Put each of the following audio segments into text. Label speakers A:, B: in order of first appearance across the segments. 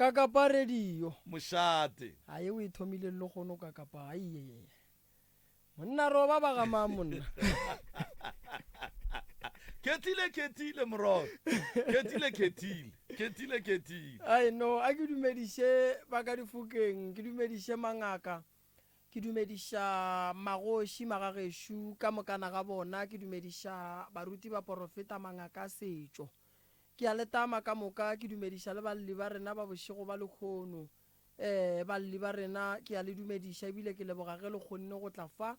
A: Kakapa radio.
B: Moshate.
A: Aye o ithomile le gono kakapa aiye. Monna roba ba ga mamonna.
B: Ketile moro. Ketile.
A: Ai no, a ke dumedishe ba ka difukeng, ke dumedishe mangaka. Ke dumedisha magoshi magageshu ka mokana ga bona, ke dumedisha baruti ba profeta mangaka setšo. Ke a letama ka moka, ke dumedisha le balli ba rena ba bošego ba lekgono. Balli ba rena ke a le dumedisha ebile ke leboga ge le kgonne go tla fa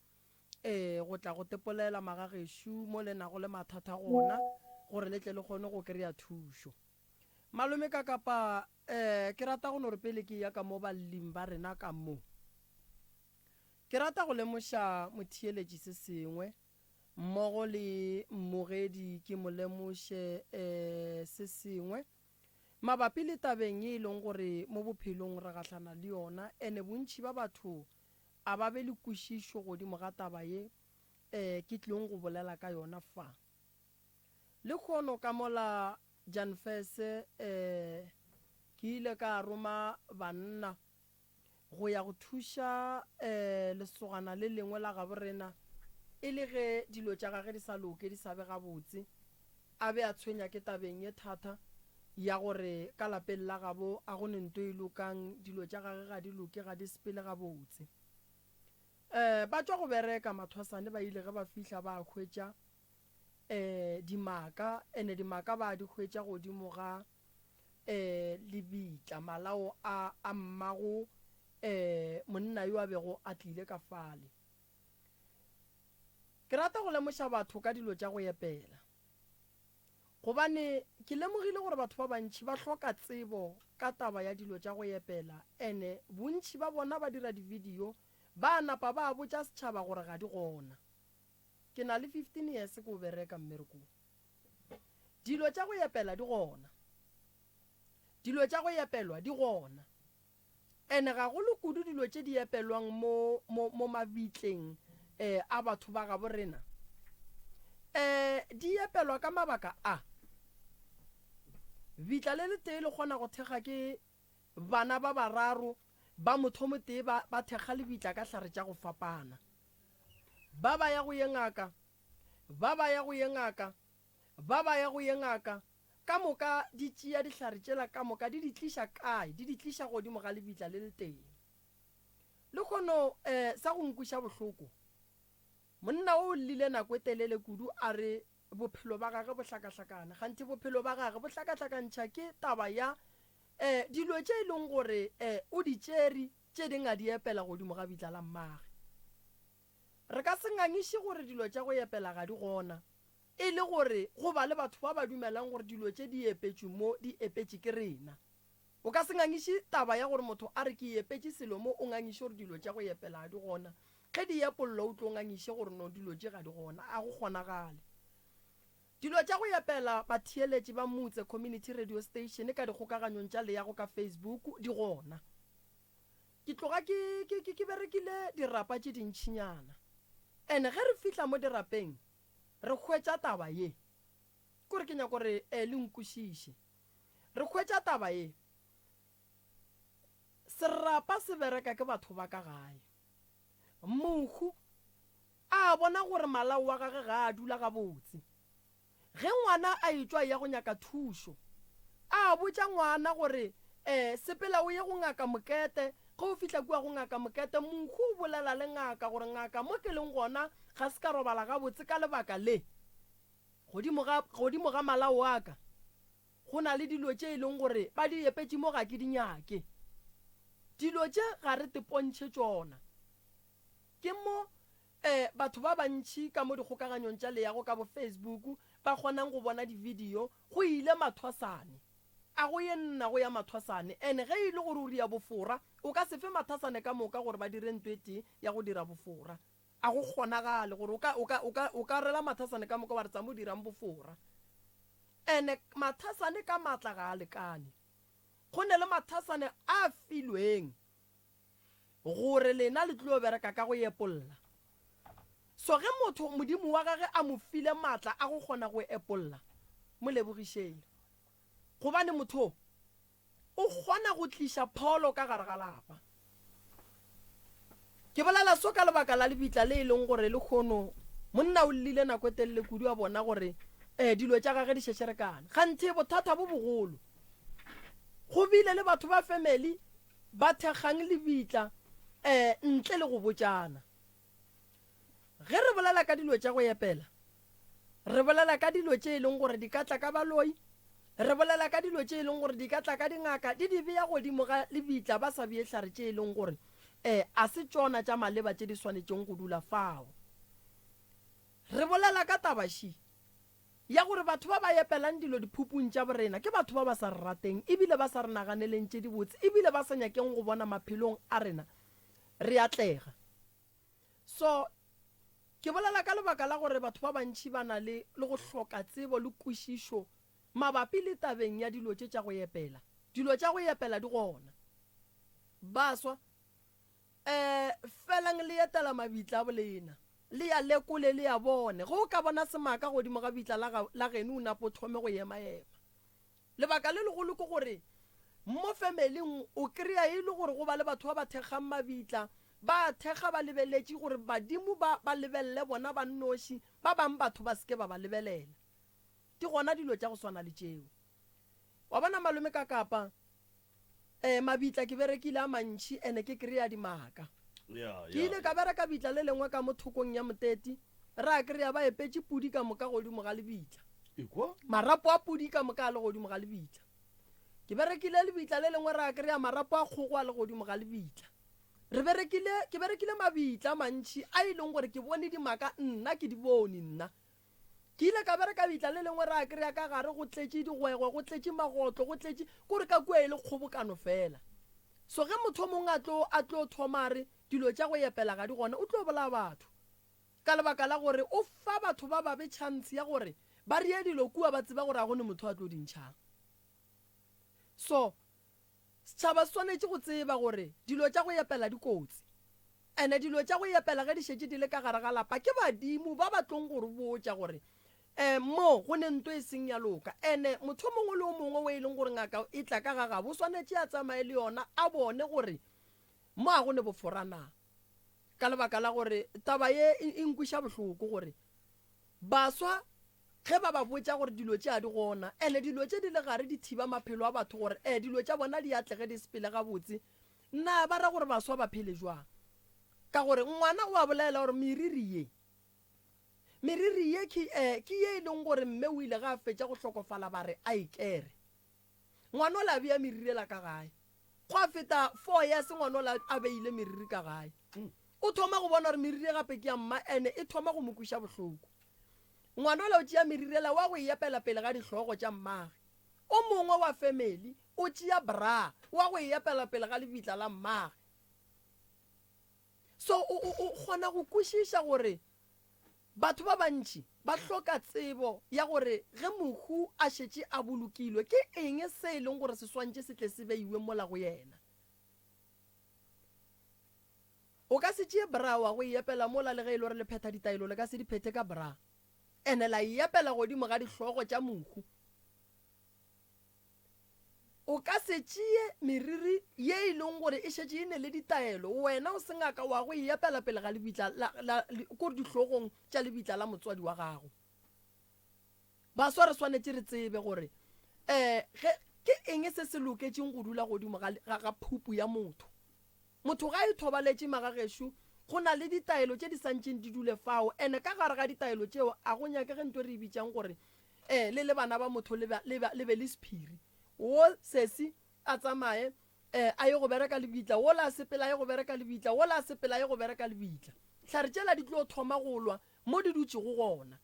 A: go tla go tepolela magageshu mo le nago le mathata gona gore le tle le kgone go kry-a thušo. Malome ka kapa ke rata go no re pele ke ya ka mo balling ba rena ka mo. Ke rata go lemoša motheeletši se sengwe mmogo le mmogedi ke mo lemoše se sengwe mabapi le tabeng e leng gore mo bophelong re gahlana le yona ene bontši ba batho a ba be le kwešišo godimo ga taba ye ke tlileng go bolela ka yona fa le kgono ka mola Janfese ke ile ka roma banna go ya go thuša lesogana le lengwe la ga borena e le ge dilo tša gage di sa loke di sa be gabotse a be a tshwenya ke tabeng ye thata ya gore ka lapeng la gabo a go nento e lokang dilo tša gage ga di loke ga di sepele gabotse ba tšwa go bereka mathwasane ba ile ge ba fihla ba hwetša dimaka ene dimaka ba di hwetša godimo ga lebitla malao a mmago monna yo a bego a tlile ka fale. Ke rata go lemoša batho ka dilo tša go epela gobane ke lemogile gore batho ba bantši ba hloka tsebo ka taba ya dilo tša go epela ene bontši ba bona ba dira divideo ba napa ba botša setšhaba gore ga di gona. Ke na le 15 years ko bereka mmerekong. Dilo tša go epela di gona, dilo tša go epelwa di gona ene ga go le kudu dilo tše di epelwang mo mabitleng a batho ba ga borena di epelwa ka mabaka a bitla le tee le kgona go thekga ke bana ba bararo ba motho mo tee ba thekga le bitla ka hlare tša go fapana ba ba ya go ye ngaka ba ba ya go ye ngaka ba ba ya go ye ngaka ka moka di tšea dihlare tšela ka moka di tliša kae di tliša godimo ga lebitla le le teng le kgono sa go nkwiša bohloko monna o lile nako e telele kudu a re bophelo ba gage bo hlakahlakana gantši bophelo ba gage bo hlakahlakantšha ke taba ya dilo tše e leng gore o di tšeri tše ding a di epela godimo ga bitla la mmage re ka se ngangiše gore dilo tša go epela ga di gona e le gore go ba le batho ba ba dumelang gore dilo tše di epetšwe mo di epetše ke rena o ka se ngangiše taba ya gore motho a re ke epetše selo mo o ngangiše gore dilo tša go epela ga di gona ge di epollo o tlo ngangiše gore no dilo tše ga di gona a go kgonagale dilo tša go epela batheeletši ba motse community radio station ka dikgokaganyong tša le yago ka Facebook di gona ke tloga ke berekile dirapa tše dintšhinyana ene ge re fihla mo dirapeng re hwetša taba ye kore ke nyako gore le nkwešiše re hwetša taba ye serapa se bereka ke batho ba ka gae mohu a bona gore malao wa gage ga a dula gabotse ge ngwana a etswa ya go nyaka thušo a botša ngwana gore sepela o ye go ngaka mokete ge o fihla kua go ngaka mokete mohu o bolela le ngaka gore ngaka mo ke leng gona ga se ka robala gabotse ka lebaka le godimo ga malao wa ka go na le dilo tše e leng gore ba di epetše mo ga ke di nyake dilo tše ga re tepontšhe tšona ke mo batho ba bantši ka mo dikgokaganyong tša leyago ka bo Facebook ba kgonang go bona divideo go ile mathwasane a go ye nna go ya mathwasane ene ge e le gore o ria bofora o ka se fe mathwasane ka moka gore ba dire ntwete ya go dira bofora a go kgonagale gore o ka rela mathwasane ka moka ba re tsa mo dirang bofora ene mathwasane ka matla ga a lekane go ne le mathwasane a filweng gore lena le tlo bereka ka go epolla so ge motho modimo wa gage a mo file matla a go kgona go epolla mo lebogišeng gobane motho o o kgona go tliša pholo ka gare ga lapa. Ke bolela so ka lebaka la lebitla le e leng gore le kgono monna o llile nako e telele kudu wa bona gore dilo tša gage di šešerekana. Gantši bothata bo bogolo go bile le batho ba family ba thekgang lebitla ntle le go botšana. Ge re bolela ka dilo tša go epela, re bolela ka dilo tše e leng gore di ka tla ka baloi, re bolela ka dilo tše e leng gore di ka tla ka dingaka di beya godimo ga lebitla ba sa biehlare tše e leng gore a se tšona tša maleba tše di swanetšeng go dula fao. Re bolela ka tabaši ya gore batho ba ba epelang dilo diphupung tša borena ke batho ba ba sa re rateng, ebile ba sa re naganeleng tše di botse, ebile ba sa nyakeng go bona maphelong a rena re atlega. So ke bolela ka lebaka la gore batho ba bantši ba na le go hloka tsebo le kwešišo mabapi le tabeng ya dilo tše tša go epela. Dilo tša go epela di gona baswa felang le etela mabitla a bolena le ya lekole le ya bone go ka bona semaka godimo ga bitla la geno o napo thome go ema-ema. Lebaka le legolo ke gore mo familing o kry-a e le gore go ba le batho ba ba thekgang mabitla ba thekga ba lebeletše gore badimo ba lebelele bona ba nnoši, ba bang batho ba seke ba ba lebelela. Di gona dilo tša go swana le tšeo. Wa bona malome ka kapa mabitla ke berekile a mantši ene ke kry-a dimaka. Ke ile ka bereka bitla le lengwe ka mo thokong ya moteti ra kry-a ba epetše pudi ka moka godimo ga lebitla, marapo a pudi ka moka a le godimo ga lebitla. Ke berekile lebitla le lengwe ra kry-a marapo a kgogo a le godimo ga lebitla. Ke berekile mabitla mantši a e leng gore ke bone dimaka nna ke di bone nna. Ke ile ka bereka bitla le lengwe ra kry-a ka gare go tletše digwegwe, go tletše magotlo, go tletše kore ka kua e le kgobokano fela. So ge motho mongwe a tlo thomare dilo tša go epela ga di gona, o tlo bola batho ka lebaka la gore o fa batho ba babe chance ya gore ba rie dilo kua ba tseba gore a gone motho a tlo dintšhang. So setšhaba se swanetše go tseba gore dilo tša go epela di kotsi, ene dilo tša go epela ge di šetše di le ka gare ga lapa ke badimo ba ba tlong gore botša gore mo go ne nto e seng ya loka. Ene motho mongwe le o mongwe o e leng gore ngaka e tla ka gagabo o swanetše a tsamaye le yona a bone gore mo a go ne boforana, ka lebaka la gore taba ye e nkwiša bohloko gore baswa ge ba ba botša gore dilo tše a di gona ene dilo tše di le gare di thiba maphelo a batho gore dilo tša bona di atlege di sepele gabotse. Nna ba ra gore baswa ba phele jwang ka gore ngwana o a bolela gore meriri ye ke ye e leng gore mme o ile ga a fetša go hlokofala ba re a ikere ngwana o la bea meriri la ka gae go a feta 4 years ngwana o la a beile meriri ka gae. O thoma go bona gore meriri gape ke ya mma ene e thoma go mo kwiša bohloko. Ngwana o la o tšea meriri la wa go e epela pele ga dihlogo tša mmage, o mongwe wa family o tšea bra wa go e epela pele ga lebitla la mmage. So o kgona go kwešiša gore batho ba bantši ba hloka tsebo ya gore ge mohu a šetše a bolokilwe ke eng se e leng gore se swantše se tle se beiwe mola go yena. O ka se tšee bra wa go epela mola le ge e le gore le pheta ditaelo le ka se di phete ka bra ene la epela godimo ga dihlogo tša mohu. O ka se tšee meriri ye e leng gore e šetše e ne le ditaelo wena o se ngaka wa go epela pele ga lebitla kore dihlogong tša lebitla la motswadi wa gago. Baswa re swanetše re tsebe gore ke eng se se loketšeng go dula godimo ga phupu ya motho. Motho ga e thobaletše magagešo go na le ditaelo tše di santšeng di dule fao ene ka gare ga ditaelo tšeo a go nyakege nto re e bitšang gore le bana ba motho le be le sephiri wo sesi a tsamaye a ye go bereka lebitla wo la sepela ye go bereka lebitla wo la sepela ye go bereka lebitla. Hlare tšela di tlo thoma go lwa mo di dutše go gona.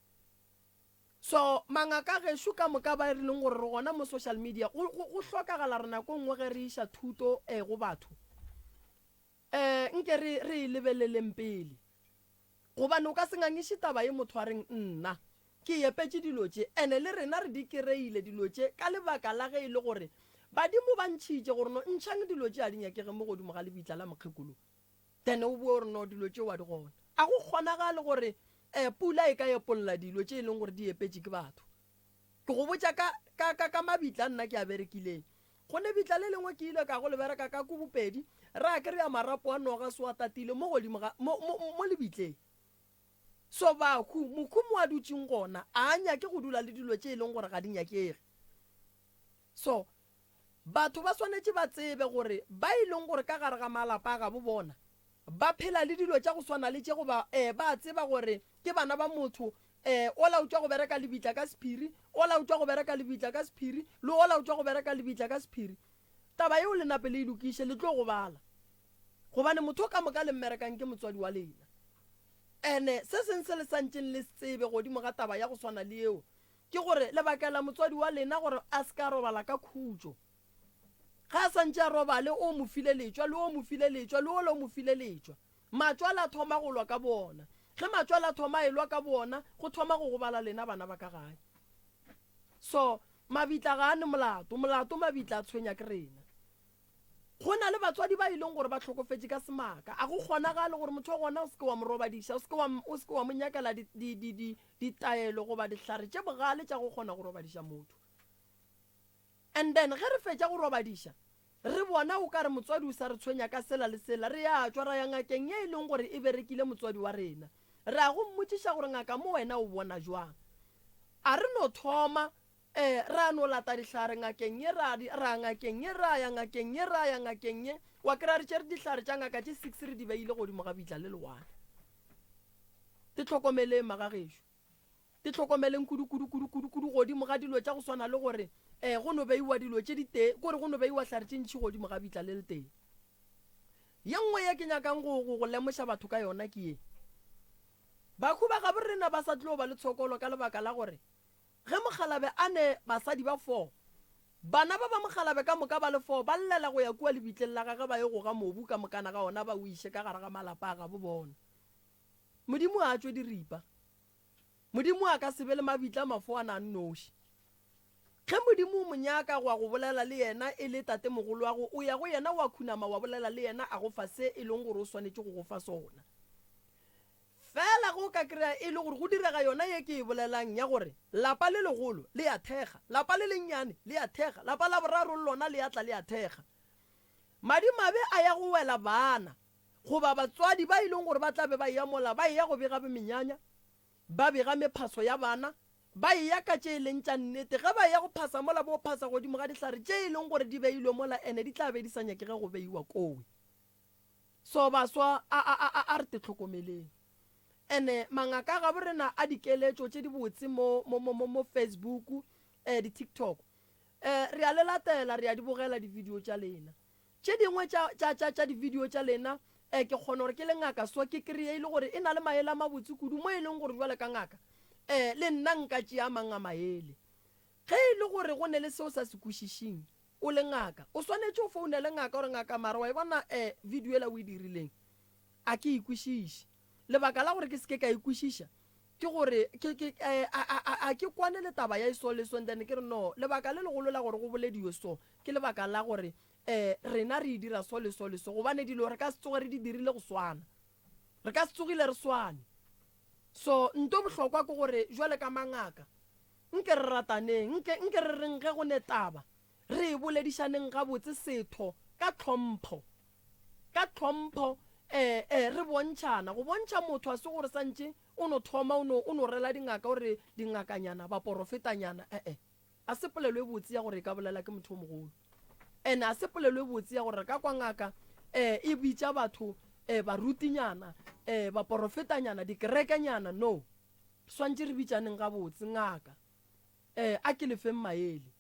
A: So mangaka gešo ka moka ba e rileng gore re gona mo social media go hlokagala re nako nngwe ge re iša thuto go batho nke re e lebeleleng pele gobane o ka se ngangiše taba ye motho a reng nna ke epetše dilo tše ene le rena re di kry-ile dilo tše ka lebaka la ge e le gore badimo ba ntšhitše gore no ntšhang dilo tše a di nyakege mo godimo ga lebitla la mokgekolo then o bue gore no dilo tše wa di gona. A go kgonagale gore pula e ka epolola dilo tše e leng gore di epetše ke batho. Ke go botša ka mabitla nna ke a berekileng go ne bitla le lengwe ke ile ka go lebereka ka kubopedi ra ke re ya marapo a noga se wa tatile mo lebitleng so mokhumo wa dutseng gona a nyake go dula le dilo tse e leng gore ga di nyakege so batho ba swanetse ba tsebe gore ba e leng gore ka gare ga malapa ga bo bona ba phela le dilo tša go swana le tše go ba tseba gore ke bana ba motho o laotswa go bereka lebitla ka sephiri o laotswa go bereka lebitla ka sephiri le o laotswa go bereka lebitla ka sephiri taba yeo le nape le ilokiše le tlo go bala gobane motho o ka moka le mmerekang ke motswadi wa lena ene se seng se le santseng le tsebe godimo ga taba ya go swana le eo ke gore lebaka la motswadi wa lena gore a se ka robala ka khutso ga a santse a robale o mo file letswa le o mo file letswa le o le o mo file letswa matswala a thoma go lwa ka bona ge matswala a thoma e lwa ka bona go thoma go gobala lena bana ba ka gae so mabitla ga a ne molato mabitla a tshwenya ke rena go na le batswadi ba e leng gore ba tlhokofetse ka semaka a go kgonagale gore motho wa gona o seke wa mo robadiša o seke wa mo nyakela ditaelo goba dihlare tše bogale tša go kgona go robadiša motho and then ge re fetša go robadiša re bona o ka re motswadi o sa re tshwenya ka sela le sela re ya tswa ra ya ngakeng ye e leng gore e berekile motswadi wa rena re a go mmotšiša gore ngaka mo wena o bona jwang a re no thoma ra no lata dihlare ngakeng ye ra ngakeng ye ra ya ngakeng ye ra ya ngakeng ye wa kry-a re tšere dihlare tša ngaka tše 6 re di beile godimo ga bitla le lewane di tlhokomeleng magagešo di tlhokomeleng kudu godimo ga dilo tša go swana le gore go no beiwa dilo tše diteng kore go no beiwa hlare tše ntšhi godimo ga bitla le le teng ye nngwe ye ke nyakang go lemoša batho ka yona ke ye bakhu ba ga borena ba sa tlo ba le tshokolo ka lebaka la gore ge mogalabe a ne basadi ba 4 bana ba mogalabe ka moka ba le 4 ba llela go ya kua lebitleng la gage ba ye go ga mobu ka mokana ga ona ba o ishe ka gare ga malapa a ga bo bona modimo a tšwe diripa modimo a ka sebe le mabitla mafo a na nnoši ge modimo o monyaka go a go bolela le yena e le tate mogolo wa go o ya go yena wa khunama wa bolela le yena a go fa se e leng gore o swanetse go go fa sona fela go ka kry-a e le gore go direga yona ye ke e bolelang ya gore lapa le legolo le ya thega lapa le lennyane le ya thega lapa la boraro lona le ya tla le ya thega madimabe a ya go wela bana goba batswadi ba e leng gore ba tlabe ba ya mola ba ya go bega menyanya ba bega mephaso ya bana ba ya ka tše e leng tša nnete ge ba ya go phasa mola bo phasa godimo ga dihlare tše e leng gore di beilwe mola ene di tla be di sa nyakege go beiwa kowe so baswa a re te tlhokomeleng ene mangaka ga borena a dikeletšo tše di botse mo Facebook di-TikTok re a le latela re a di bogela di-video tša lena tše dingwe tša di-video tša lena ke kgona gore ke le ngaka so ke kry-e e le gore e na le maele a mabotse kudu mo e leng gore jwale ka ngaka le nna nka tšea mang a maele ge e le gore go ne le seo sa se kwešišing o le ngaka o swanetše o founele ngaka gore ngaka mara wa e bona video ela o e dirileng a ke ikwešiše lebaka la gore ke seke ka ikwešiša ke gore a ke kwane le taba ya iso le so then ke re no lebaka le legolo la gore go bolediwe so ke lebaka la gore rena re dira so le so gobane dilo re ka se tsoge re di dirile go swana re ka se tsogile re swane so nto bohlokwa ke gore jwale ka mangaka nke re rataneng nke re reng ge go ne taba re boledišaneng ga botse setho ka tlhompho re bontšhana go bontšha motho a se gore santše o no thoma o no rela dingaka gore dingakanyana ba porofetanyana a se polelo e botse ya gore e ka bolela ke motho o mogolo ene a se polelo e botse ya gore ka kwa ngaka e bitša batho barutinyana ba porofetanyana dikerekanyana no swantše re bitšaneng ga botse ngaka a ke lefeng maele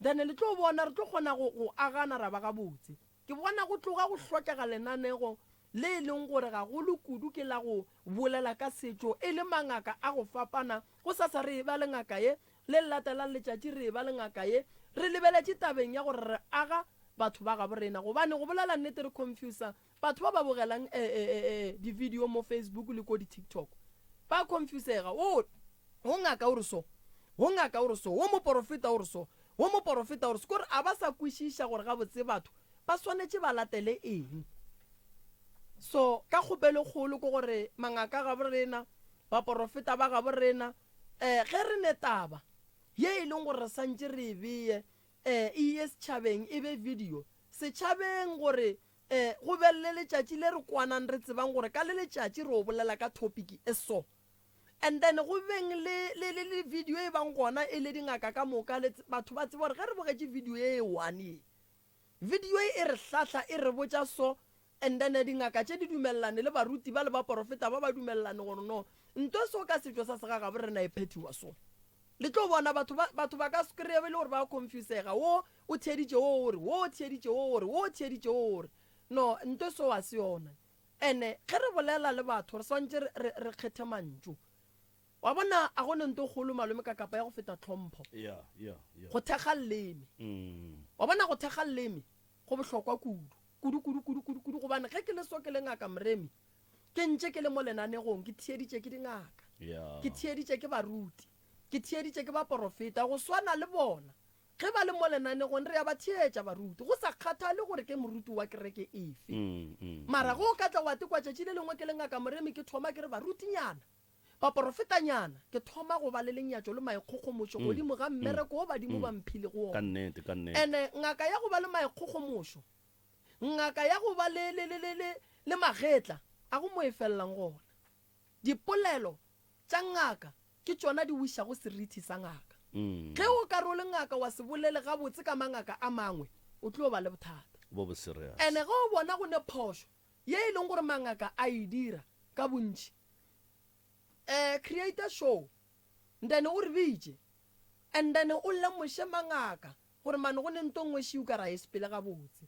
A: then le tlo bona re tlo kgona go agana ra ba ga botse ke bona go tloga go hlokega lenanego le e leng gore ga go le kudu ke la go bolela ka setšo e le mangaka a go fapana go sasa re ba le ngaka ye le latelang letšatši re ba le ngaka ye re lebeletše tabeng ya gore re aga batho ba ga borena gobane go bolela nnete re confusa batho ba ba bogelang di-video mo Facebook le ko di-TikTok ba confusega o ngaka o re so o ngaka o re so o moporofeta o re so o moporofeta o re so kore a ba sa kwešiša gore ga botse batho ba swanetše ba latele eng so ka kgopelo kgolo ke gore mangaka ga borena ba porofeta ba ga borena ge re ne taba ye e leng gore re santše re beye e setšhabeng e be video setšhabeng gore go be le letšatši le re kwanang re tsebang gore ka le letšatši re o bolela ka topic e so and then go beng le video e bang gona e le dingaka ka moka batho ba tseba gore ge re bogetše video e one video e re hlahla e re botša so and then dingaka tše di dumelelane le baruti ba le ba porofeta ba dumelelane gore no nto so ka setšo sa segagabo re na e phetiwa so le tlo bona batho ba ka se kry-e le gore ba confusega wo o theeditše wo ore wo o theeditše wo ore wo o theeditše wo ore no nto so wa se yona ene ge re bolela le batho re swantse re kgethe mantšu wa bona a gone nto kgolo malome ka kapa ya go feta tlhompho go thekga leleme wa bona go thekga leleme go bohlokwa kudu gobane ge ke le so ke le ngaka moremi ke ntše ke le mo lenanegong ke theeditše ke dingaka ke theeditše ke baruti ke theeditše ke ba porofeta go swana le bona ge ba le mo lenanegong re ya ba theetša baruti go sa kgathale gore ke moruti wa kereke efe mara go ka tla wa tekwa tšatši le lengwe ke le ngaka moremi ke thoma ke re barutinyana ba porofetanyana ke thoma go ba le lenyatšo le maikgokgomošo godimo ga mmereko o badimo ba mphile go ona ene ngaka ya go ba le maikgokgomošo ngaka ya go ba le magetla a go mo e felelang gona dipolelo tša ngaka ke tšona di wišago serithi sa ngaka ge o ka role ngaka wa se bolele gabotse ka mangaka a mangwe o tlo ba le bothata ene ge o bona go ne phošo ye e leng gore mangaka a e dira ka bontši create a show then o re bitše and then o lemoše mangaka gore mane go ne nto ngwe šiu ka ra e sepele gabotse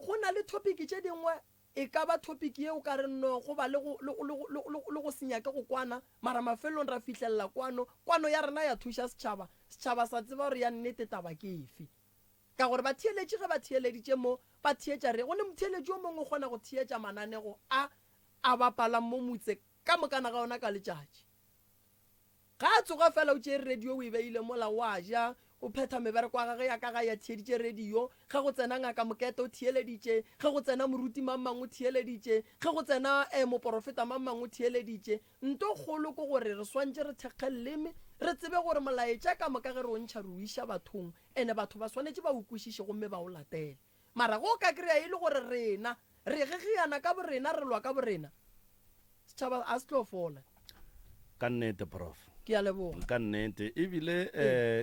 A: go na le topic tše dingwe e ka ba topic ye o ka re no go ba le go senyake go kwana mara mafelong ra fihlelela kwano ya rena ya thuša setšhaba sa tseba gore ya nnete taba ke efe ka gore ba theeletše ge ba theeleditše mo ba theetša re go ne motheeletši o mongwe o kgona go theetša mananego a bapalang mo motse ka mokana ga ona ka letšatši ga a tsoga fela o tšee radio o e beile mola wa ja o phetha mebereko wa gage ya ka ga ya theeditše radio ge go tsena ngaka mokete o theeleditše ge go tsena moruti mang mangwe o theeleditše ge go tsena moporofeta mang mangwe o theeleditše nto kgolo ko gore re swantše re thekge leleme re tsebe gore molaetša ka moka ge re o ntšha re o iša bathong ene batho ba swanetše ba o kwešiše gomme ba o latele mara go ka kry-a e le gore rena re gegiana ka borena re lwa ka borena setšhaba a se tlo fola
C: ka nnete prof
A: ke a leboga
C: ka nnete ebile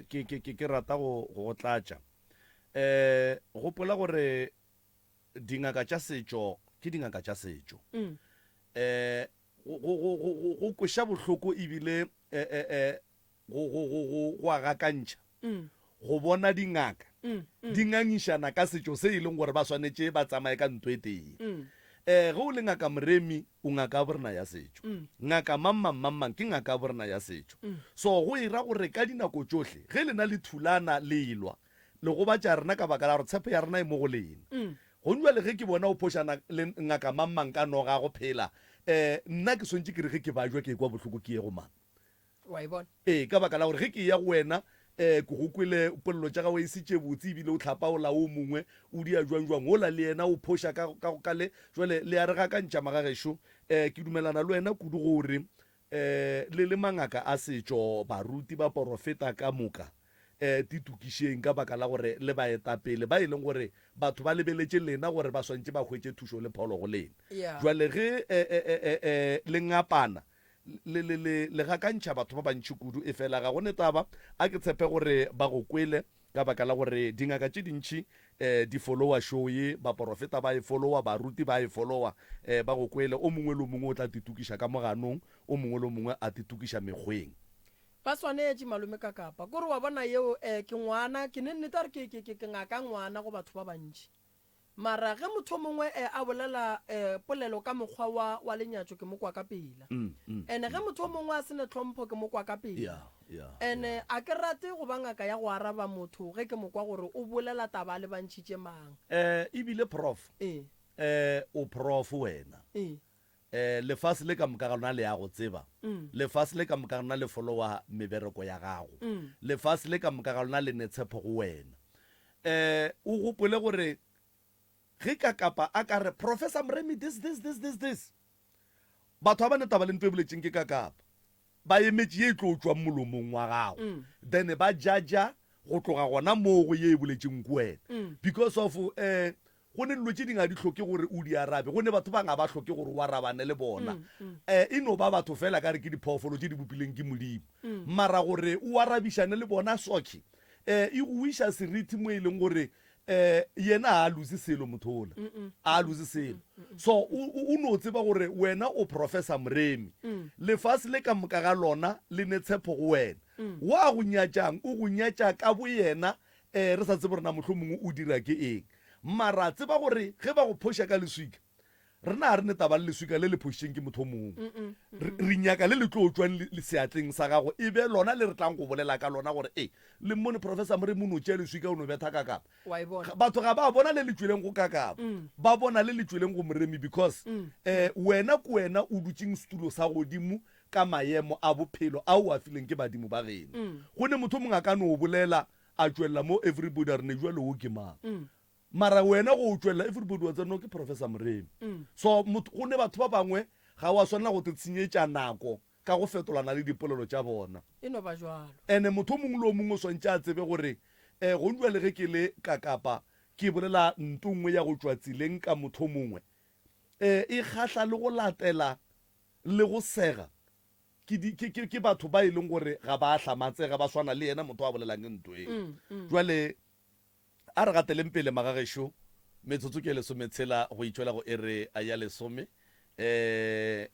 C: ke rata go tlatša gopola gore dingaka tša setšo ke dingaka tša setšo go kweša bohloko ebile go agakantšha go bona dingaka di ngangišana ka setšo se e leng gore ba swanetše ba tsamaye ka ntho e teng ge o le ngaka moremi o ngaka borena ya setšo ngaka mamang ke ngaka borena ya setšo so go ira gore ka dinako tšohle ge lena le thulana le elwa le go batša rena ka baka la gore tshepo ya rena e mo go lena go njwa le ge ke bona o phošana le ngaka mamang ka noga go phela nna ke swantše ke re ge ke bajwa ke kwa bohloko ke ye go mang ka baka la gore ge ke ya go wena ke go kwele polelo tša gago e sitše botse ebile o tlhapaola o mongwe o dia jwang ola le yena o phoša ka le jwale le ya re gakantšha magagešo ke dumelana le wena kudu gore le mangaka a setšo baruti ba porofeta ka moka ditukišeng ka baka la gore le baetapele ba e leng gore batho ba lebeletše lena gore ba swantše ba hwetše thušo le pholo go lena jwale ge le ngapana le gakantšha batho ba bantši kudu e fela ga go netaba a ke tshepe gore ba go kwele ka baka la gore dingaka tše dintšhi di followa show ye baporofeta ba e followa baruti ba e followa ba go kwele o mongwe le o mongwe o tla titukiša ka moganong o mongwe le o mongwe a titukiša mekgweng
A: ba swanetše malome ka kapa kore wa bona yeo ke ngwana ke ne nnete gore ke ngaka ngwana go batho ba bantši mara ge motho mongwe a bolela polelo ka mokgwa wa lenyatšo ke mokwa ka pela ene ge motho mongwe a sene tlhompho ke mokwa ka pela ene a ke rate go ba ngaka ya go araba motho ge ke mokwa gore o bolela taba le bantšhitše mang
C: ebile prof o prof wena lefase le ka moka ga lona le ya go tseba lefase le ka moka ga lona le followa mebereko ya gago lefase le ka moka ga lona le netshepo go wena o gopole gore ge ka kapa a ka re professor Mremi this batho ba neta ba le ntwe boletšeng ke ka kapa ba emetše ye tlo tswa molomong wa gago then ba jaja go tloga gona moo go ye e boletseng ko wena because of go ne dilo tse dingwe a di tlhoke gore o di arabe go ne batho ba nga ba tlhoke gore o arabane le bona e no ba batho fela ka re ke diphoofolo tse di bopileng ke modimo mara gore o arabišane le bona soke e go iša seriti mo e leng gore yena a lose selo mothola a lose selo so o no tseba gore wena o professor Moremi lefase le ka moka ga lona le ne tshepo go wena wa go nyatšang o go nyatša ka bo yena re sa tsebe rena mohlomongwe o dira ke eng mara tseba gore ge ba go phoša ka leswika rena re ne taba le leswika le le phošeng ke motho mongwe re nyaka le le tlo tswang le seatleng sa gago e be lona le re tlang go bolela ka lona gore le mmone professor Moremi no tšea leswika o no betha ka kapa batho ga ba bona le le tsweleng go ka kapa ba bona le le tsweleng go Moremi because wena ko wena o dutseng setulo sa godimo ka maemo a bophelo a o a fileng ke badimo ba geno go ne motho mongwe a ka no o bolela a tswelela mo everybody a re ne jwa le o ke mang mara wena go tswelela everybody wa tseno ke professor Moremi so go ne batho ba bangwe ga wa swanela go tshenyetša nako ka go fetolana le dipolelo tša bona
A: eno ba jwalo
C: ene motho mongwe le o mongwe o swantše a tsebe gore go ndwa le ge ke le ka kapa ke bolela ntongwe ya go tšwa tseleng ka motho mongwe e kgahla le go latela le go sega ke batho ba e leng gore ga ba hlamatsega ba swana le yena motho a bolelang ntweng jwale a re gateleng pele magagešo metsotso ke lesometshela go itšwela go ere a ya lesome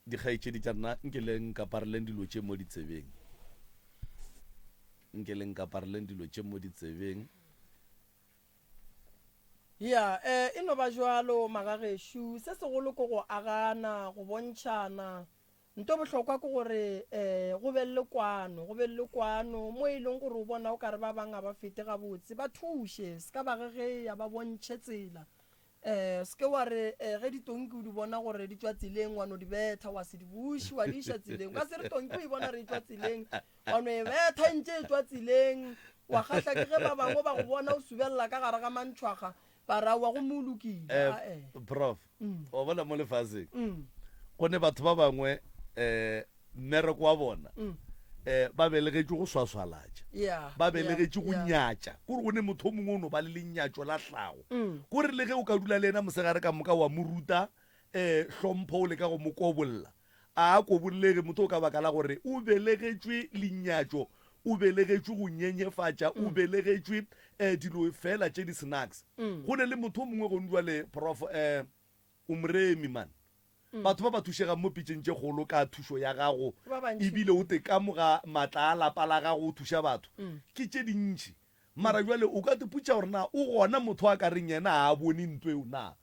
C: dikgaetšedi tša nna nkeleng kapareleng dilo tše mo ditsebeng
A: ya e no ba jwalo magagešo se segolo ko go agana go bontšhana nto bohlokwa ke gore go be le kwano mo e leng gore o bona o ka re ba banga ba fete gabotse ba thuše se ka ba ge ya ba bontšhe tsela se ke wa re ge ditonki o di bona gore di tswa tseleng wa no di betha wa se di buše wa di iša tseleng ka se re tonki o e bona re tswa tseleng wa no e betha ntše e tswa tseleng wa kgahla ke ge ba bangwe ba go bona o subelela ka gare ga mantšhwaga ba ra wa go molokile
C: prof o bona mo lefaseng go ne batho ba bangwe mmereko wa bona ba belegetše go swaswalatša ba belegetše go nyatša kore go ne motho mongwe o no ba le lenyatšo la hlago kore le ge o ka dula le ena mosegare ka moka wa mo ruta hlompho o le ka go mo kobolola a kobololege motho o ka baka la gore o belegetšwe lenyatšo o belegetšwe go nyenyefatša o belegetšwe dilo fela tše di-snacks go ne le motho mongwe go ndwa le prof o Moremi man batho ba ba thušegang mo pitšeng tše kgolo ka thušo ya gago ebile o te ka moga matla a lapa la gago o thuša batho ke tše dintšhi mara jwale o ka teputša gore na o gona motho a ka reng yena a bone ntweo na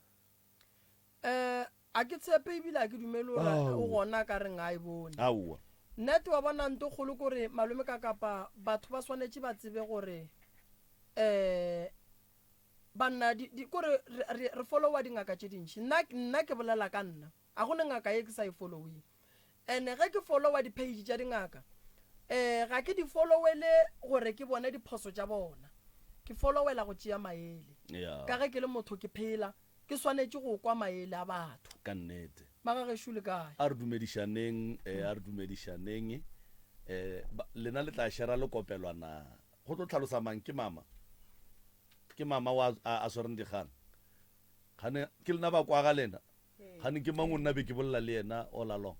A: a ke tshepe ebile a ke dumele gore o gona ka reng a e bone
C: aowa
A: nnete wa bona nto kgolo kore malome ka kapa batho ba swanetše ba tsebe gore banna kore re followa dingaka tše dintšhi nna ke bolela ka nna a gone ngaka ye ke sa e following ene ge ke followa di-page tša dingaka ga ke di followele gore ke bone diphoso tša bona ke followela go tšea maele ka ge ke le motho ke phela ke swanetše go kwa maele a batho
C: ka nnete
A: magagešo le kae
C: a re dumedišaneng lena le tla šera le kopelwana go tlo tlhalosa mang ke mama a swereng dikgana gane ke lena ba kwa ga lena gane ke mang o nna be ke bolela le yena all along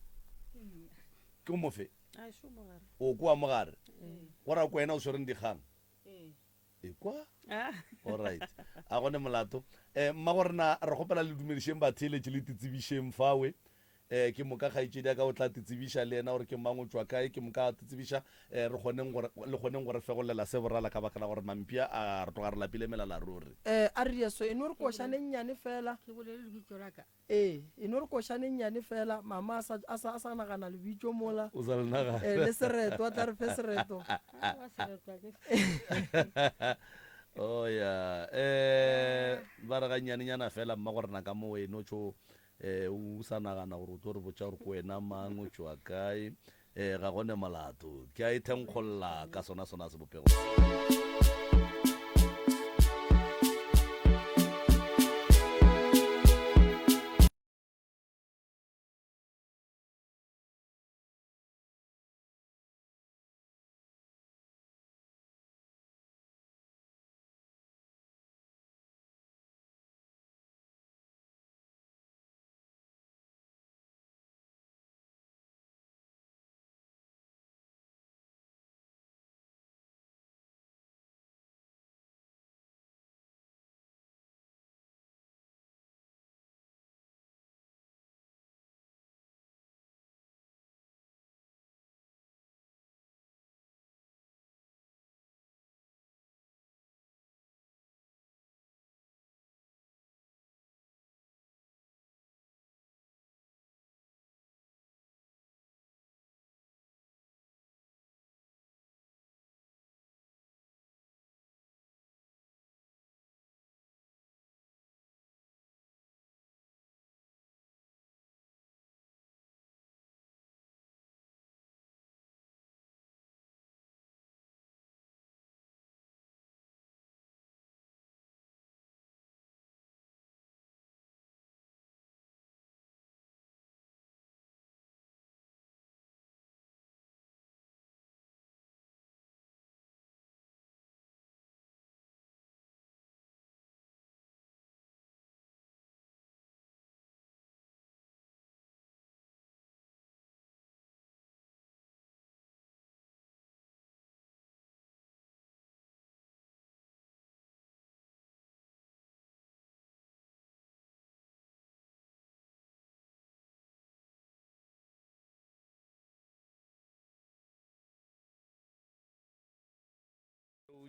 C: ke o mofe o kwa mogare gora ko wena o swereng dikgang kwa alright a gone molato mma gorena re kgopela le dumedišeng ba theeletše le tetsebišeng fawe ke moka kgaetšedi ka o tla tetsebiša le ena gore ke mang o tswa kae ke moka tetsebiša le kgoneng gore fegolela se borala ka baka la gore mampia a re tloga re lapile melala ruri
A: a re yeso eno re košane nnyane fela eno re košane nnyane fela mama a sa nagana lebitso mola
C: o sa lenaga
A: le sereto a tla re fe sereto
C: oya ba re ga nyanenyana fela mma gorena ka mo weno tšo o sa nagana gore o tlo re botša gore ko wena mang o tšwa kae ga gone molato ke a e thenkgolola ka sona sebopego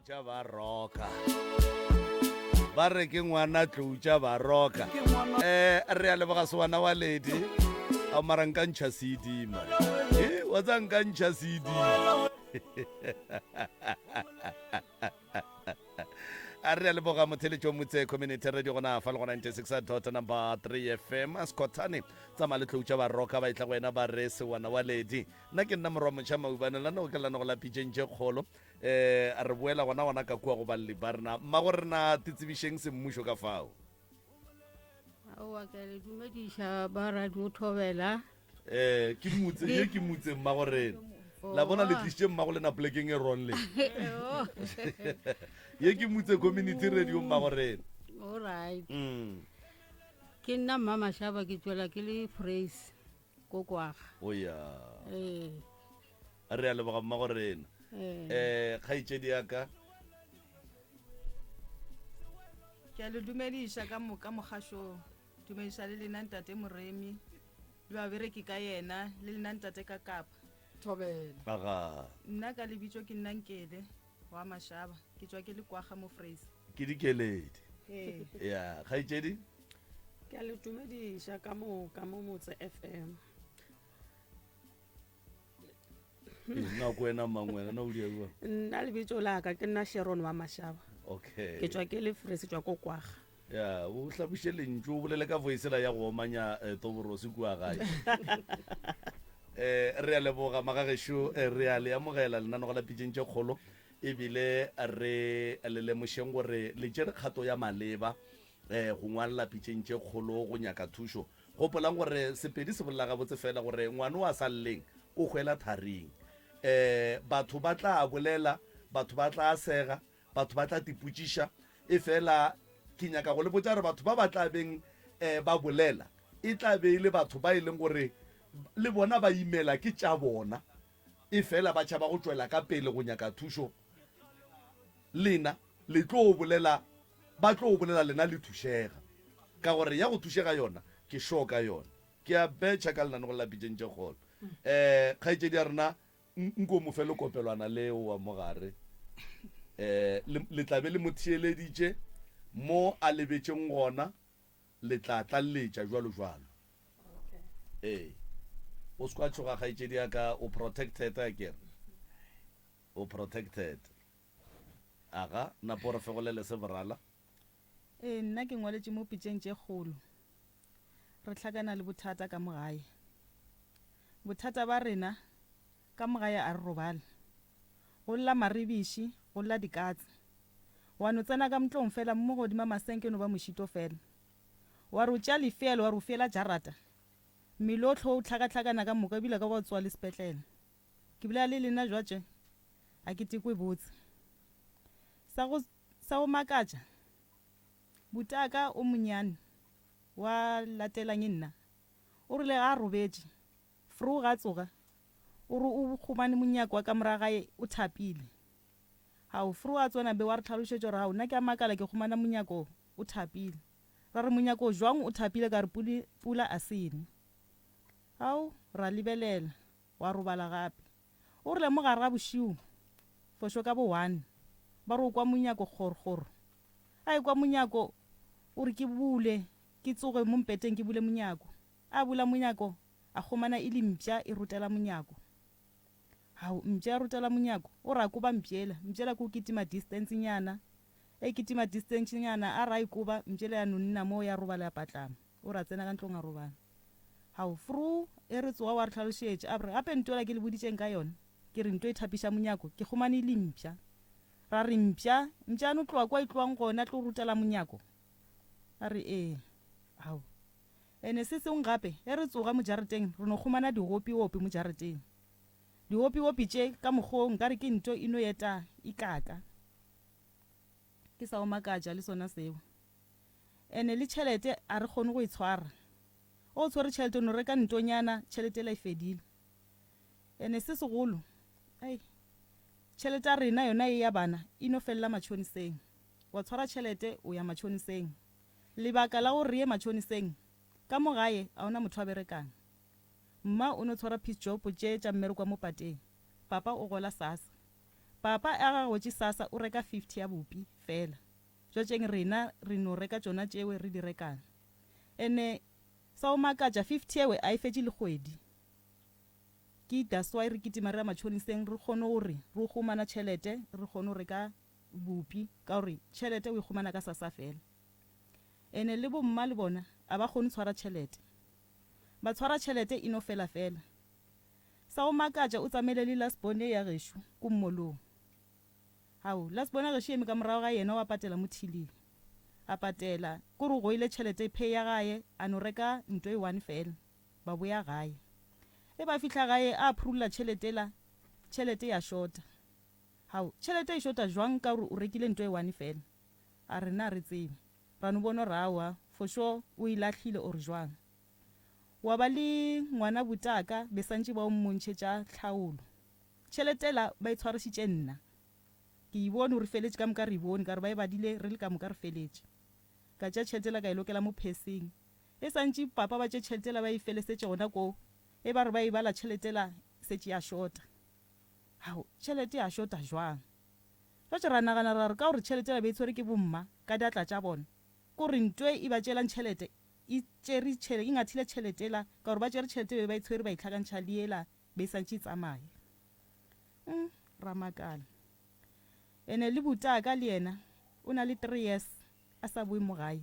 C: tša ba roka ba re ke ngwana tlou tša ba roka re a leboga sewana wa ledi a mara nka ntšha sedima wa tsa nka ntšha sedima a re a leboga motheletšo motse community radio gona fa le go 96 number 3 fm a skotane tsa maletlou tša baroka ba itla go wena ba re sewana wa ledi nna ke nna morwa motšha maubane lana o ke lana go lapitšeng tše kgolo a re boela gona ka kua go balli ba rena mmago rena titsebišeng semmušo ka fao
D: aowa ke le dumediša ba radio thobela
C: ke motse mmago rena la bona le tlišitše mmago le na plekeng e ronle ye ke motse community radio mmago rena
D: alright ke nna mma Mashaba ke tswela ke le praise ko kwaga
C: oya re a leboga mmago rena kgaitšedi yaka
E: ke a le dumediša ka moka mogašong dumediša le lena ntate Moremi le babereki ka yena le lena ntate ka kapa
A: thobela
C: aga
E: nna ka lebitso ke nna Nkele wa Mashaba ke tswa ke le kwaga mo Freys
C: ke dikeledi ya kgaitšedi
F: ke a le dumediša ka mo motse FM
C: nna ko wena mangwena na o diakua
F: nna lebitso la ka ke nna Sharon wa Mashaba
C: okay
F: ke tswa ke le Freys tswa ko kwaga
C: ya o hlapiše lentšu o bolele ka voicela ya go omanya toborosi kua gae re a leboga magagešo re a le amogela lenano go la pitšeng tše kgolo ebile re le lemošeng gore le tšere kgato ya maleba go ngwalela pitšeng tše kgolo go nyaka thušo gopolang gore sepedi se bolela gabotse fela gore ngwane wa sa lleng o hwela tharing batho ba tla bolela batho ba tla sega batho ba tla tipotšiša e fela ke nyaka go le botša gore batho ba tla beng ba bolela e tla be le batho ba e leng gore le bona ba imela ke tša bona e fela ba tšhaba go tšwela ka pele go nyaka thušo lena le tlo bolela ba tlo bolela lena le thušega ka gore ya go thušega yona ke sure ka yona ke a betšha ka lenane go lapitšeng tše kgolo kgaitšedi ya rena nko mo fele kopelwana leo wa mogare le tlabe le mo thieleditše mo a lebetšeng gona le tla tlalletša jwalo o se kwa tšhoga kgaitšedi yaka o protected a kere o protected aga napo re fegolele seborala
E: nna ke ngwaletše mo pitšeng tše kgolo re tlhakana le bothata ka mogae bothata ba rena ka mogae a re robala go lla maribiši go lla dikatse wa no tsena ka mtlong fela mo godimo masenkeno ba mošito fela wa re o tša lefelo wa re o fiela jarata mmele o tlho o tlhakatlhakana ka moka ebile ka go tswa le sepetlele ke bolela le lena jwatše a ke tekwe botse sa go makatša butaka o monyane wa latelang nna o rile ga a robetše fru ga tsoga o re o kgomane monyako wa ka moragae o thapile gao fru a tswana be wa re tlhalošetša gore gao nna ke a makala ke kgomana monyako o thapile ra re monyako jwang o thapile ka re pula a sene gao ra lebelela wa robala gape o rile mo gare ga bošiu fošo ka bo 1 ba re o kwa monyako kgorokgoro a e kwa monyako o re ke bule ke tsoge mo mpeteng ke bule monyako a bula monyako a kgomana e le mpša e rutela monyako gao mpša ya rutela monyako o ra koba mpšela ko kitima distance nyana kitima distance nyana a ra ikoba mpšela ya nonna mo ya robala ya patlama o ra tsena ka ntlong a robala gao fru e re tsoga wa re tlhalošetše a re gape ntola ke le boditšeng ka yone ke re nto e thapiša monyako ke kgomane le mpša ra re mpša no tloa kwa e tloang gona tlo rutela monyako a re gao ene se seng gape e re tsoga mo jareteng re no kgomana digopi-opi mo jareteng digopi-opi tše ka mokgong nka re ke nto ino eta ikaka ke sa o makatša le sona seo ene le tšhelete a re kgone go e tshwara o tshwere tšhelete no reka ntonyana tšhelete la e fedile ene se segolo tšhelete a rena yona e ya bana e no felela matšhoniseng wa tshwara tšhelete o ya matšhoniseng lebaka la gore ye matšhoniseng ka mogae a ona motho a berekang mma o no tshwara peace job tše tša mmerekwa mo pateng papa o gola sasa papa a ga gotse sasa o reka 50 ya bopi fela jotšeng rena re no reka tšona tšewe re di rekana ene sa o makatša 50 ewe a e fetše le kgwedi ke that's why re kitima re ya matšhoniseng re kgone gore re khumana tšhelete re kgone go reka bopi ka gore tšhelete o e khumana ka sasa fela ene le bomma le bona a ba kgone tshwara tšhelete ba tshwara tšhelete ino fela fela sa o makatša o tsamele le lasbone ya gešo ko mmolong hao lasbone gešo eme ka morago ga yena wa patela mothilile a patela kore go ile tšhelete pay ya gae a no reka ntho e one fela ba boya gae e ba fihla gae a phurula tšhelete ya shota hao tšhelete e shota jwang ka gore o rekile ntho e one fela a rena re tsebe ra no bona rawa for sure o ilahlile or jwang wa ba le ngwana butaka be santse ba o mmontšhetša tlhaolo tšhelete la ba e tshwarisitše nna ke e bone gore feletše ka moka re bone ka re ba e badile re le ka moka re feletše ka tša tšhelete la ka e lokela mo pheseng e santse papa ba tše tšhelete la ba e felesetše gona ko e ba re ba e bala tšhelete la setše ya shota hao tšhelete ya shota jwang jwatše ra nagana ra re ka gore tšhelete la be e tshwere ke bomma ka diatla tša bona kore ntwe e ba tšelang tšhelete e ngathile tšhelete la ka gore ba tšere tšhelete be ba e tshwere ba itlhakantšha le ela be e santše e tsamaye ramakala ene le butaka le yena o na le 3 years a sa boe mo gae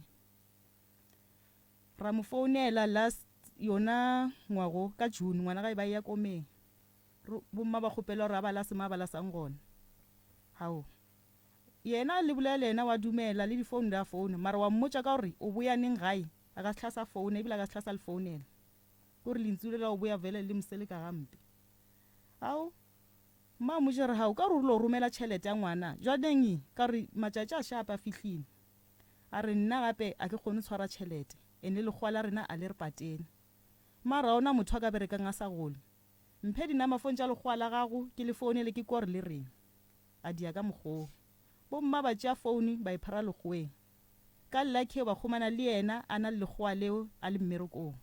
E: ra mo founela last yona ngwago ka June ngwana gae ba ya komeng bomma ba kgopela gore a bala sema bala sang gona hao yena le bolela yena wa dumela le di phone da phone mara wa mmotša ka gore o boya neng gae a ka tlhasa phone e bila ka tlhasa le phone gore lentsulela o boya vele le msele ka gampe hao ma mo jere hao ka re lo romela tšhelete ya ngwana jwaneng ka re matšatši a shapa fihlile a re nna gape a ke kgone tshwara tšhelete ene le kgwala rena a le re patene mara ona motho a ka berekang a sa gole mphe dinamafone tša lekgwala gago ke le phone le ke kore le reng a dia ka mokgoo bomma ba tšea phone ba iphara lekgweng ka llakhe ba khumana le yena a na le lekgwa leo a le mmerekong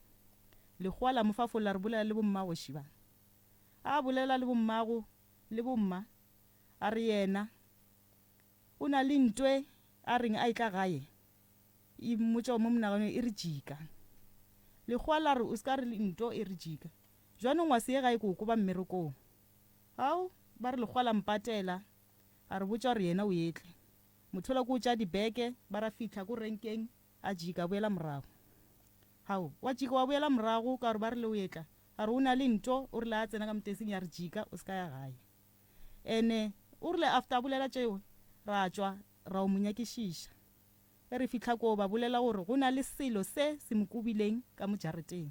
E: lekgwa la mofafola re bolela le bomma go šiba a bolela le bommago le bomma a re yena o na le ntwe a reng a itla gae e mmotša mo monagano e re jika lekgwa la re o ska re le nto e re jika jwanong wa se gae ko ba mmerekong hao ba re lekgwa la mpatela a re botša gore yena o etle mothola ko tša dibeke ba ra fihla ko renkeng a jika boela morago hao wa jika wa boela morago ka gore ba re le o etla a re o na le nto o rile a tsena ka moteseng ya re jika o ska ya gae ene o rile after a bolela tšeo ra tšwa ra o monyakešiša e re fihla ko ba bolela gore go na le selo se se mokobileng ka mojareteng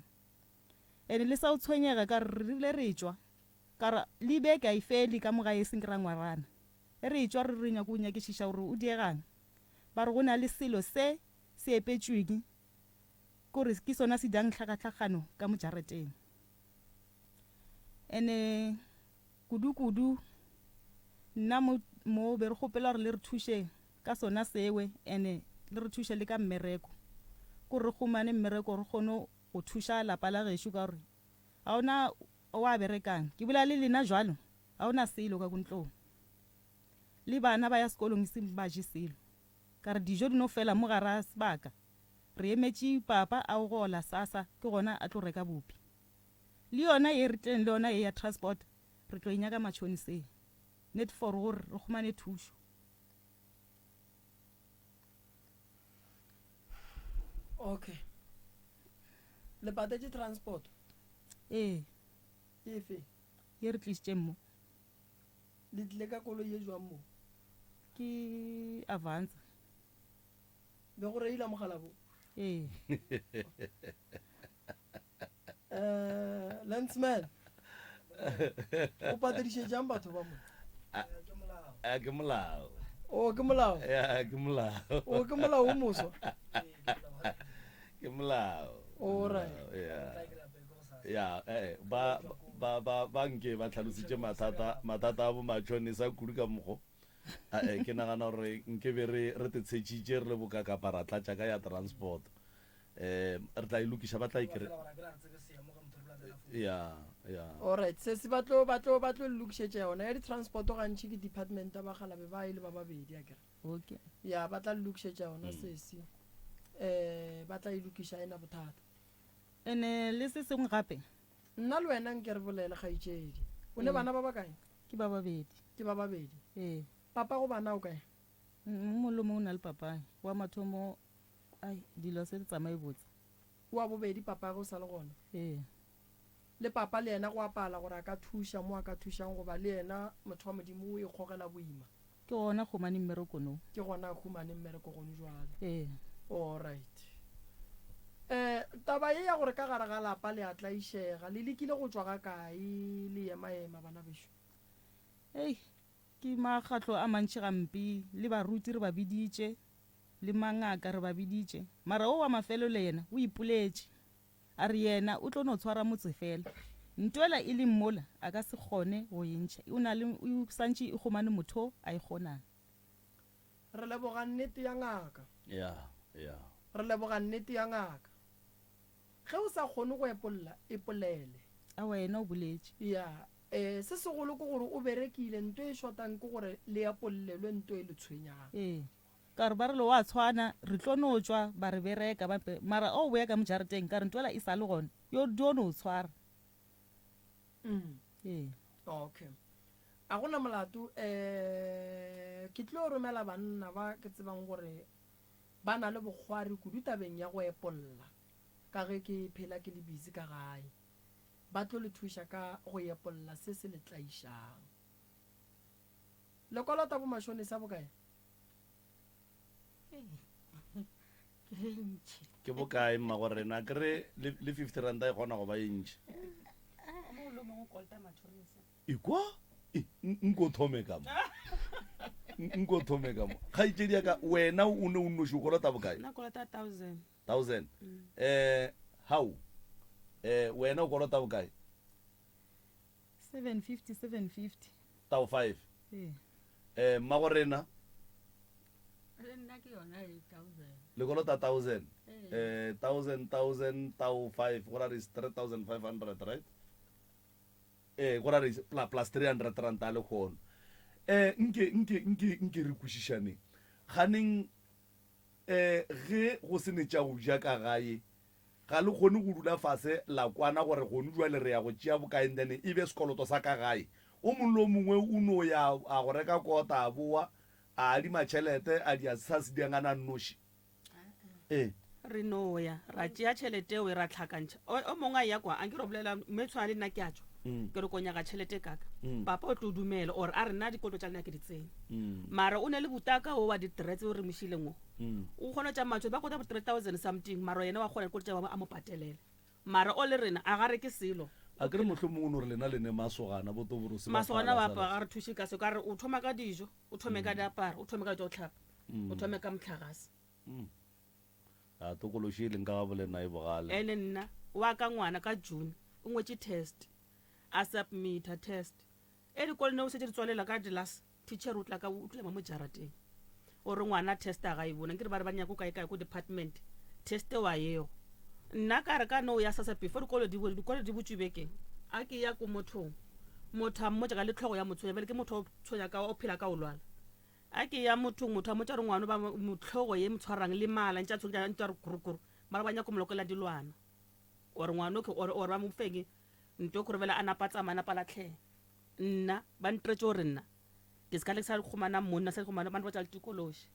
E: ene le sa o tshwenyega ka re rile re tšwa ka re le beke a e fele ka mogae seng kra ngwarana e re tšwa re re nyako o nyakešiša gore o diegang ba re go na le selo se se epetšweng kore ke sona se dang tlhakatlhakano ka mojareteng ene kudu nna mo be re kgopela gore le re thuše ka sona sewe ene le re thuše le ka mmereko kore re khumane mmereko re kgone go thuša lapa la gešo ka gore ga ona o a berekang ke bolela le lena jwalo ga ona selo ka kontlong le bana ba ya sekolong se ba je selo ka re dijo di no fela mo gara sebaka re emetše papa a go gola sasa ke gona a tlo reka bopi le yona e re teng le yona e ya transport re tlo inyaka matšhoniseng net for gore re khumane thušo
A: okay le patetše transport
E: ee
A: efe
E: ye re tlišitše mo
A: le tlile ka kolo ye jwang mo
E: ke avance
A: be go reila mogala bo
E: ee
A: landsman o patediše jang batho ba mo
C: ke molao
A: o ke molao
C: ya ke molao
A: o ke molao o moswa
C: ke molao
A: Alright.
C: ya ba nke ba tlhalositše mathata a bo matšhonisa kudu ka mokgo ke nagana gore nke be re te tshetšitše re le bokakapa ra tlatša ka ya transport re tla ilokiša ba tla ikry ya
A: alright se se batlo lokišetša yona ya di-transporto gantši ke department ba galabe ba ile ba babedi a kere
E: okay
A: ya ba tla lokišetša yona sesi ba tla ilokiša ena bothata
E: ene le se sengwe gape
A: nna le wena nke re bolele kgaitšedi o ne bana ba ba kae
E: ke ba babedi
A: ke ba babedi
E: ee
A: papa go bana o kae
E: molomo o na le papae wa mathomo ai dilo se di tsamaye botse
A: wa bobedi papa go sa le gona
E: ee
A: le papa le yena go apala gore a ka thuša mo a ka thušang goba le yena motho wa modimo o e kgogela boima
E: ke gona kgomane mmerekono
A: ke gona a humane mmereko gone jwale
E: ee
A: alright taba ye ya gore ka gare ga lapa le a tlaišega le lekile go tswa ga kae le emaema bana bešo
E: ei ke magatlo a mantši gampe le baruti re ba biditše le mangaka re ba biditše mara o wa mafelo le yena o ipoletše a re yena o tlo no tshwara motse fela ntuela e le mmola a ka se kgone go entšha o santše e kgomane motho a e kgonang
A: re leboga nnete ya ngaka
C: ya
A: re leboga nnete ya ngaka ge o sa kgone go epolla epolele
E: a wena o boletše
A: ya se segolo ke gore o berekile nto e shotang ke gore le epollelwe nto e le tshwenyang
E: ee ka re ba re le wa tshwana re tlo no tswa ba re bereka mara o boya ka mojareteng ka re ntuela e sa le gona yo dio no tshwara ee
A: okay a gona molato ke tlo romela banna ba ke tsebang gore ba na le bogwari kudu tabeng ya go epolla ka ge ke phela ke le busy ka gae ba tlo le thuša ka go epolla se se le tlaišang lekolota bo mašone sa bokae
C: ke bokae mma gore rena kere le 50 ranta e kgona go ba e ntšhi ikwa nko thome ka mo kgaitšedi ya ka wena o ne o nnoši o kolota bokae
F: nna kolota
C: 1000 how wena o kolota bokae
E: 750
C: tao 5
E: ee
C: mma go rena
D: le nna ke yona 8000
C: le kolota 1000 1000 tao 5 go ra re is 3500 right go ra re plus 300 ranta le kgono nke re kwešišaneng ganeng ge go se ne tša go ja ka gae ga le kgone go dula fase la kwana gore gone jwale re ya go tšea bokaeng then e be sekoloto sa ka gae o mongwe le o mongwe o no ya a go reka kota a boa a adima tšhelete a di a sa se diangana nnoši
F: re no ya ra tšea tšhelete eo e ra tlhakantšha o mongwe a ya kwa anke re bolela mme tshwana le nna ke a tswa ke re konyaga tšhelete kaka papa o tlo dumela ore a re nna dikoloto tša lena ke di tsene mara o ne le butaka o wa di-threats o re mošileng o o kgona tša matšho ba kota bo 3000 something mara yena wa kgona dikoloto tša a mo patelele mara o le rena a gare ke selo
C: a kere motlho mongwe no re lena lene masogana botoborose
F: masogana ba apa ga re thuše ka se ka re o thoma ka dijo o thome ka diaparo o thome ka tša o tlhapa o thome ka motlhagase
C: a tokološi e leng ka ga bolena e bogale
F: ene nna wa ka ngwana ka june o ngwetse test a submita test e dikolo ne o setse di tswalela ka dilas teacher o tla mo jarateng o re ngwana test a ga e bona ke re ba re ba nyako kae ko department test wa yeo nna ka re ka no ya sasa before dikolo di botse bekeng a ke ya ko mothong motho a mmotsa ka letlhogo ya motho ya bele ke motho o tshonya ka o phela ka o lwala a ke ya mothong motho a motsa re ngwana ba motlhogo ye mtshwarang le mala ntša tshonya ntša re kurukuru mara ba nyako molokela dilwana ore ngwana o re ba mo fenge nto go rebela a napatsa mana palatlhe nna ba ntretse o re nna ke se ka le sa khomana monna sa khomana ba ntwa tikološi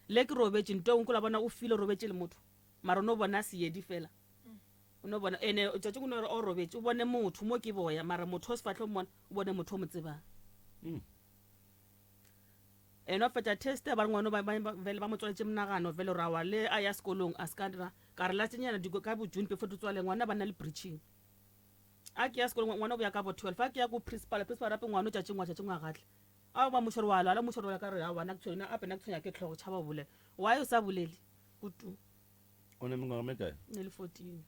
F: le ke robetse nto o nkola bona o file robetse le motho mara no bona se yedi fela o no bona ene o tšatše go no o robetse o bone motho mo ke boya mara motho o se fatlho mona o bone motho o mo tsebang ene o fetša test ba ngwana ba mo tswaletše monagano vele rawa le a ya sekolong a sekadira ka re la tsenyana ka bo june before di tswale ngwana ba na le breaching a ke ya sekolong ngwana o ya ka bo 12 a ke ya ko principal rape ngwana o tšatšeng wa gatle a ba mošoro wa lala mošoro wa ka re a wana ke tshwana ape na ke tshwanya ke tlhogo tšhaba bolela wa yo sa bolele kutu
C: o ne mengwaga me kae
F: ne le 14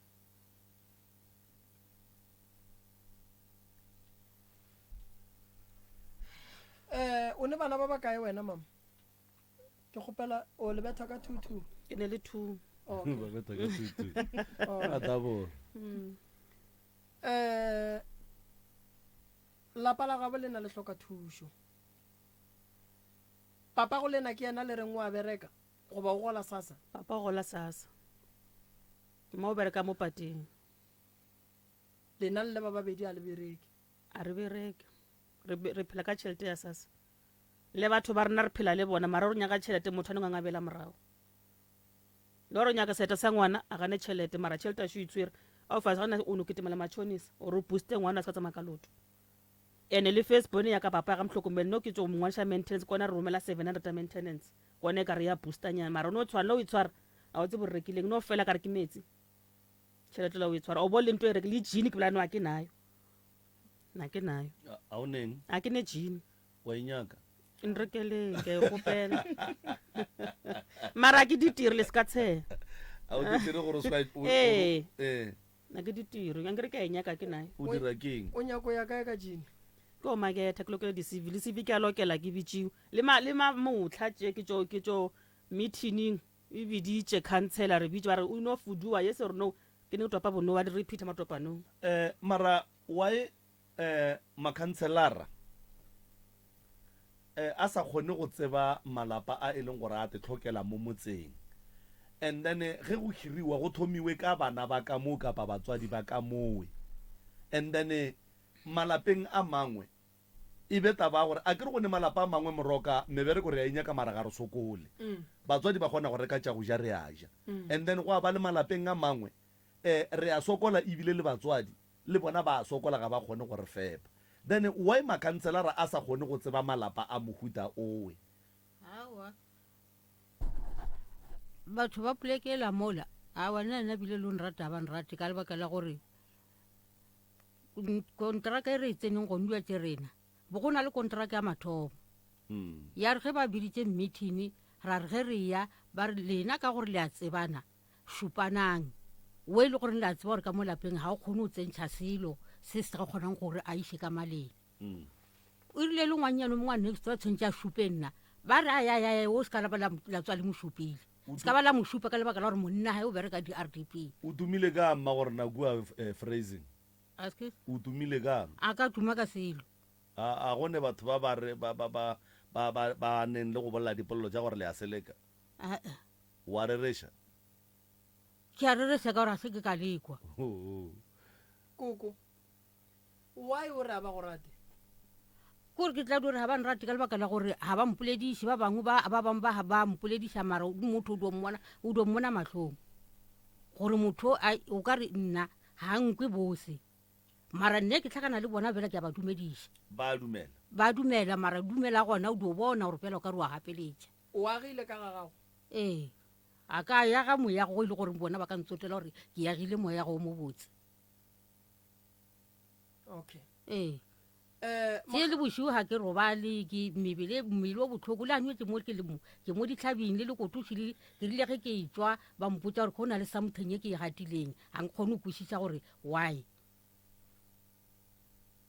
A: o ne bana ba ba kae wena mama ke kgopela o lebetha ka 22
F: ke ne le 2
A: Okay.
C: Ba beta ka tutu. A tabo.
A: lapa la gabo le na le hloka thušo papa go lena ke yena le reng wa bereka goba o gola sasa
F: papa o gola sasa mo o bereka mo pateng
A: lena le ba babedi a le bereke
F: a re bereke re phela ka tšhelete ya sasa le batho ba rena re phela le bona mara re nyaka tšhelete motho a neng a ngabela morago le gore o nyaka seta sa ngwana a gane tšhelete mara tšhelete a šo itswere a o fa gana o no ketemela matšhonisa ore o booste ngwana a se ka tsamaya ka loto ene le first bone ya ka papa ga mtlhokomele no ke tso mongwanisha maintenance kona re romela 700 ya maintenance kone ka re ya boostanyana mara no tshwana o itshwara a o tse bo rekileng no fela ka re ke metsi tšhelete la o itshwara o bo le nto e reke le jean ke bolano a ke nayo na ke nayo
C: A o neng
F: a ke ne jean
C: wa inyaka.
F: nrekeleng ke gopela mara ke ditiro le se ka tshela
C: A o dire gore swa
F: na ke ditiro yang ke re ke a enyaka ke nayo
C: o dira keng.
A: o nyako ya kae ka jene
F: ke o maketa ke lokela di-cv le cv ke a lokela ke bitseo le motlha tše ke tšo meetinging e biditše councellor re bitse ba re o no fuduwa ye se re no ke ne topa bono wa di repeater matopanong
C: Mara why makhanselara a sa kgone go tseba malapa a e leng gore a te tlhokela mo motseng and then ge go hiriwa go thomiwe ka bana ba ka moo kapa batswadi ba ka mowe and then malapeng a mangwe e be taba gore a ke re go ne malapa a mangwe moroka mebereko re a inyaka mara ga re sokole batswadi ba kgona go reka tša go ja re a ja and then go a ba le malapeng a mangwe re a sokola ebile le batswadi le bona ba sokola ga ba kgone gore fepa then why makhanselara a sa kgone go tseba malapa a mohuta owe
D: awa batho ba polekela mola a wana nna bile lo nrata ba nrate ka lebaka la gore kontraka e re e tseneng go nwa tse rena bo go na le kontraka ya mathomo ya re ge ba biditse meeting ra re ge re ya ba re lena ka gore le a tsebana šupanang o e le gore le a tseba gore ka mo lapeng ga o kgone o tsentšha selo se se ka kgonang gore a iše ka maleng o rile le ngwanyano mongwa next wa tshwentse a šupe nna ba re ayayaya o se ka la tswa le mošupile se ka ba la mošupa ka lebaka la gore monna gae o bereka di-RDP
C: o tumile ka mma gore na kua phrasing
D: aske
C: o tumile ka
D: a ka tuma ka selo
C: a gone batho ba ba re ba neng le go bolela dipolelo tša gore le a seleka wa rereša
D: ke a reresa ka gore a se ke ka lekwa
A: koko why o re a ba go rate
D: kore ke tla di gore ga ba nrate ka lebaka la gore ga ba mpolediše ba bangwe ba bangwe ba ga ba mpolediša mara motho o dio mmona matlhong gore motho o ka re nna ga nkwe bose mara nne ke tlhakana le bona fela ke a ba dumediša ba dumela mara dumela gona o dio bona gore fela o ka re wa gapeletša
A: o agile ka ga gago
D: ee a ka yaga moyago go ile gore bona ba ka ntsotela gore ke yagile moyago o mo botse
A: okay
D: ee se le bošio ga ke robale ke mmele o botlhoko le a nwetse mo ke mo ditlhabing le lekotoši ke rile ge ke etswa ba mpotsa gore go na le something e ke e gatileng ga nkgone o kwešiša gore why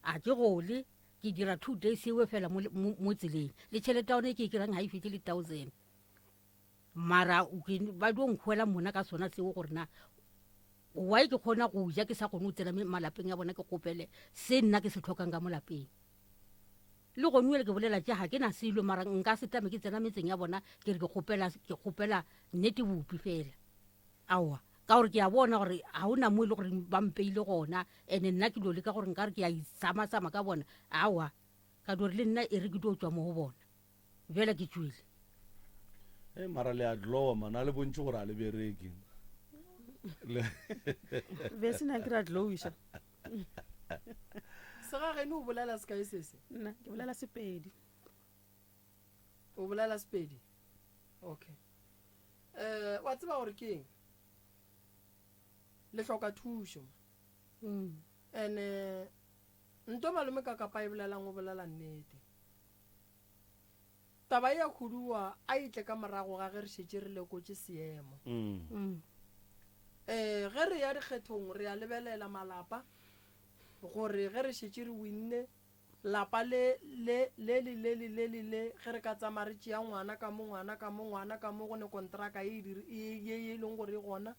D: a ke gole ke dira 2 days ewe fela mo tseleng le tšhelete ya one e ke e kerang ga e fete le 1000 mara ba dio nkgwela mona ka sona seo gore na why ke kgona go ja ke sa kgone o tsena malapeng ya bona ke kgopele se nna ke se tlhokang ka mo lapeng le go nwele ke bolela tša ga ke na selo mara nka se tame ke tsena metseng ya bona ke re ke kgopela nnete bopi fela aowa ka gore ke a bona gore ga o na mo e le gore ba mpeile gona and nna ke dio le ka gore nka re ke a isama-sama ka bona aowa ka dore le nna e re ke dio tswa mo go bona fela ke tswile
C: mara le a dlowa mana le bontse gore a le bereke
F: be se na ke ra dlowiša
A: segagene o bolela sekae sese
F: nna ke bolela sepedi
A: o bolela sepedi okay wa tseba gore ke eng le hloka thušo and nto malome ka kapa e bolelang o bolela nnete taba ya khuduwa a itle ka morago ga ge re šetse re lekotše seemo ge re ya dikgethong re a lebelela malapa gore ge re šetse re winne lapa le ge re ka tsamaya re tšea ngwana ka mo go ne kontraka ye e leng gore e gona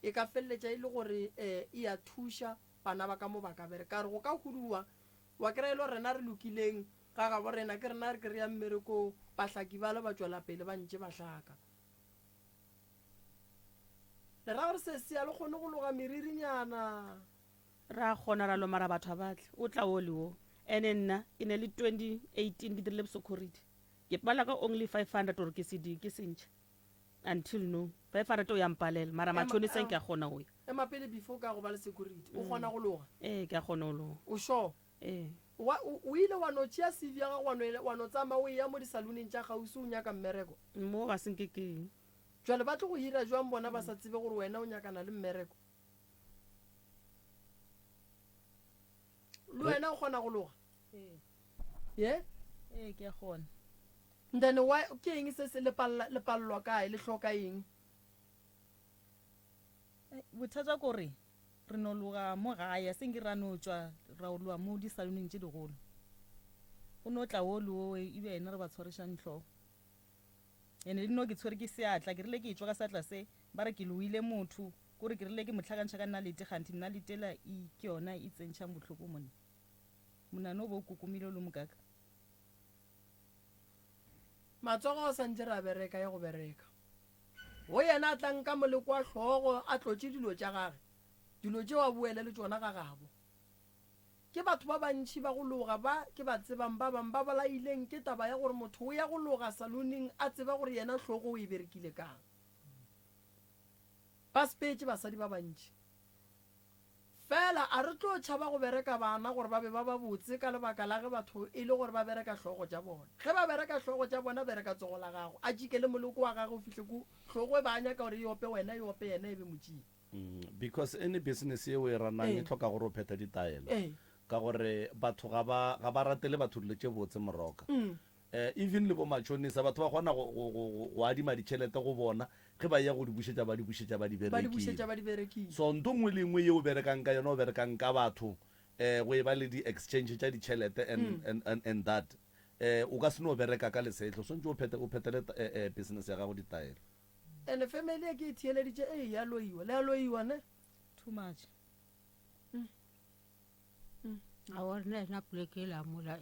A: e ka feleletša e le gore e a thuša bana ba ka mo ba ka bereka re go ka huduwa wa kry-e le rena re lokileng ga ga bo rena ke rena re kry-a mmereko bahlaki ba le ba tšwela pele ba ntše bahlaka le ra gore se sea le kgone go loga meririnyana
F: ra kgona ra lomara batho ba batle o tla o le wo ene nna ke ne le 2018 ke dirile bosecurity ke pala ka only 500 gore ke sedi ke sentšha until no 500 o yampalela mara matšhoniseng ke a kgona go ya
A: ema pele before ka go ba le security o kgona go loga
F: ke a kgona go loga
A: o sure o ile wa no tšea cv ya gago wa no tsamaya o ya mo disaloneng tša gausi o nyaka mmereko
F: mo ga senke keng
A: jale ba tle go hira jwang bona ba sa tsebe gore wena o nyakana le mmereko le wena o kgona go loga ye
E: ke a kgona
A: then ke eng se se le palelwa kae le hloka eng
E: bothata kore re no loga mo gae a seng ke ra no tšwa ra o loa mo disaloneng tše digolo o no tla o le o ebe ena re ba tshwarešang tlhogo ene le no ke tshwere ke seatla ke rile ke tšwa ka seatla se ba re ke loile motho kore ke rile ke motlhakantšha ka nnalete kganti nnaletela ke yona e tsentšhang bohloko monna monane o bo o kukumile o le mokaka
A: matsogo o santse re a bereka ya go bereka go yena a tlanka moleko wa tlhogo a tlotse dilo tša gage dilo tše wa boele le tšona ga gabo ke batho ba bantši ba go loga ba ke ba tsebang ba bang ba balaileng ke taba ya gore motho o ya go loga saloning a tseba gore yena tlhogo o e berekile kang ba sepetse basadi ba bantši fela a re tlo tšhaba go bereka bana gore ba be ba botse ka lebaka la ge batho e le gore ba bereka tlhogo tša bona ge ba bereka tlhogo tša bona bereka tsogo la gago a jikele moloko wa gage o fihle ko tlhogo e ba nyaka gore yope wena yope yena e be motšie
C: because any business ye o e ranang e tlhoka gore o pheta ditaelo ka gore batho ga ba ratele batho dilo tše botse moroka even le bo matšhonisa batho ba kgona go adima ditšhelete go bona ge ba ya go di bušetša ba di bušetša ba di berekile so nto nngwe le nngwe ye o berekang ka yona o berekang ka batho go e ba le di-exchange tša ditšhelete and that o ka se no bereka ka lesetlo swantse o phetele business ya gago ditaelo
A: and family e ke e theeleditše ya loiwa le a loiwa ne
E: too much
D: aore na poleke la mola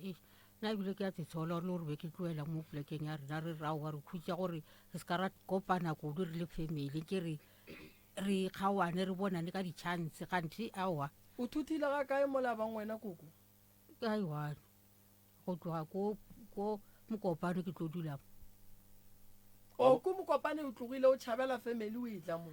D: na ebile ke a tsetshola gore le gore be ke tloela mo polekeng ya rena re raoa re khutša gore re se ka ra kopana kudu re le family ke re kgawane re bonane ka di-chance kganthe aowa
A: o thuthile ga kae mola bang wena koko
D: ka iwane go tloga ko mokopane ke tlo dulamo
A: o ko mokopane o tlogile o tšhabela family o e tla mo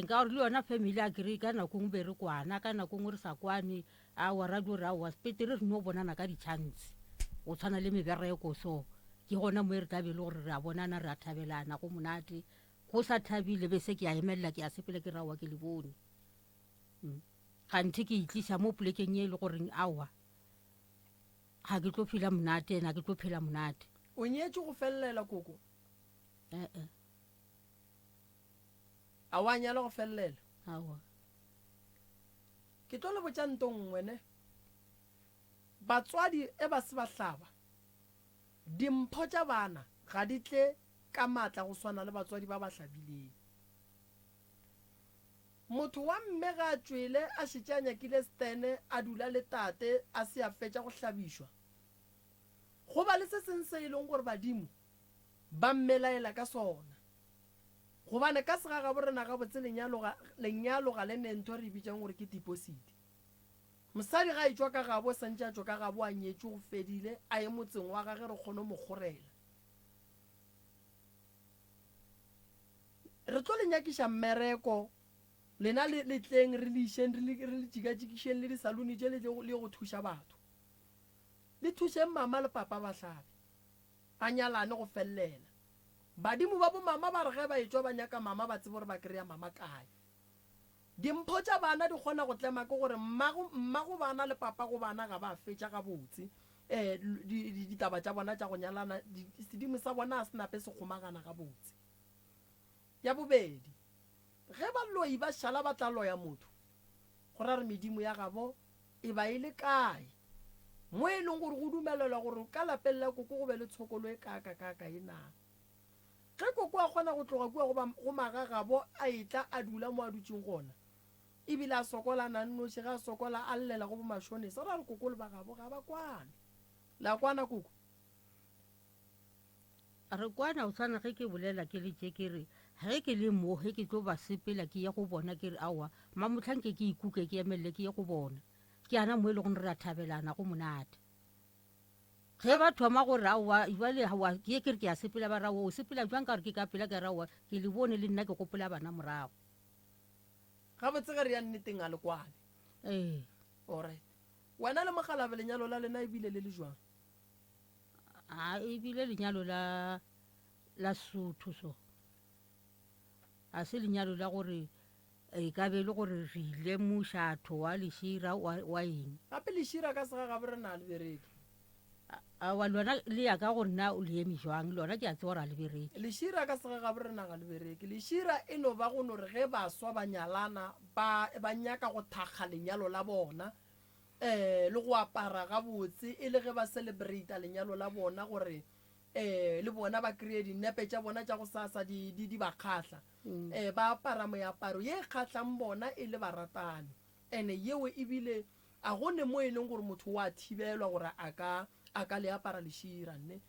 D: nka gore le yona family a kry ka nako ngwe be re kwana ka nako ngwe re sa kwane aowa radio re aowa sepetere re no bonana ka di-chance o tshwana le mebereko so ke gona mo e re tabele gore re a bonana re a thabelana go monate go sa thabile be se ke a emelela ke a sepele ke raowa ke le bone ganthe ke itliša mo polekeng e le goreng aowa ga ke tlo phela monate ena ke tlo phela monate
A: o nyetse go felelela koko a wa nyala go felelela
D: aowa
A: ke tlo le botša ntongwe ne batswadi e ba se ba hlaba dimpho tša bana ga di tle ka matla go swana le batswadi ba ba hlabileng motho wa mme ga a tšwele a šetše a nyakile stene a dula le tate a se a fetša go hlabišwa go ba le se seng se e leng gore badimo ba mmelaela ka sona gobane ka segaga borena ga botse lenyalo ga le nentho re bitšang gore ke deposit mosadi ga e tšwa ka gabo santše a tšwa ka gabo a nyetše go fedile a ye motseng wa gage re kgone mo kgorela re tlo le nyakiša mmereko lena le tleng re le išeng re le tšikatšikišeng le disaloni tše le go thuša batho le thušeng mama le papa ba hlabe a nyalane go felelela badimo ba bo mama ba re ge ba etšwa ba nyaka mama ba tsebe gore ba kry-a mama kae dimpho tša bana di kgona go tlema ke gore mmago bana le papa go bana ga ba fetša ga botse ditaba tša bona tša go nyalana sedimo sa bona a senape se kgomagana ga botse ya bobedi ge ba loi ba šala ba tla loya motho go ra re medimo ya gabo e ba e le kae mo e leng gore go dumelelwa gore ka lapeng la koko go be le tshokolo e kaka e nang ge koko a kgona go tloga kua go magagabo a etla a dula mo a dutseng gona ebile a sokola a nannoši ge a sokola a llela go bomašonesa ra re koko le bagabo ga ba kwane la kwana koko
D: re kwana o tshwana ge ke bolela ke le tše ke re ge ke le mo ge ke tlo ba sepela ke ye go bona ke re aowa mamotlhanke ke ikuke ke emelele ke ye go bona ke ana mo e le gone re a thabelana go monate ge ba thoma gore aowa jale ke ye ke re ke a sepela ba ra o sepela jwang ka gore ke ka pela ke ra owa ke le bone le nna ke gopola bana morago
A: ga botse ge re ya nneteng a le kwane
D: ee
A: alright wena le mogalabe lenyalo la lena ebile le le jwang
D: a ebile lenyalo la Sotho so a se lenyalo la gore e ka be le gore re ile mošatho wa lešira wa eng
A: gape lešira ka sega gabe re na le bereke
D: awa lona le ya ka gore na o le eme jwang lona ke a tse gore a le bereke
A: lešira ka sega gabe re naga le bereke lešira e no ba go no re ge baswa ba nyalana ba nyaka go thakga lenyalo la bona le go apara gabotse e le ge ba celebrata lenyalo la bona gore le bona ba kry-e dinepe tša bona tša go sasa di ba kgatlha ba apara moaparo ye kgatlhang bona e le baratani and yeo ebile a gone mo e leng gore motho wa thibelwa gore a ka le apara lešira nne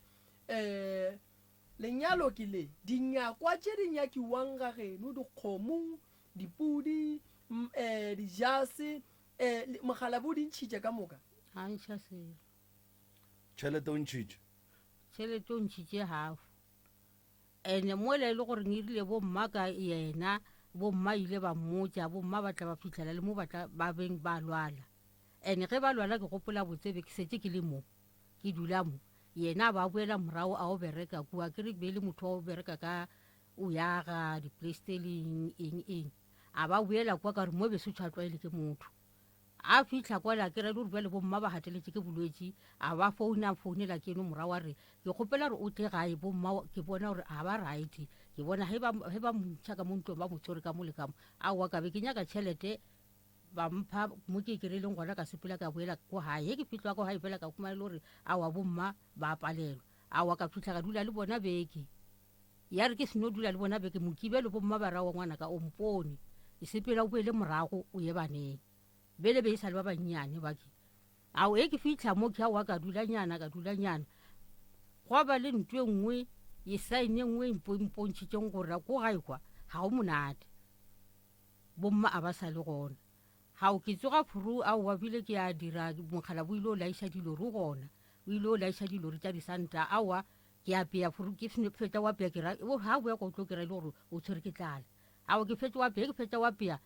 A: lenyalo ke le dinyakwa tše di nyakiwang ga geno dikgomo dipudi dijase mogala bo dintšhitše ka moka
D: a ntšha selo
C: tšhelete o ntšhitše
D: tšhelete o ntšhitše half ene moela e le gore ngirile bomma ka yena bomma ile ba mmotša bomma ba tla ba fitlhela le mo ba beng ba lwala ene ge ba lwala ke gopola botsebe ke setse ke le mo ke dula mo yena ba boela morago a o bereka kua ke re be le motho wa o bereka ka o yaga di-playstelling eng a ba boela kua ka gore mo be se tshwatlwaele ke motho a fitlha kwala ke re gore bjale bomma ba gateletse ke bolwetse a ba founela ke no morago a re ke kgopela gore o tle gae bomma ke bona gore a ba right ke bona ge ba montšha ka mo ntlong ba motshore ka mo le kamo aowa ka be ke nyaka tšhelete ba mpha mo ke kry-ileng gona ka sepela ka boela ko gae ge ke fitlha ko gae fela ka kumaele gore awa bomma ba palelwa awa ka fitlha ka dula le bona beke ya re ke seno dula le bona beke mokibelo bomma ba rawa ngwana ka o mpone e sepela o boele morago o ye baneng bele be e sa le ba bannyane bake ao e ke fitlha mo ke awa ka dulanyana go ba le ntwe nngwe e saene nngwe mpontšhitšeng gore ko gae kwa ga o monate bomma a ba sa le gona ga o ke tsoga furu ao wa bile ke a dira mokgala bo ile o laiša dilori gona o ile o laiša dilori tša disanta awa ke apea furu ke fetša wa pea ga boya ko tlo kera ile gore o tshwere ke tlala ao ke fetša wa pea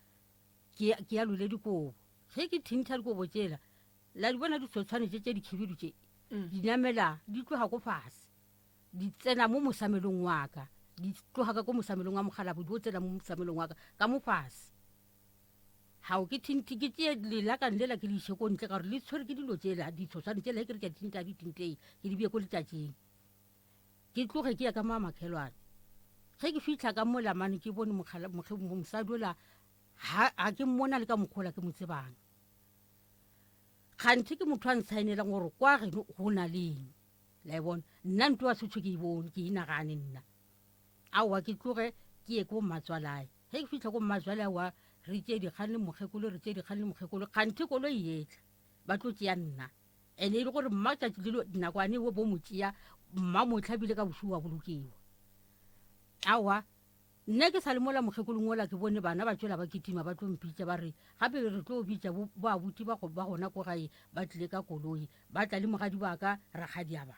D: ke a lole dikobo ge ke thintšha dikobo tšela la di bona di tshotshwanetse tše dikhibidu tše di namela di tloga ko fase di tsena mo mosamelong wa ka di tloga ka ko mosamelong wa mogalabo di o tsena mo mosamelong wa ka mo fase ga o ke thinti ke tšee lelakang lela ke le iše ko ntle ka gore le tshwere ke dilo tšela ditshotshwane tšela ge ke re ke thinta di tinteng ke di bee ko letšatšing ke tloge ke ya ka mamakhelwane ge ke fitlha ka mo lamane ke bone mosadi ola ga ke mmona le ka mokgola ke mo tsebang kganthe ke motho a ntshaenelang gore kwa geno go na leng la e bona nna nto wa setho ke e bone ke inagane nna aowa ke tloge ke ye ko mmatswalae ge ke fitlha ko mmatswalae wa re tšee dikgane kganthe kolo e etla ba tlo tšea nna ene e le gore mma tšatši lelo nakwane wo bo mo tšea mma motlhabile ka bošwi wa bolokiwa aowa nna ke sa le mola mokgekolong ola ke bone bana ba tšwela ba ketima ba tlo mpitša ba re gape re tlo bitša bo abuti ba gona ko gae ba tlile ka koloi ba tla le mogadi ba ka rakgadiaba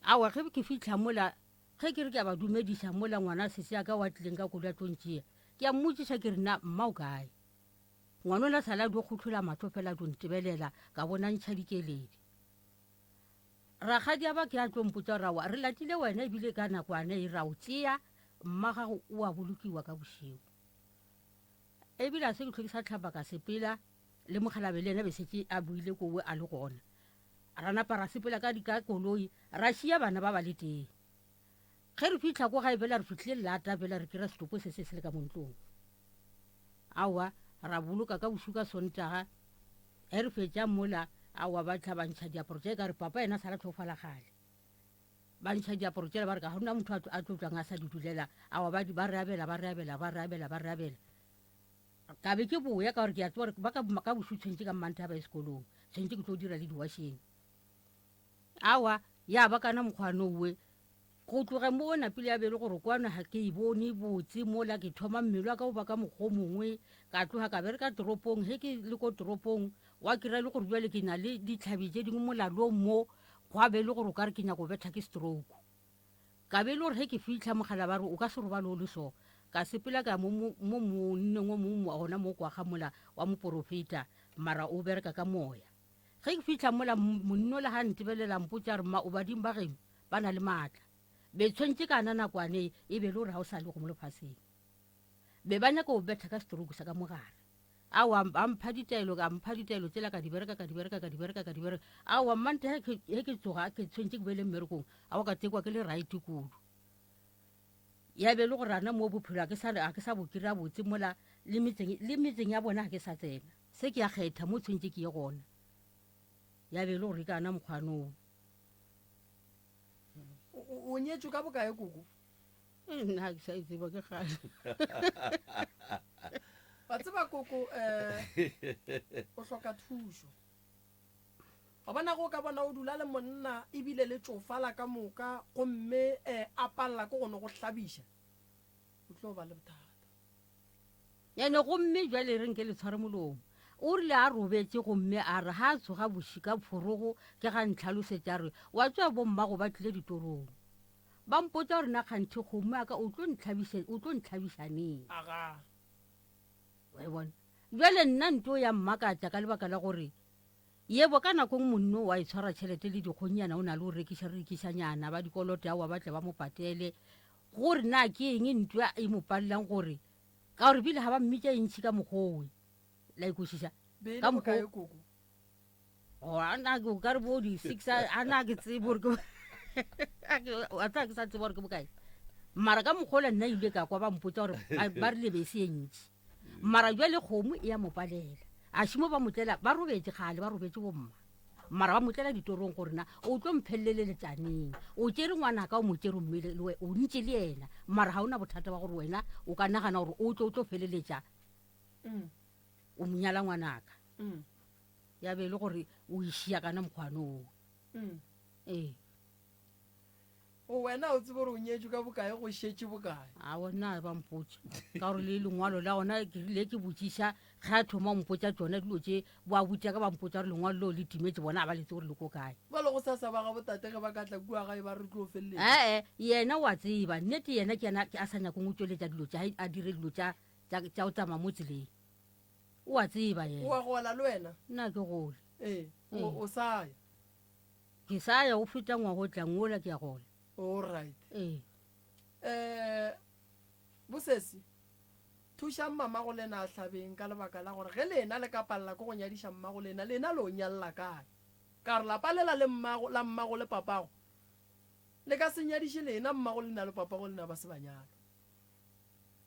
D: aowa ge ke fitlha mola ge ke re ke a ba dumediša mola ngwana sese ya ka wa tlileng ka koloi a tlontšea ke a mmotsiša ke re na mma o kae ngwana ola sala di kgotlhola matho fela do ntebelela ka bona ntšha dikeledi rakgadiaba ke a tlompotša rawa re latile wena ebile ka nakwane e ra o tšea mma gago o a bolokiwa ka bošego ebile a se ke tlho ke sa tlhapa ka sepela le mogalabe le ena be setse a buile kowe a le gona ra napa ra sepela ka koloi ra šia bana ba ba le teng ge re fitlha ko gae bela re fitlhile lata bela re kry-a setopo se se le ka montlong aowa ra boloka ka bošwi ka sontaga ge re fetša mola aowa ba tla ba ntšha diaparo tse ka re papa ena sala tlhofala gale ba ntšha diaparo tsela ba re ka gona motho a tlotswang a sa di dulela aowa ba re abela ka be ke boya ka gore ke a tseba gore ba ka bosu tshwentse ka mmante ba sekolong tshwentse ke tlo dira le diwašeng awa ya ba kana mokgwanowe go tloga mo napile ya bele gore kwana ga ke e bone botse mola ke thoma mmelo ka o ba ka mokgwa mongwe ka tloga ka bere ka toropong ge ke le ko toropong wa kry-a le gore jale ke na le ditlhabi tse dingwe molalong mo go a be le gore o ka re ke nyako betha ke stroke ka be le gore ge ke fitlha mogala ba re o ka se robale o le so ka sepela ka mo monneng o mongwe gona mo kwa ga mola wa moporofeta mara o bereka ka moya ge ke fitlha mola monno le ga ntebelela mpotsa re ma o badimo ba geno ba na le maatla be tshwentse ka na nakwane e be le gore ga o sa le go mo lefatsheng be ba nyaka o betha ka stroke sa ka mogare awa a mpha ditaelo tsela ka di bereka awa mmante ge ke tsoga ke tshwentse ke bele mmerekong awa ka tekwa ke le right kudu ya be le gore ana mo bophelo a ke sa bo kry-a botse mola le metseng ya bona ga ke sa tsena se ke ya kgetha mo tshwentse ke ye gona ya be le gore ka ana mokgwanong
A: o nyetswe ka bokae koko
D: nna ke sa itseba ke gale
A: ba tseba koko o hloka thuso ga bona go ka bona o dula le monna ebile le tsofala ka moka gomme a palela ko gone go hlabiša o tlo ba le bothata
D: yane gomme jale reng ke le tshware molomo o rile a robetse gomme a re ga a tshoga bošika phorogo ke ga ntlhalosetša re wa tswa bommago ba tlile ditorong ba mpotsa gore na kganthe kgomo aka o tlo ntlhabišaneng
A: aga
D: wa bona jale nna nto ya mmakatša ka lebaka la gore yebo ka nakong monno wa e tshwara tšhelete le dikgonyana o na le go rekišanyana ba dikolote ao ba tle ba mo patele gore na ke eng ntwa e mo palelang gore ka gore bile ga ba mmitša ntšhi ka mokgowe la ikošiša
A: bele
D: ka
A: bokae
D: mokgwa
A: koko
D: anake o ka re bo di-six ana ke tsebe gore ke sa tseba gore ke bokae mara ka mokgwa ola nna ile ka kwa ba mpotsa gore ba rile bese e ntšhi mara jale kgomo e ya mo palela a šimo ba motlela ba robetse gale ba robetse bomma mara ba motlela ditorong gore na o tlo mphelele letsaneng o tsere ngwana ka o mo tsere mmele le o ntse le ena mara ga o na bothata ba gore wena o ka nagana gore o tlo feleletša o monyala ngwanaka ya be le gore o išia kana mokgwanong ee
A: o wena o tsebe gore o nyetswe ka bokae go šetse bokae
D: a bona ba mpotsa ka gore le lengwalo la gona ke rile ke botsiša ga a thoma mpotsa tsona dilo tse boa botsa ka ba mpotsa gore lengwalo leo le timetse bona a ba letse gore le ko kae
A: ba le go sasa ba ga botate ge ba ka tla kua gae ba re tlo feleletse
D: ee yena wa tseba nnete yena ke a sa nyakong o tsweletša dilo tša a dire dilo tša o tsamaya mo tseleng o a tseba
A: o
D: yena
A: a gola le wena
D: nna ke gole
A: o sa ya
D: ke sa ya go feta ngwago tlang ola ke ya gola
A: all right
D: ee
A: bosesi thuša mmago lena a tlhabeng ka lebaka la gore ge lena le ka palela ko go nyadiša mmago lena le o nyalela kae ka re lapa lela la mmago le papago le ka se nyadiše lena mmago lena le papago lena ba se banyalo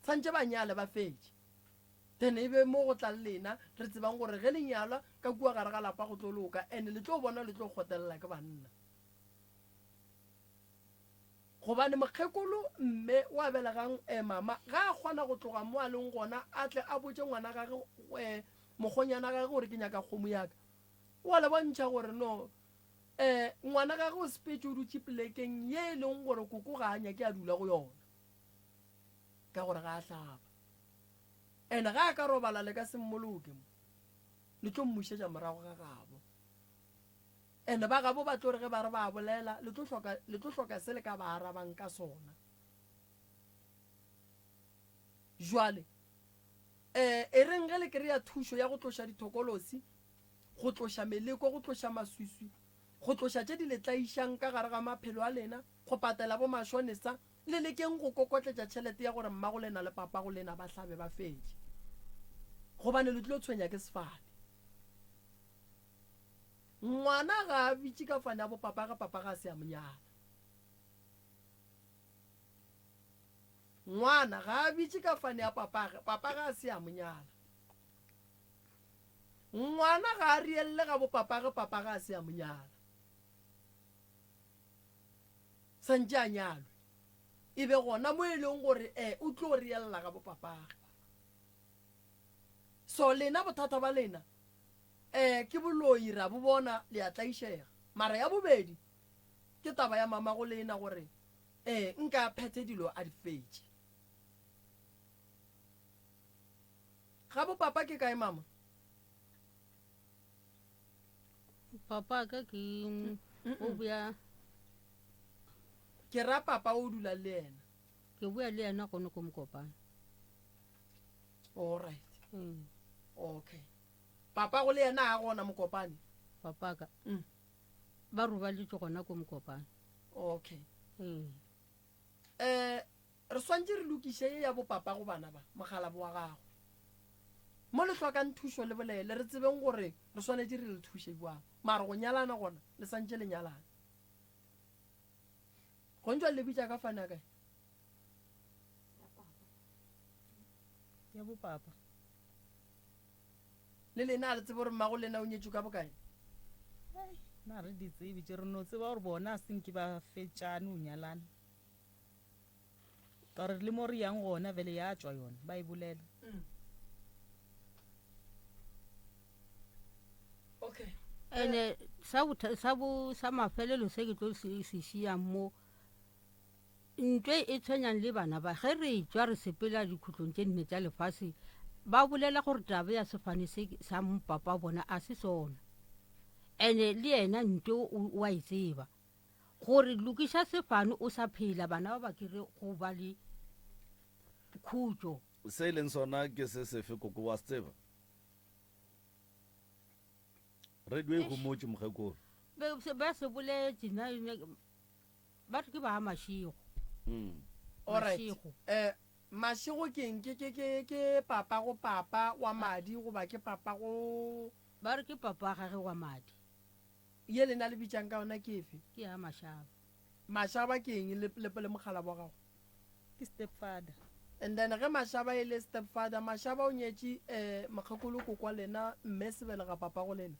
A: tshwantse banyale ba fetse then e be mo go tla le lena re tsebang gore ge lenyalwa ka kua gare ga lapa go tlo loka and le tlo bona le tlo kgotelela ke banna gobane mokgekolo mme wa belegang mama ga a kgona go tloga mo a leng gona a tle a botse ngwana gage mokgonyana gage gore ke nyaka kgomo yaka wa le bontšha gore no ngwana gage o sepetse o dutse plekeng ye e leng gore koko ga a nyake a dula go yona ka gore ga a tlhaba and ga a ka robala le ka semmoloke mo le tlo mmušetša morago ga gabo and ba gabo ba tlo re ge ba re ba bolela le tlo hloka se le ka ba arabang ka sona jwale e reng ge le kry-a thušo ya go tloša dithokolosi go tloša meleko go tloša maswiswi go tloša tše di letlaišang ka gare ga maphelo a lena go patela bo mašonesa le lekeng go kokotletša tšhelete ya gore mmago lena le papago lena ba hlabe ba fetse gobane le tlo tshwenya ke sefane ngwana ga a bitse ka fane ya bo papa ga a se ya monyala ngwana ga a bitse ka fane ya papa ga a se ya monyala ngwana ga a rielle ga bopapa ga a se a monyala santse a nyalwe e be gona mo e leng gore o tlo rielela ga bopapage so lena bothata ba lena ke boloi ra bo bona le a tlaišega mara ya bobedi ke taba ya mama go lena gore nka phethe dilo a di fetse ga bopapa ke kae mama
D: papa ka ke o bua
A: ke ra papa o dula le ena
D: ke bua le ena gone ko mokopane
A: all right okay papa go le ena a gona mokopane
D: papa ka ba robaletse gona ko mokopane
A: okay re swantse re lokiše ye ya bopapa go bana ba mogala wa gago mo le tlhokang thušo le bolele re tsebeng gore re swanetse re le thuše jwang mara go nyalana gona le santse le nyalana go ntšwa le bitša ka fana kae
E: ya bopapa
A: le lena a le tsebe gore mmago lena o nyetšwe ka bokae
E: na re di tsebe tše re no tseba gore bona a senke ba fetšane o nyalana ka gore le mo re yang gona vele ya tšwa yona ba e bolela
A: okay
D: ene sa mafelelo se ke tlo se šiang mo ntwe e tshwenyang le bana ba ge re tswa re sepela dikhutlong tše nne tša lefase ba bolela gore tabe ya sefane se sa mpapa bona a se sona ene le yena ntwe o a e tseba gore lokiša sefane o sa phela bana ba ba kere go ba le khutšo
C: se e leng sona ke se sefe koko wa se tseba radio e gomotse mogekoro
D: ba se boletse ba re ke ba mašigo
A: all right
D: Mašego.
A: mašego ke eng ke papa go papa wa madi goba ke papa go
D: ba re ke papa gage wa madi
A: ye lena le bitšang ka ona ke efe
D: ke ya mašaba
A: mašaba ke eng le mogala wa gago
E: ke stepfather
A: and then ge mašaba e le stepfather mašaba o nyetše mokgekolo kokwa lena mme sebele ga papa go lena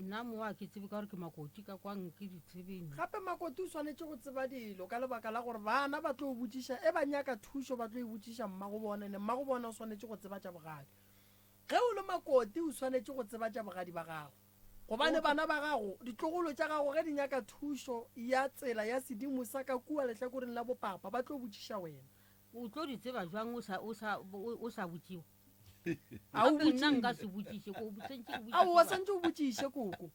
D: nna mo wa ke tsebe ka gore ke makoti ka kwang ke ditsebeng
A: gape makoti o swanetše go tseba dilo ka lebaka la gore bana ba tlo o botsiša e ba nyaka thušo ba tlo e botsiša mmago bona ene mmago bona o swanetše go tseba tša bogadi ge o le makoti o swanetše go tseba tša bogadi ba gago gobane bana ba gago ditlogolo tša gago ge di nyaka thušo ya tsela ya sedimo sa ka kua lehlakoreng la bopapa ba tlo botsiša wena
D: o tlo di tseba jwang o sa botsiwa
A: a o
D: nna nka se botsiše
A: ao o santse o botsiše koko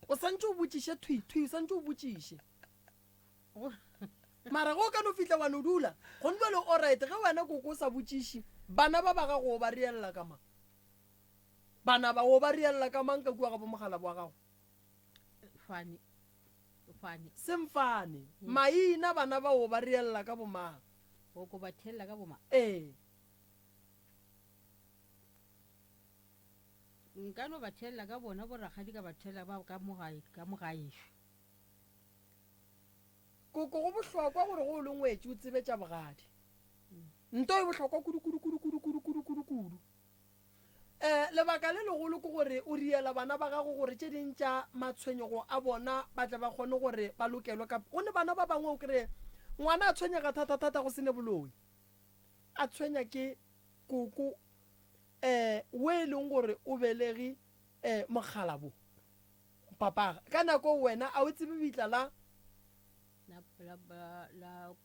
A: o santse o botsiše thwithwi o santse o botsiše mara go ka no fitlha wa no dula go ntle le orite ge wena koko o sa botsiše bana ba ba gago o ba rielela ka mang bana ba o ba rielela ka mang ka kua ga bo mogala wa gago
D: fane
A: semfane maina bana ba o ba rielela ka bomang
D: o ko ba thelela ka boma nka no ba thelela ka bona boragadi ka ba thelela ka mogaešo
A: koko go bohlokwa gore go o le ngwetse o tsebe tša bogadi nto e bohlokwa kudu lebaka le legolo ke gore o riela bana ba gago gore tše ding tša matshwenyego a bona ba tla ba kgone gore ba lokelwe ka gone bana ba bangwe o kry ngwana a tshwenyega thata go sene boloi a tshwenya ke koko o e leng gore o belegi mogalabo papaga ka nako wena a o tsebe bitla la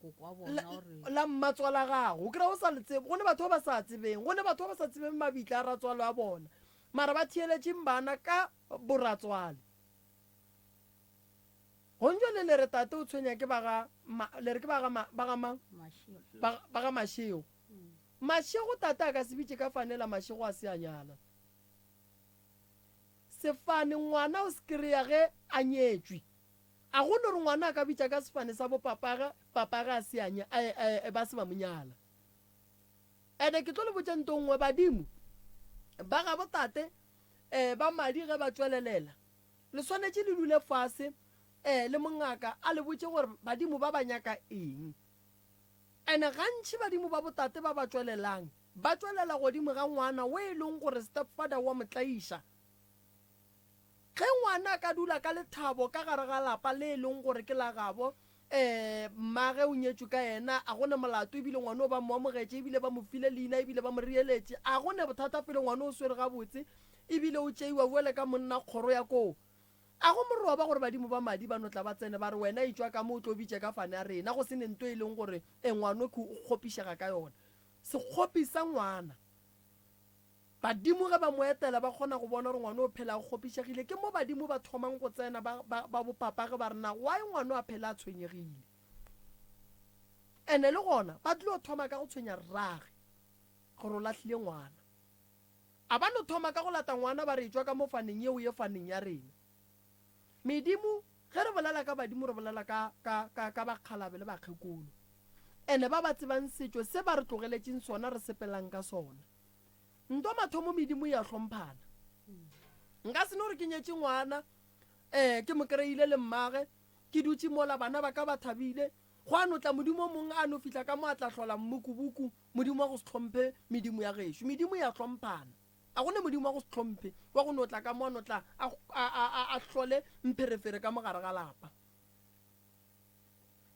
D: koko wa bona gore
A: la mmatswala gago o kry-a o sa le tsebe gone batho ba ba sa tsebeng gone batho ba ba sa tsebeng mabitla a ratswalo a bona mara ba thieletšeng bana ka boratswale gonjo le le re tate o tshwenya ke ba ga mang ba ga mašego mašego tate a ka se bitše ka fanela mašego a se a nyala sefane ngwana o se kry-a ge a nyetšwe a go no re ngwana a ka bitša ka sefane sa bopapaga a se ba se ba monyala ande ke tlo le botša nto nngwe badimo ba ga botate ba madi ge ba tswelelela le swanetše le dule fase le mongaka a le botše gore badimo ba ba nyaka eng ande gantši badimo ba botate ba ba tswelelang ba tswelela godimo ga ngwana o e leng gore stepfather wa motlaiša ge ngwana a ka dula ka lethabo ka gare ga lapa le e leng gore ke la gabo mmage o nyetswe ka ena a gone molato ebile ngwana o ba mo amogetše ebile ba mo file leina ebile ba mo rieletše a gone bothata pele ngwana o swere gabotse ebile o tšeiwa boele ka monna kgoro ya koo a go moroba gore badimo ba madi ba notla ba tsene ba re wena e tswa ka mo o tlo bitše ka fane ya rena go se nento e leng gore ngwana o kgopišega ka yona sekgopi sa ngwana badimo ge ba mo etela ba kgona go bona gore ngwana o phela a kgopišegile ke mo badimo ba thomang go tsena ba bopapa ge ba rena why ngwana a phela a tshwenyegile ene le gona ba tlile go thoma ka go tshwenya rrage gore o latlhile ngwana a ba no thoma ka go lata ngwana ba re tswa ka mo faneng yeo ye faneng ya rena medimo ge re bolela ka badimo re bolela ka bakgalabe le bakgekolo ene ba ba tsebang setšo se ba re tlogeletseng sona re sepelang ka sona nto mathomo medimo ya hlomphana nka seno gore ke nyetse ngwana ke mo kry-ile le mmage ke dutse mola bana ba ka ba thabile go a notla modimo mongwe a no fitlha ka mo a tla tlhola mmokubuku modimo wa go se tlhomphe medimo ya gešo medimo ya hlomphana a gone modimo wa go se tlhomphe wa go notla ka mo a notla a tlhole mpherefere ka mogare ga lapa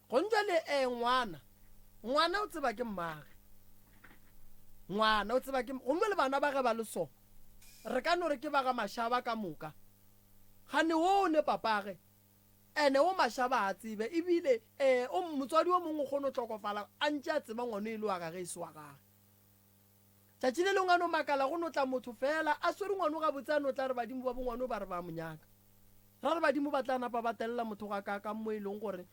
A: go ntse le ngwana o tseba ke mmage ngwana o tseba ke gomme le bana ba ge ba le so re ka no re ke ba ga mashaba ka moka gane o ne papage ene o mashaba a tsebe ebile o motswadi o mongwe kgone o tlhokofala a ntse a tseba ngwana e le wa gage e se wa gage tšatši le lengwane o makala go notla motho fela a swere ngwane o gabotse a notla re badimo ba bongwane o ba re ba monyaka ra re badimo ba tla napa ba telela motho ga ka mo e leng gore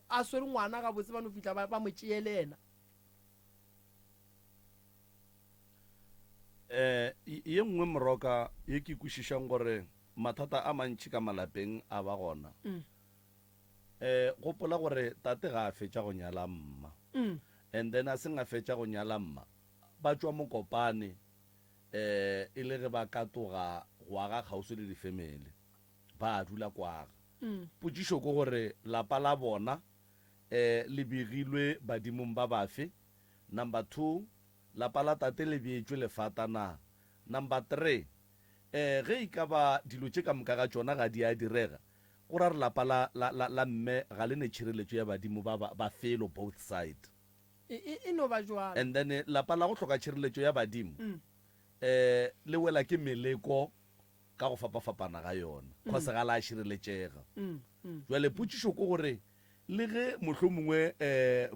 A: a swere ngwana gabotse ba no fitlha ba mo tšeele ena
C: ye nngwe moroka ye ke kwešišang gore mathata a mantši ka malapeng a ba gona gopola gore tate ga a fetša go nyala mma and then a seng a fetša go nyala mma ba tswa mokopane e le ge ba katoga go aga kgauso le difemele ba dula kwaga potšišo ke gore lapa la bona le begilwe badimong ba bafe number 2 lapa la tate le beetšwe lefatana number 3 ge e ka ba dilo tše ka moka ga tšona ga di a direga go ra re lapa la mme ga le ne tšhireletšo ya badimo ba felo both side
A: e no ba jwalo
C: and then lapa la go hloka tšhireletšo ya badimo le wela ke meleko ka go fapafapana ga yona kgose ga la a šireletšega jwale potšišo ke gore le ge mohlho mongwe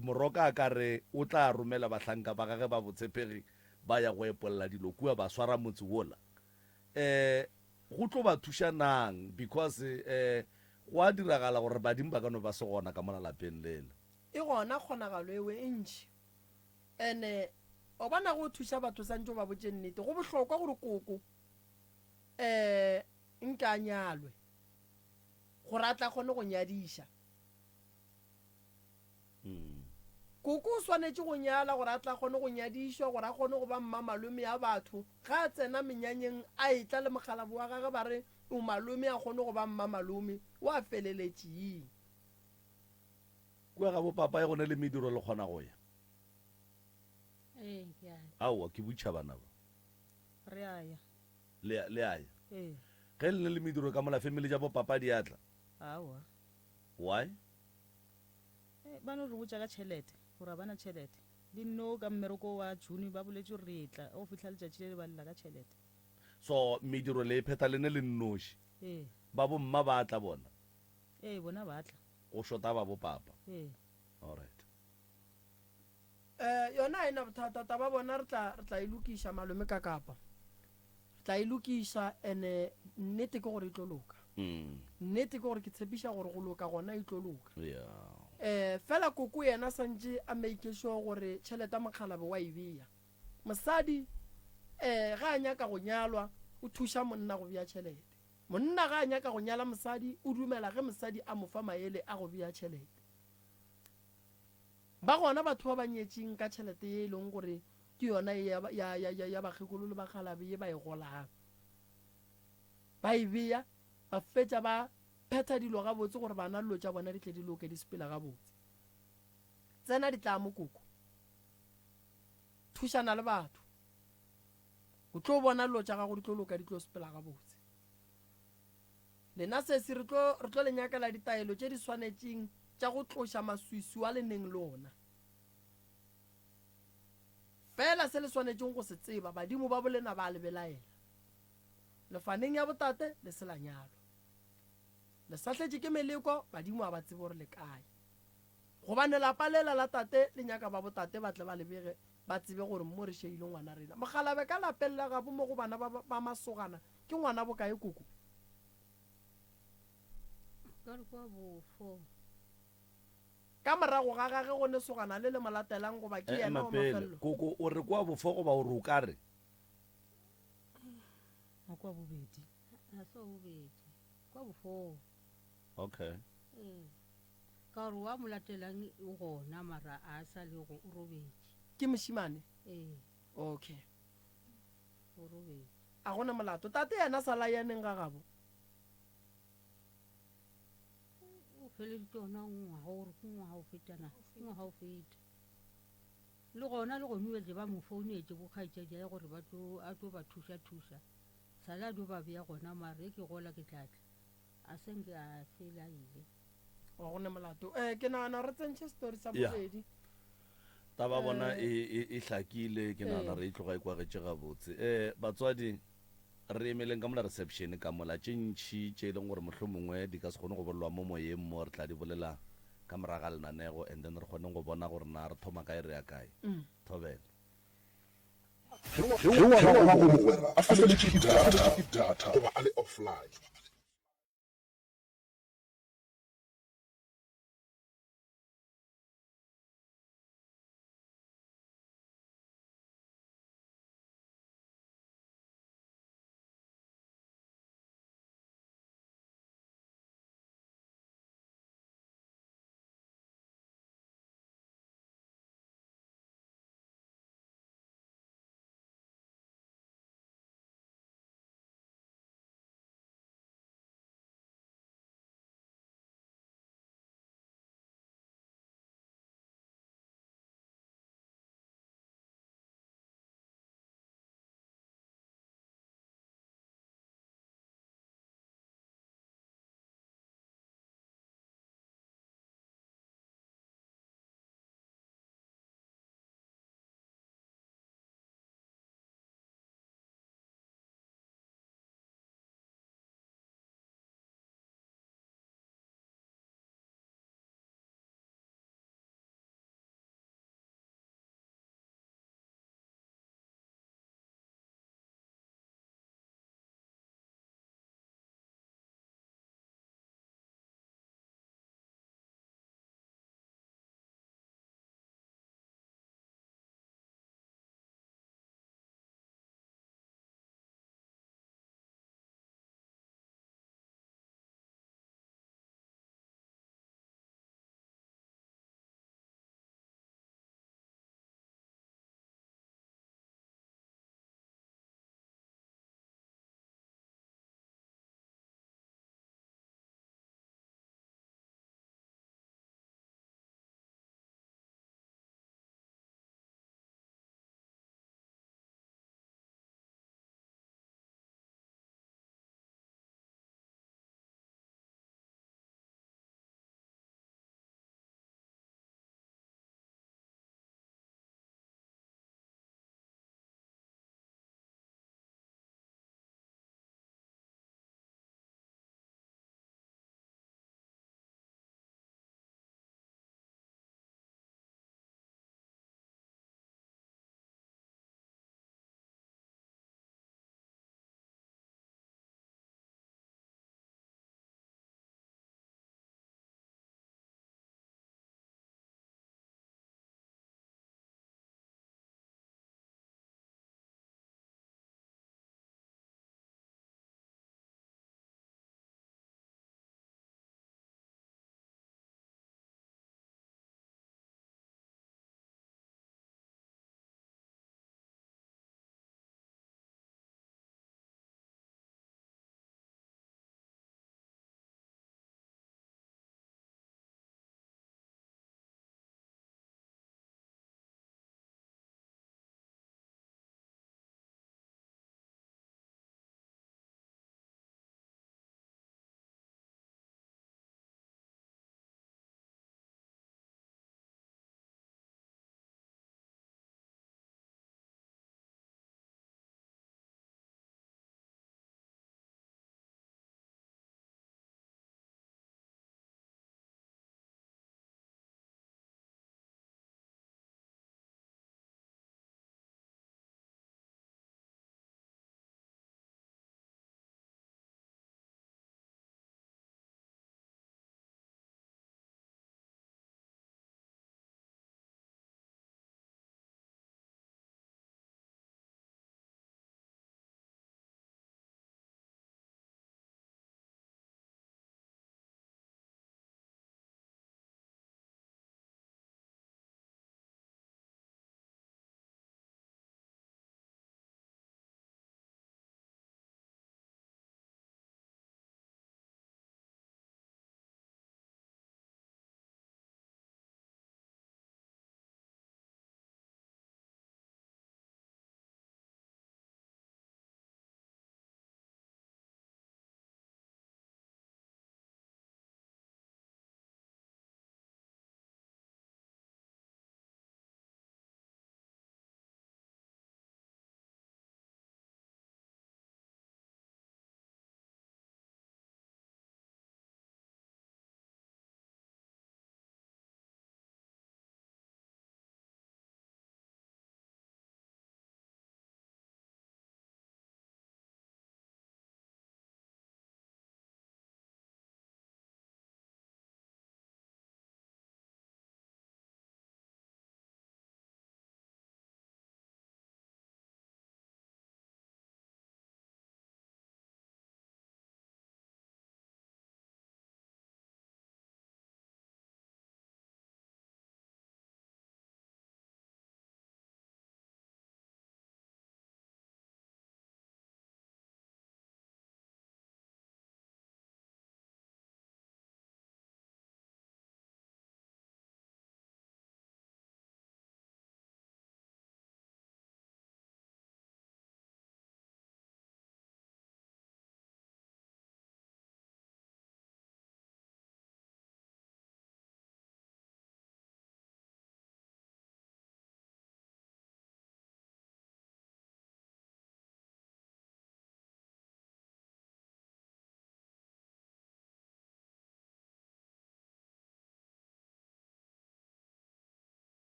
C: moroka a ka re o tla romela bahlanka ba gage ba botshepegi ba ya go epolela dilo kua ba swara motse wola go tlo ba thušanang because go a diragala gore badimo ba ka no ba se gona ka mona lapeng lele
A: e gona kgonagalo ewe e ntšhi ene o bona go thuša batho santse ba botse nnete go bohlokwa gore koko nka nyalwe gore a tla kgone go nyadiša koko o swanetše go nyala gore a tla kgone go nyadišwa gore a kgone go ba mma malome ya batho ga a tsena menyanyeng a etla le mogalabo wa gage ba re o malome a kgone go ba mma malome o a feleletšeng
C: kua ga bopapa e gone le mediro le kgona go ya aowa ke botšha bana ba
E: re aya
C: le aya ge le ne le mediro ka mola family ja bopapa di atla
E: aowa
C: why
E: ba no re botsa ka tšhelete gore bana tšhelete di nno ka mmereko wa june ba boletse gore re tla o fitlha letšatši le le ba lela ka tšhelete
C: so mediro le pheta lene le nnoši ba bomma ba tla bona
E: bona ba tla
C: go shota ba bopapa alright
A: yona ena bothata taba bona re tla e lokiša malome ka kapa re tla e lokiša ene nnete ke gore e tlo loka nnete ke gore ke tshepiša gore go loka gona e tlo loka fela koko yena santse a make sure gore tšhelete mokgalabe wa e beya mosadi ga a nyaka go nyalwa o thuša monna go beya tšhelete monna ga a nyaka go nyala mosadi o dumela ge mosadi a mo fa maele a go beya tšhelete ba gona batho ba ba nyetseng ka tšhelete ye e leng gore ke yona ya bakgekolo le bakgalabe ye ba e golang ba e beya ba fetša ba phetha dilo gabotse gore bana dilo tša bona di tle di loke di sepela gabotse tsena di tla mokoko thušana le batho o tlo bona dilo tša gago di tlo loka di tlo sepela ga botse lena sese re tlo le nyakela ditaelo tše di swanetšeng tša go tloša maswiswi a leneng lona fela se le swanetšeng go se tseba badimo ba bolena ba lebelaela lefaneng ya botate le selanyalo le sahletše ke meleko badimo a ba tsebe gore le kae gobane lapa lela la tate le nyaka ba botate ba tle ba lebege ba tsebe gore mo re šeile ngwana rena mogalabe ka lapeng la gabo mo go bana ba masogana ke ngwana bokae koko ka morago ga gage go ne sogana le le molatelang goba ke yena wa mafelelo
C: koko o re kwa bofo goba o re o ka re
E: a kwa bobedi
D: a se bobedi kwa bofoo
C: okay
D: ka gore wa molatelang o gona mara a sa le go o robedi
A: ke mošimane okay
D: o robedi
A: a gona molato tate yena sa layaneng ga gabo
D: o feleditse ona ngwaga gore ke ngwaga o fetana ngwaga o feta le gona le gone etse ba mo founetse bokgaitšadi ya gore a tlo ba thuša sale a dio ba bea gona mare ke gola ke tlatla a senke a fela ile
A: wa gone molato ke nagana re tsentšhe story sa
C: Yeah.
A: bobedi
C: taba bona e hlakile ke nagana re e tloga e kwagetše gabotse batswadi re emeleng ka mola reception ka mola tše ntšhi tše e leng gore mohlho mongwe di ka se kgone go bolelwa mo moyeng mo re tla di bolela ka moraga lenanego and then re kgone go bona gore na re thoma kae re ya kae thobela
G: ge ngwana wa gago mogwera a feleletše ke data goba a le offline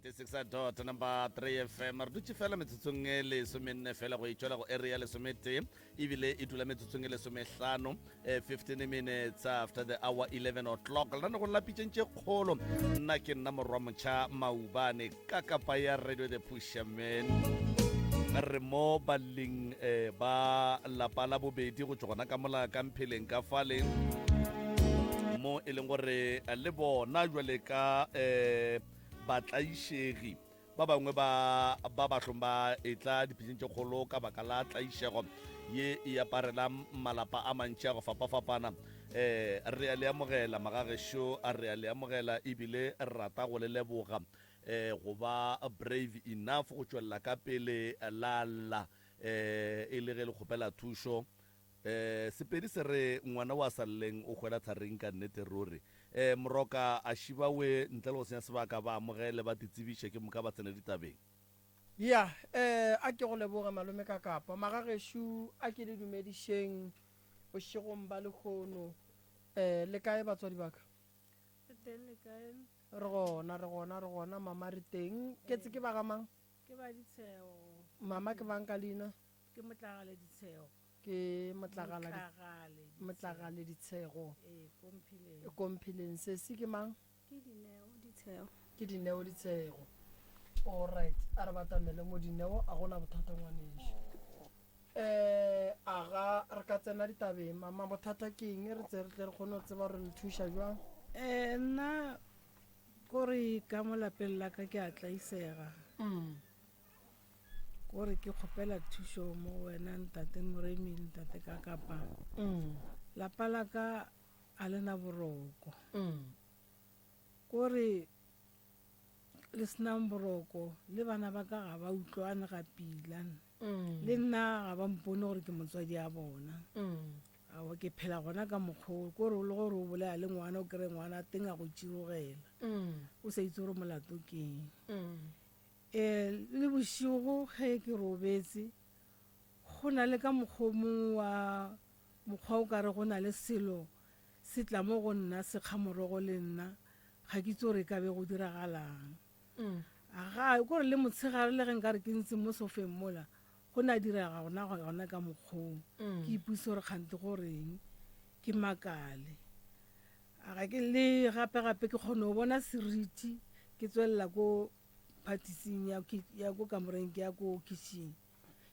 C: 96 number 3 fm re dutse fela metsotsong e lesomenne fela go itswela go area lesomete ebile e dula metsotsong e lesomehlano 15 minutes after the hour 11 o'clock lana go lapitsentše kgolo nna ke nna morwa motšha maubane ka kapa ya radio the pusherman re mo baleng ba lapa la bobedi go tswa gona ka mola ka mpheleng ka faleng mo e leng gore le bona jwale ka batlaišegi ba bangwe ba bahlong ba etla dipitseng tše kgolo ka baka la tlaišego ye e aparela malapa a mantši a go fapafapana re a le amogela magagešo a re a le amogela ebile rata go le leboga go ba brave enough go tšwelela ka pele lala e le ge le kgopela thušo sepedi se re ngwana wa saleng o hwela thareng ka nnete ruri moroka a šibawe ntle le go senya sebaka ba amogele ba ditsebiše ke moka ba tsene ditabeng
A: ya a ke go leboge malome ka kapa magagešo a ke le dumedišeng bošegong ba lekgono le kae batswadi baka re gona mama re teng ke tse ke bagamang
H: ke ba ditshego
A: mama ke bang ka leina
H: ke motlagale ditshego
A: ke
H: Motlagale
A: motlagale ditshego
H: komphileng
A: komphileng se se ke mang
H: ke dineo ditshego
A: ke dineo ditshego alright a re batamele mo dineo a gona bothata ngwanešo aga re ka tsena ditabeng mama bothata ke eng re tse re tle re kgone go tseba gore le thuša jwang
H: nna kore ka mo lapeng la ka ke a tlaisega kore ke kgopela thušo mo wena ntate moremi ntate ka kapa lapa la ka a lena boroko kore le senang boroko le bana ba ka ga ba utlwane ga pilane le nna ga ba mpone gore ke motswadi a bona ao ke phela gona ka mokgolo kore o le gore o bolea le ngwana o kry ngwana teng a go tširogela o sa itse gore molato keng le bošigo ge ke robetse go na le ka mokgwa o kare go na le selo se tla mo go nna sekgamorogo le nna ga ke itse gore ka be go diragalang aga kore le motshegare le ge nka re ke ntse mo sofeng mola go na diraga gona ka mokgong ke ipuse gore kgante goreng ke makale aga ke le gape-gape ke kgone go bona seriti ke tswelela ko phatising ya ko kamoreng ke ya ko kitchen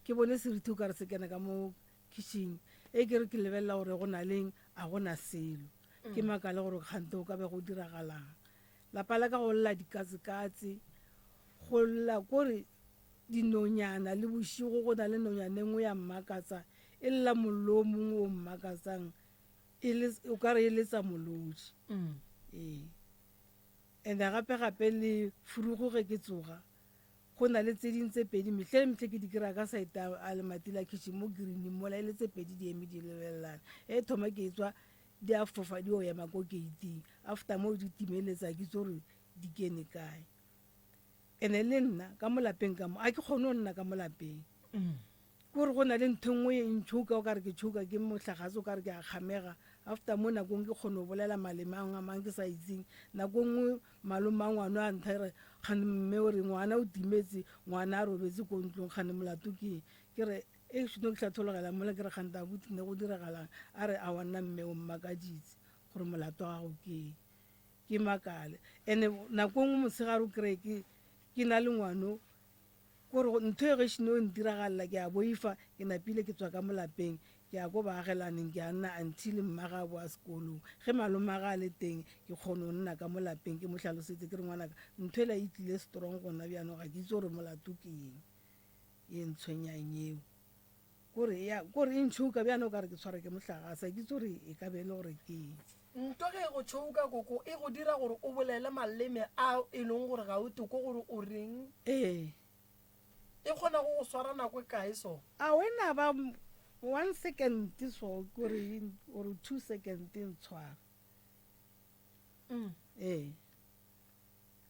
H: ke bone seriti o ka re se kena ka mo kitchen e ke re ke lebelela gore go na leng a gona selo ke makale gore kgante o ka be go diragalang lapa la ka go lla dikatse-katse go lla kore dinonyana le bošigo go na le nonyana engwe ya mmakatsa e lla mollo o mongwe o mmakatsang o ka re e letsa molodi and gape-gape le furugo ge ke tsoga go na le tse ding tse pedi metlhe ke di kry-a ka site a lemati la kitchen mo greening mola e le tse pedi di eme di lebelelana thoma ke tswa di a fofa di o ema ko gating after mo di timeletsa ke itse gore di kene kae ene le nna ka mo lapeng ka mo a ke kgone go nna ka mo lapeng kore go na le ntho nngwe e ntšhoka o kare ke tšhoka ke motlhagatse o kare ke a kgamega after mo nakong ke kgone go bolela maleme a mang ke sa itseng nako nngwe malome a ngwana a nthaere gane mme ore ngwana o timetse ngwana a robetse ko ntlong gane molato ke re e šono ke tlhathologela mola ke re gante a botine go diragalang a re a wa nna mme o mmakaditse gore molato wa gago ke makale and nako nngwe motshegare o kry ke na le ngwano kore ntho e gešino o ntiragalela ke a boifa ke napile ke tswa ka mo lapeng ke a ko baagelaneng ke a nna until mmaga a boa sekolong ge malome a ga a le teng ke kgone go nna ka mo lapeng ke mo tlhalosetse ke re ngwanaka ntho e la e tlile strong gona bjano ga ke itse gore molato ke eng e ntshwenyang eo kore e ntšhouka bjano o kare ke tshwara ke motlhagasa ke itse gore e ka be e le gore ke eng
A: nto ge go tšhouka koko e go dira gore o bolele maleme a e leng gore ga o toko gore o reng e kgona go swara nako e kae so
H: a wena ba 1 second so kore or 2 second ntshwara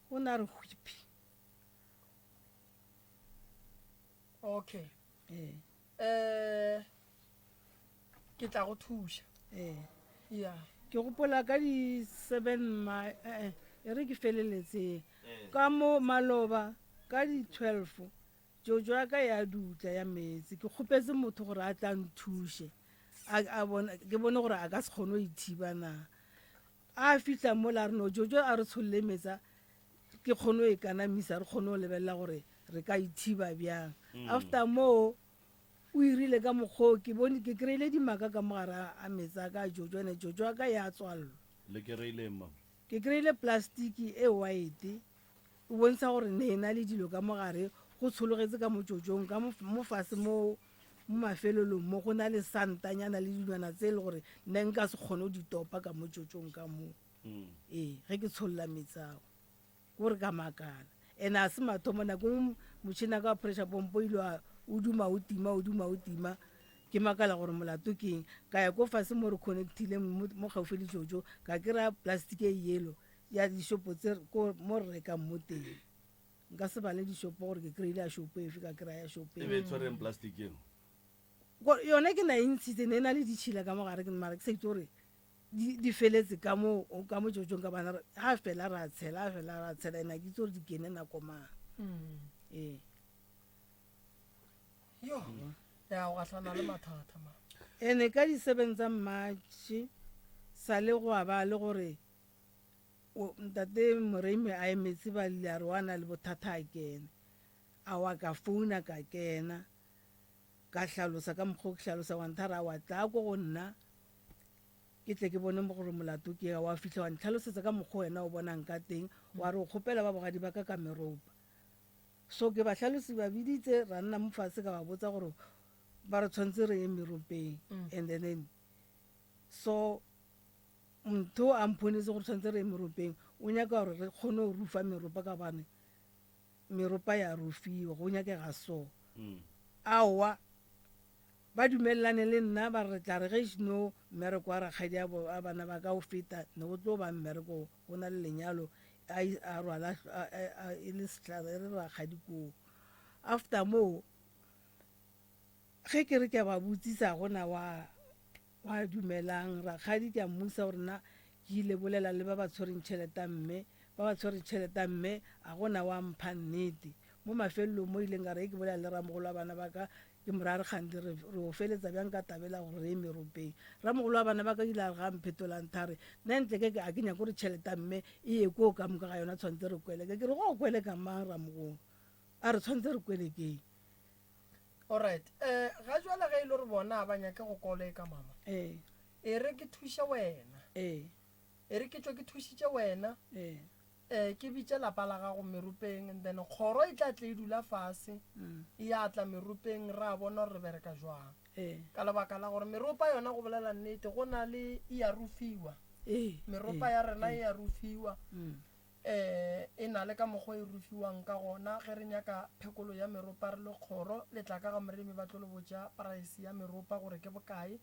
H: go na re hwipi
A: okay ke tla go thuša ya
H: ke gopola ka di 7 e re ke feleletse ka mo Maloba ka di 12 jojo ya ka ya dutla ya metsi ke kgopetse motho gore a tla nthushe ke bone gore a ka se kgone go ithiba na a fitla mo la re no jojo a re tsholole metsa ke kgone go e kanamisa re kgone go lebelela gore re ka ithiba bjang after moo o irile ka mokgwa ke bone ke kry-ile dimaka ka mogare a metsa ka jojo ene jojo ya ka ya tswallo
C: le kry-ile ma
H: ke kry-ile plastiki e white o bontsha gore ne e na le dilo ka mogare go tshologetse ka mo jojong ka mo fase mo mafelelong mo go na le santanyana le dilwana tse e le gore nne nka se kgone go di topa ka mo jojong ka moo ee ge ke tsholola metsago kore ka makala ene a se mathomo nako motšhini ka pressure pompo ile o duma o tima ke makala gore molato keng ka ya ko fase mo re connectile mo gaufi le jojo ka kry-a plastic e yelo ya dishopo tse mo re rekang mo teng nka se bale dishopo gore ke kry-ile ya shopo efe ka kry-a ya shopo
C: e be tshwereng plastic eno
H: yone ke na e ntshitse ne e na le ditšhila ka mogare ke mara ke sa itse gore di feletse ka mo jojong ka bana ga fela ra tshela ena ke itse gore di kene nako mang ee
A: yo ya go gatlana le mathata ma
H: ene ka di-7 tsa March sa le go a ba le gore ntate Moremi a emetse ba le a re wa na le bothata a kene a wa ka founa ka kena ka hlalosa ka mokgwa ke hlalosa wa nthara wa tla ko go nna ke tle ke bone gore molato ke wa fihla wa ntlhalosetsa ka mokgwa wena o bonang ka teng wa re o kgopela ba bogadi ba ka meropa so ke ba hlalosi ba biditse ra nna mo fatshe ka ba botsa gore ba re tshwanetse re ye meropeng and then so motho a mphonetse gore tshwanetse re ye meropeng o nyaka gore re kgone go rufa meropa ka bane meropa ya rufiwa go nyakega so aowa ba dumelelane le nna ba re tla re ge seno mmereko wa rakgadi a bana ba ka o feta ne go tlo ba mmereko go na le lenyalo a rwala e le setlhare re rakgadi koo after moo ge ke re ke ba botsisa gona wa dumelang rakgadi ke a mmusa gore na ke ile bolela le ba ba tshwereng tšheleta mme a gona wa mpha nnete mo mafelelong mo ileng ka re ke bolela le ramogolo wa bana ba ka ke morare kgante re o feletsa bjang ka tabela gore re ye meropeng ramogolo wa bana ba ka ile a re ga mphetolang thare nna ntle ke a kenya kore tšheleta mme e ye koo ka moka ga yona tshwanetse re kwele ke re go kwele ka mang ramogolo a re tshwanetse re kwele keng
A: alright ga jwale ge e le gore bona ba nyake go koleka mama e re ke thuše wena e re ke tswe ke thušitše wena ke bitse lapa la gago meropeng and then kgoro e tla tle e dula fase e ya tla meropeng ra bona gore re bereka jwang ka lebaka la gore meropa yona go bolela nnete go na le e ya rufiwa meropa ya rena e ya rufiwa e na le ka mokgwa e rufiwang ka gona ge re nyaka phekolo ya meropa re le kgoro le tla ka ga Moremi ba tlo le botša price ya meropa gore ke bokae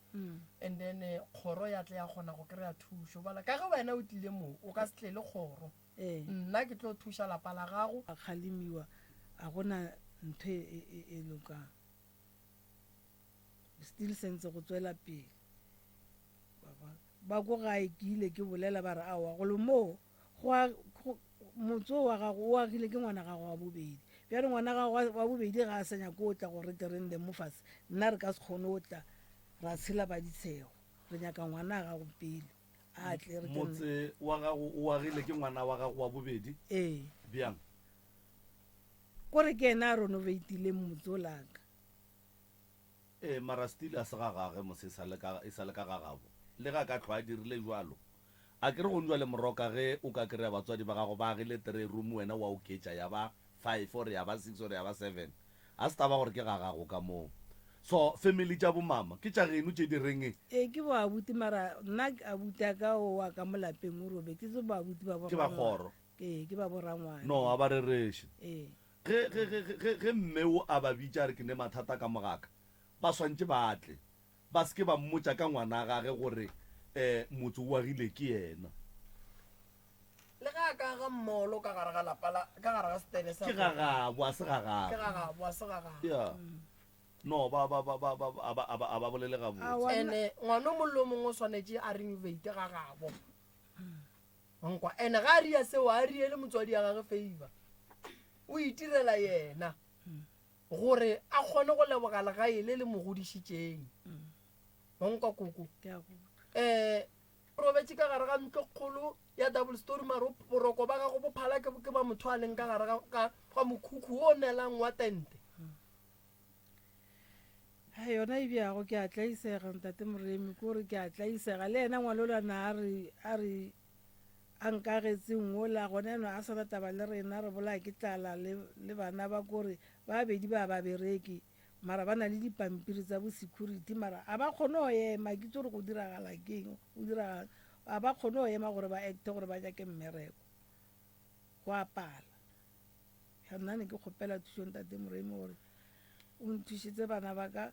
A: and then kgoro ya tle ya kgona go kry-a thušo bala ka ge wena o tlile moo o ka se tle le kgoro nna ke tlo thuša lapa la gago
H: a kgalemiwa a gona ntho e lokang still sentse go tswela pele ba ko gae ke ile ke bolela ba re aowa go le moo motso wa gago o agile ke ngwana gago wa bobedi bjale ngwana gago wa bobedi ga a senya ko o tla gore te rende mo fase nna re ka se kgone o tla ra tshela ba ditshego re nyaka ngwana gago pele a tle re
C: motse wa gago o agile ke ngwana wa gago wa bobedi bjang
H: kore ke ena a renovatile motse o laka
C: mara still a se ga gage mose e sa le ka ga gabo le ga ka tlhwa a dirile jalo a ke re go njwa le moroka ge o ka kry-a batswadi ba gago ba agile 3 room wena wa oketša ya ba 5 or ya ba 6 or ya ba 7 a se taba gore ke ga gago ka moo so family tša bomama ke tša geno tše di reng
H: ke bo abuti mara nna abuti a ka o wa ka mo lapeng o robe ke tse bo abuti ba
C: ke ba kgoro
H: ke ba borangwane
C: no a ba rereše ge mmeo a ba bitša re ke ne mathata ka mogaka ba swantše ba tle ba seke ba mmotša ka ngwana gage gore motse o agile ke yena
A: le ga ka ga mmolo ka gare ga lapala ka gare ga stene sa
C: ke gagabo a se gagabo
A: ke gagabo a se gagabo
C: ya no ba bolele gabotse
A: ene ngwana o mollo mongwe o swanetse a renovate gagabo nkwa ene ga a ria seo a riele motswadi ya gage favor o itirela yena gore a kgone go leboga legae le le mo godišitšeng onkwa koko
H: ke a go
A: robetse ka gare ga ntlo kgolo ya double story maro boroko ba gago bophala ke ba motho a leng ka gare ga mokhukhu o neelang wa tente
H: yona e bjago ke a tlaisega ntate moremi ke gore ke a tlaisega le ena ngwalolana a re a nkagetseng ola gona eno a sana taba le rena re bola ke tlala le bana ba kore ba bedi ba bereki mara ba na le dipampiri tsa bo security mara a ba kgone go ema ke tse gore go diragala keng a ba kgone go ema gore ba acte gore ba jake mmereko go a pala ya nna ne ke kgopela thuso ntate moremi gore o nthušitse bana ba ka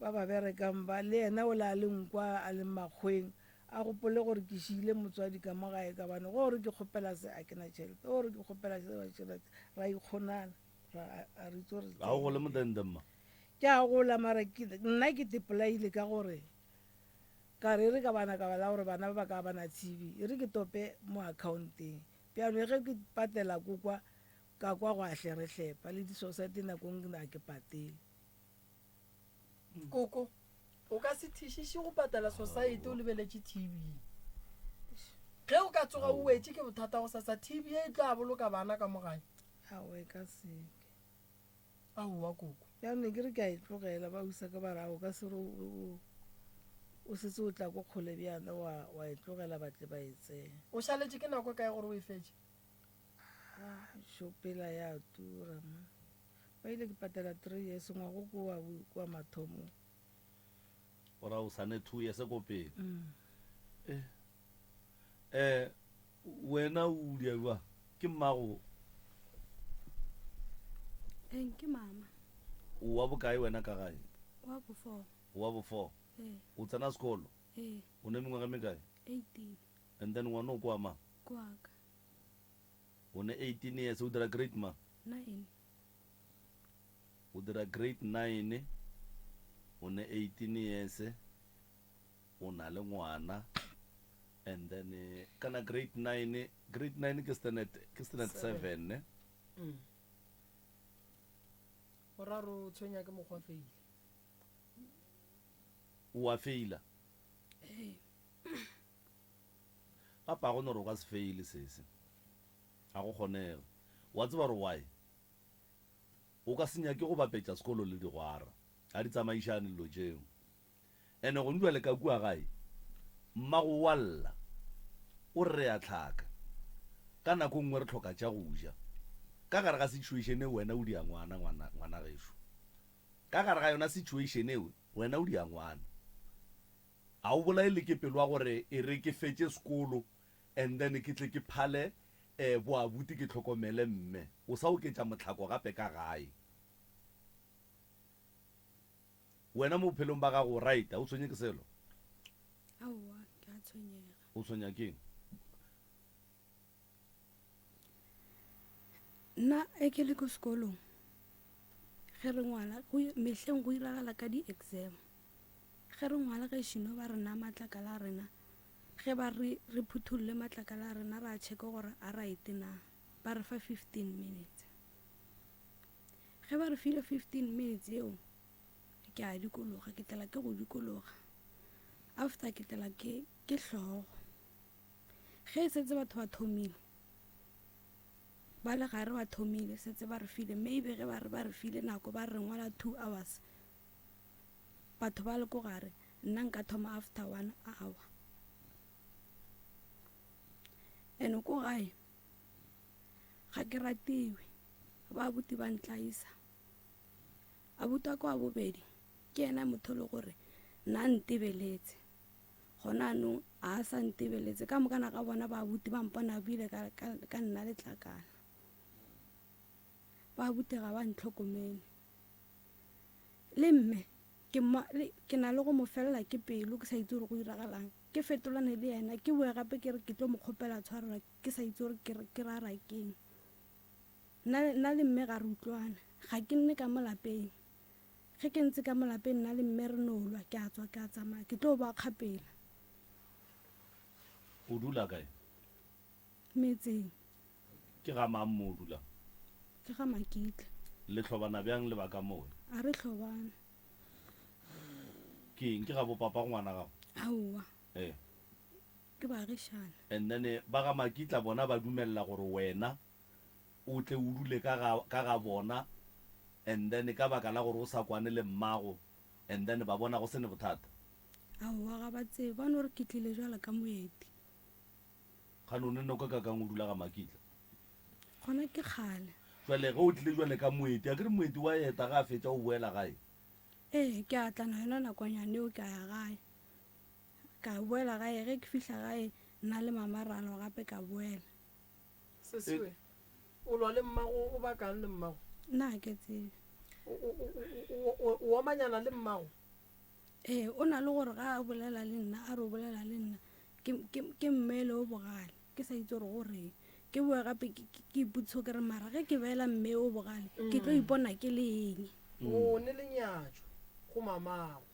H: ba ba berekang ba le ena o le a leng kwa a leng makgweng a gopole gore ke šile motswadi ka mo gae ka bane gore ke kgopela se a kena tšhelete gore ke kgopela se wa tšhelete ra ikgonana a re itse gore
C: ga o go le modendemma
H: ke a gola mara nna ke tepolaile ka gore ka re ka bana ka bala gore bana ba ka bana tv e re ke tope mo accounteng peano ge ke patela kokwa ka kwa go a hlereglepa le di-society nakong ke na ke patele
A: koko o ka se thišiše go patela society o lebeletše tv ge o ka tsoga o wetse ke bothata go sasa tv e tlo a boloka bana ka mogae
H: aoe ka seke
A: aowa koko
H: yaone ke re ke a e tlogela ba usa ka barago ka sere o setse o tla ko kgole bjana wa e tlogela batle ba e tsena
A: o šaletše ke nako kae gore o e fetse
H: šopela ya tura ma ba ile ke patela 3 years ngwago kwa mathomong
C: ora o sane 2 years ko pele wena o diwa ke mmago
I: ke mama
C: o wa bokae wena ka gae
I: wa bo 4
C: wa bo 4 o tsena sekolo o ne mengwaga mekae
I: 18
C: and then ngwana o kwa ma
I: kwaka
C: o ne 18 years o dira grade ma
I: 9
C: o dira grade 9 o ne 18 years o na le ngwana and then kana grade 9 ke standard 7 ne
A: o ra ro tshwenya ke mokgwa feile
C: o a feila apa go no ro ka se feile sese a go kgonega wa tseba re why o ka senya ke go bapetša sekolo le digwara a di tsamaišane lo jeo ene go ndwa le ka kua gae mmago walla o re a tlhaka ka nako nngwe re tlhoka tša go ja ka gare ga situation e wena o dia ngwana gešo ka gare ga yona situation e wena o dia ngwana a o bolaele ke pelo wa gore e re ke fetse sekolo and then ke tle ke phale boabuti ke tlhokomele mme o sa oketša motlhako gape ka gae wena mo bophelong ba gago right a o tshwenye ke selo
I: aowa ke a tshwenyega
C: o tshwenya keng
I: nna e ke le ko sekolong ge re ngwala mehleng go iragala ka di-exam ge re ngwala ge šino ba rena matlakala a rena ge ba re phuthulle matlakala a rena ra checka gore a right na ba re fa 15 minutes ge ba re file 15 minutes eo ke a dikologa ke tlela ke go dikologa after ke tlela ke hlogo ge e setse batho ba thomile ba le gare ba thomile setse ba re file maybe ge ba re file nako ba re ngwala 2 hours batho ba le ko gare nna nka thoma after 1 hour ene ko gae ga ke ratiwe ba buti ba ntlaisa abuti wa ko a bobedi ke ena motho le gore nna ntebeletse gona anong a sa ntebeletse ka mokana ka bona ba buti ba mpona bile ka nna letlakana ba buti ga ba ntlhokomele le mme ke na le go mo felela ke pelo ke sa itse gore go iragalang ke fetolane le yena ke bue gape ke re ke tlo mo kgopela tshwarela ke sa itse gore ke rara keng nna le mme ga re utlwane ga ke nne ka mo lapeng ge ke ntse ka mo lapeng nna le mme re nolwa ke a tswa ke a tsamaya ke tlo ba kgapela
C: o dula kae
I: metseng
C: ke ga mang mo o dulang
I: ke ga Makitla
C: le tlhobana bjang le baka moe
I: a re tlhobana
C: ke eng ke ga bopapa ngwana gago
I: aowa ke baagišana
C: and then ba ga Makitla bona ba dumelela gore wena o tle o dule ka ga bona and then ka baka la gore o sa kwane le mmago and then ba bona go sene bothata
I: aowa ga ba tsebe ba no re ke tlile jwala ka moeti
C: gane o ne no ka kang o dula ga Makitla
I: gona ke kgale
C: jwale ge o tlile jwale ka moeti a ke re moeti wa eta ga a fetša o boela gae
I: ke a tlana yona nakonyane eo ke a ya gae ka boela gae ge ke fihla gae nna le mamaralo gape ka boela
A: sesiwe o lwa le mmago o bakang le mmago
I: nna ke tsebe
A: o omanyana le mmago
I: o na le gore ga a bolela le nna a re o bolela le nna ke mmele o bogale ke sa itse gore goreng ke boe gape ke iputso ke re mara ge ke beela mme o bogale ke tlo ipona ke le eng
A: o ne lenyatso go mamago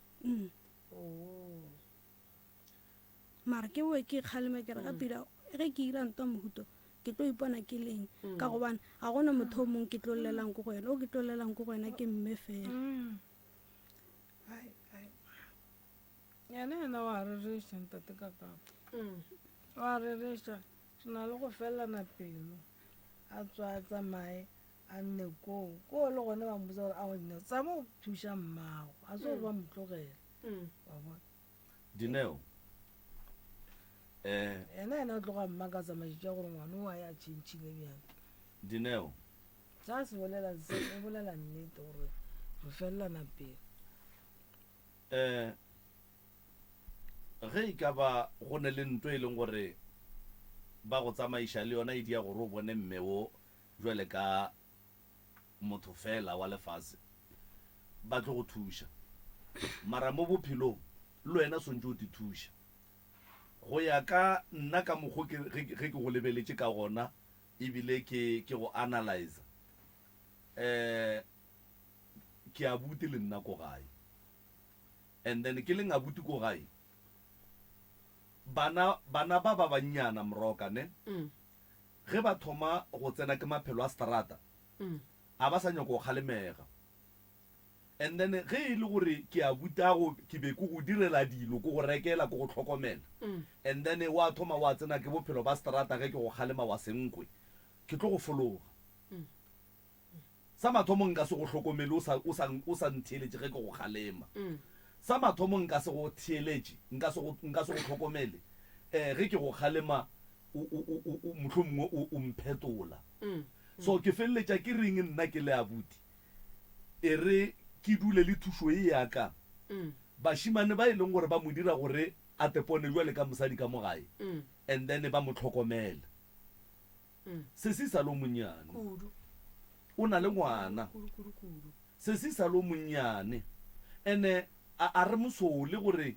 I: mara ke boe ke kgaleme ke re gapila ge ke ira ntwa mohuto ke tlo ipona ke leng ka gobane ga gona motho o mongwe ke tlo llelang ko go wena o ke tlo llelang ko go wena ke mme fela
H: yena wa rereša ntate ka kapa wa rereša se na le go felelana pelo a tswa a tsamaye a nne koo ko le gone ba mbosa gore a gonne tsa mo thuša mmago a se gore ba mo tlogela wa bona
C: Dineo
H: ena o tloga mma ka tsamašitša gore ngwane o a ya tšhentšhile bjang
C: Dineo
H: sa se bolela nnete gore re felelana pelo
C: ge e ka ba go ne le ntwe e leng gore ba go tsamaiša le yona e dia gore o bone mmeo jwale ka motho fela wa lefase ba tlo go thuša mara mo bophelong le wena swantse o di thuša go ya ka nna ka mokgwa ge ke go lebeletše ka gona ebile ke go analyze ke abuti le nna ko gae and then ke leng abuti ko gae bana ba bannyana moroka ne ge ba thoma go tsena ke maphelo a strata a ba sa nyako go kgalemega and then ge e le gore ke a butago ke be ko go direla dilo ko go rekela ko go tlhokomela and then wa thoma wa tsena ke bophelo ba strata ge ke go kgalema wa senkwe ke tlo go fologa sa mathomo nka se go tlhokomele o sa ntheeletše ge ke go kgalema sa mathomo nka se go theeletše nka se go tlhokomele ge ke go kgalema mohlomongwe o mphetola so ke feleletša ke reng nna ke le abuti e re ke dule le thušo e yaka bašimane ba e leng gore ba mo dira gore a tepone jwale ka mosadi ka mogae and then ba mo tlhokomela se se sa lo monnyane o na le ngwana se se sa lo monnyane ene a re mosole gore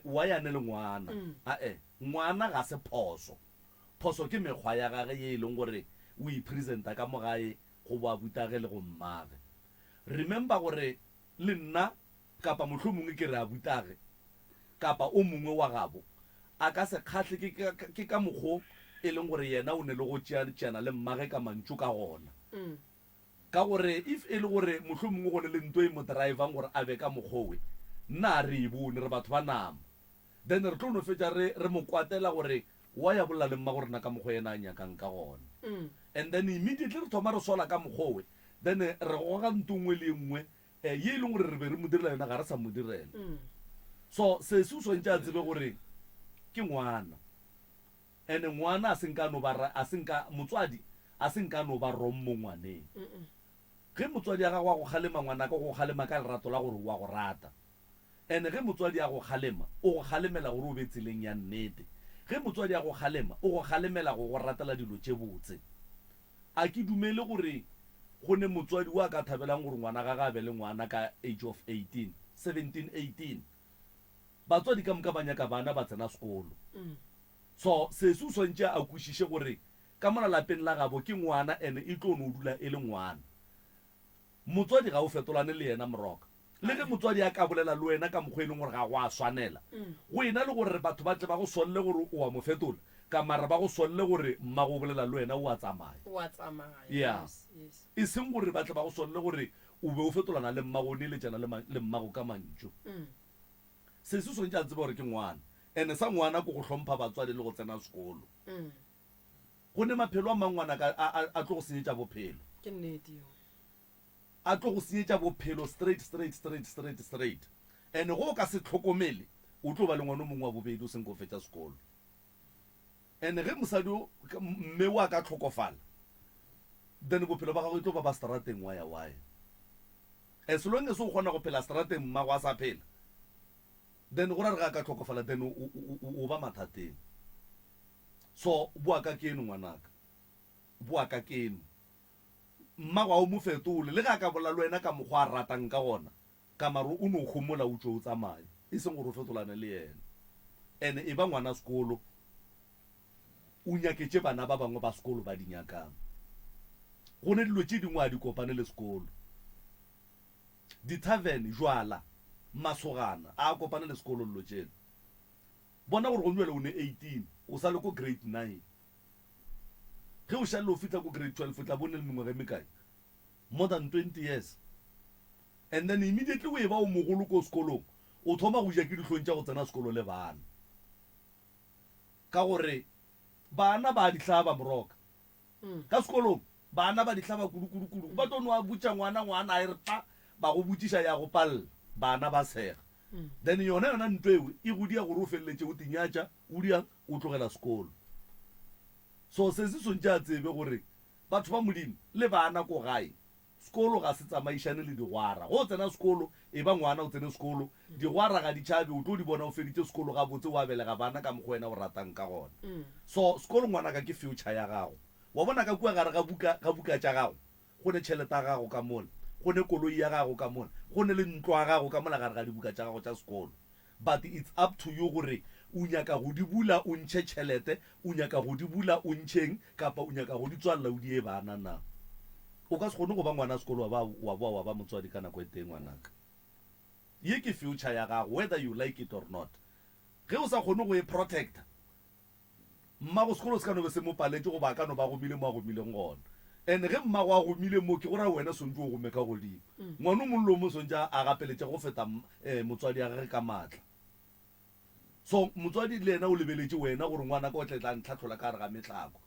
C: wa yane le ngwana ngwana ga se phoso ke mekgwa ya gage ye e leng gore o ipresenta ka mogae go ba butage le go mmage remember gore le nna kapa mohlomongwe ke re a butage kapa o mongwe wa gabo a ka se kgatle ke ka mokgwa e leng gore yena o ne le go tšeana le mmage ka mantšu ka gona ka gore if e le gore mohlomongwe go ne le ntho e mo drivang gore a be ka mokgwawe nna a re e bone re batho ba nama then re tlo no fetša re mo kwatela gore wa ya bolla le mma gore na ka mokgwa yena a nyakang ka gona and then immediately re thoma re sola ka mokgwawe then re goga ntongwe le nngwe ye e leng gore re be re mo direla yona ga re sa mo direla so se se o swantse a tsebe gore ke ngwana and ngwana motswadi a se nka no ba rom mo ngwaneng ge motswadi a gago a go kgalema ngwana ka go kgalema ka lerato la gore wa go rata and ge motswadi a go kgalema o go kgalemela gore o be tseleng ya nnete ge motswadi a go kgalema o go kgalemela go go ratela dilo tše botse a ke dumele gore go ne motswadi wa ka thabelang gore ngwana ga ga be le ngwana ka age of 17 18 batswadi ka moka ba nyaka bana ba tsena sekolo so se se o swantse a kwešiše gore ka mona lapeng la gabo ke ngwana ene e tlo no dula e le ngwana motswadi ga o fetolane le yena moroka le ge motswadi a ka bolela le wena ka mokgwa e leng gore ga go a swanela go ena le gore batho ba tle ba go solele gore o a mo fetola ka mara ba go solle gore mma go bolela le wena o a tsamaya
A: wa tsamaya
C: Yeah.
A: yes
C: e seng gore ba tle ba go solle gore o be o fetolana le mmago ne le jana le mmago ka mantso se se swantse a tseba gore ke ngwana ene sa ngwana ko go hlompha batswadi le go tsena sekolo go ne maphelo a mangwana a tlo go senyetša bophelo
A: ke nnete yo
C: a tlo go senyetša bophelo straight ene go ka se tlhokomele o tlo ba le ngwana o mongwe wa bobedi o seng ko fetša sekolo ene ge mosadi mme wa ka tlhokofala then bophelo ba gago e tlo ba strateng wa as long as o kgona go phela strateng mmago a sa phela then go ra re ga ka tlhokofala then o ba mathateng so bua ka keno ngwanaka bua ka keno mmago a o mo fetole le ga ka bola le wena ka mokgwa a ratang ka gona ka maro o no gomola o tšo o tsamaya e seng gore o fetolane le yena ene e ba ngwana sekolo o nyaketse bana ba bangwe ba sekolo ba dinyakang go ne dilo tše dingwe a di kopane le sekolo di-tavern jwala masogana a kopane le sekolo lelo tšena bona gore go nwela o ne 18 o sa le ko grade 9 ge o šale o fitlha ko grade 12 o tla bone le mengwege mekae more than 20 years and then immediately o e ba o mogolo ko sekolong o thoma go ja ke ditlhong tša go tsena sekolo le bana ka gore bana ba dihlaba moroka ka sekolong bana ba dihlaba kudu ba tlo no a butša ngwana a re pa ba go botšiša ya go palela bana ba sega then yona ntho eo e go dia gore o feleletse o tinyatša o dia o tlogela sekolo so se se swantse a tsebe gore batho ba modimo le bana ko gae sekolo ga se tsamaišane le digwara go tsena sekolo e ba ngwana o tsene sekolo digwara ga ditšhabe o tlo di bona o feditse sekolo ga botse o abelega bana ka mokgwa wena o ratang ka gona so sekolo ngwana ka ke future ya gago wa bona ka kua gare ga buka tša gago go ne tšhelete ya gago ka mola go ne koloi ya gago ka mola go ne le ntlo ya gago ka mola gare ga dibuka tša gago tša sekolo but it's up to you gore o nyaka go di bula o ntšhe tšhelete o nyaka go di bula o ntšheng kapa o nyaka go di tswalela o die bana na o ka se kgone go ba ngwana sekolo wa boa wa ba motswadi ka nako e teng ngwanaka ye ke future ya gago whether you like it or not ge o sa kgone go e protecta mmago sekolo se ka no be se mo paletse go ba ka no ba gomile mo a gomileng gona and ge mmago a gomile mo ke gore wena sontse o gome ka godimo ngwana o mollo mo sontse a gapeletša go feta motswadi ya gage ka maatla so motswadi le ena o lebeletše wena gore ngwana ka o tletla ntlhatlhola ka gare ga metlhako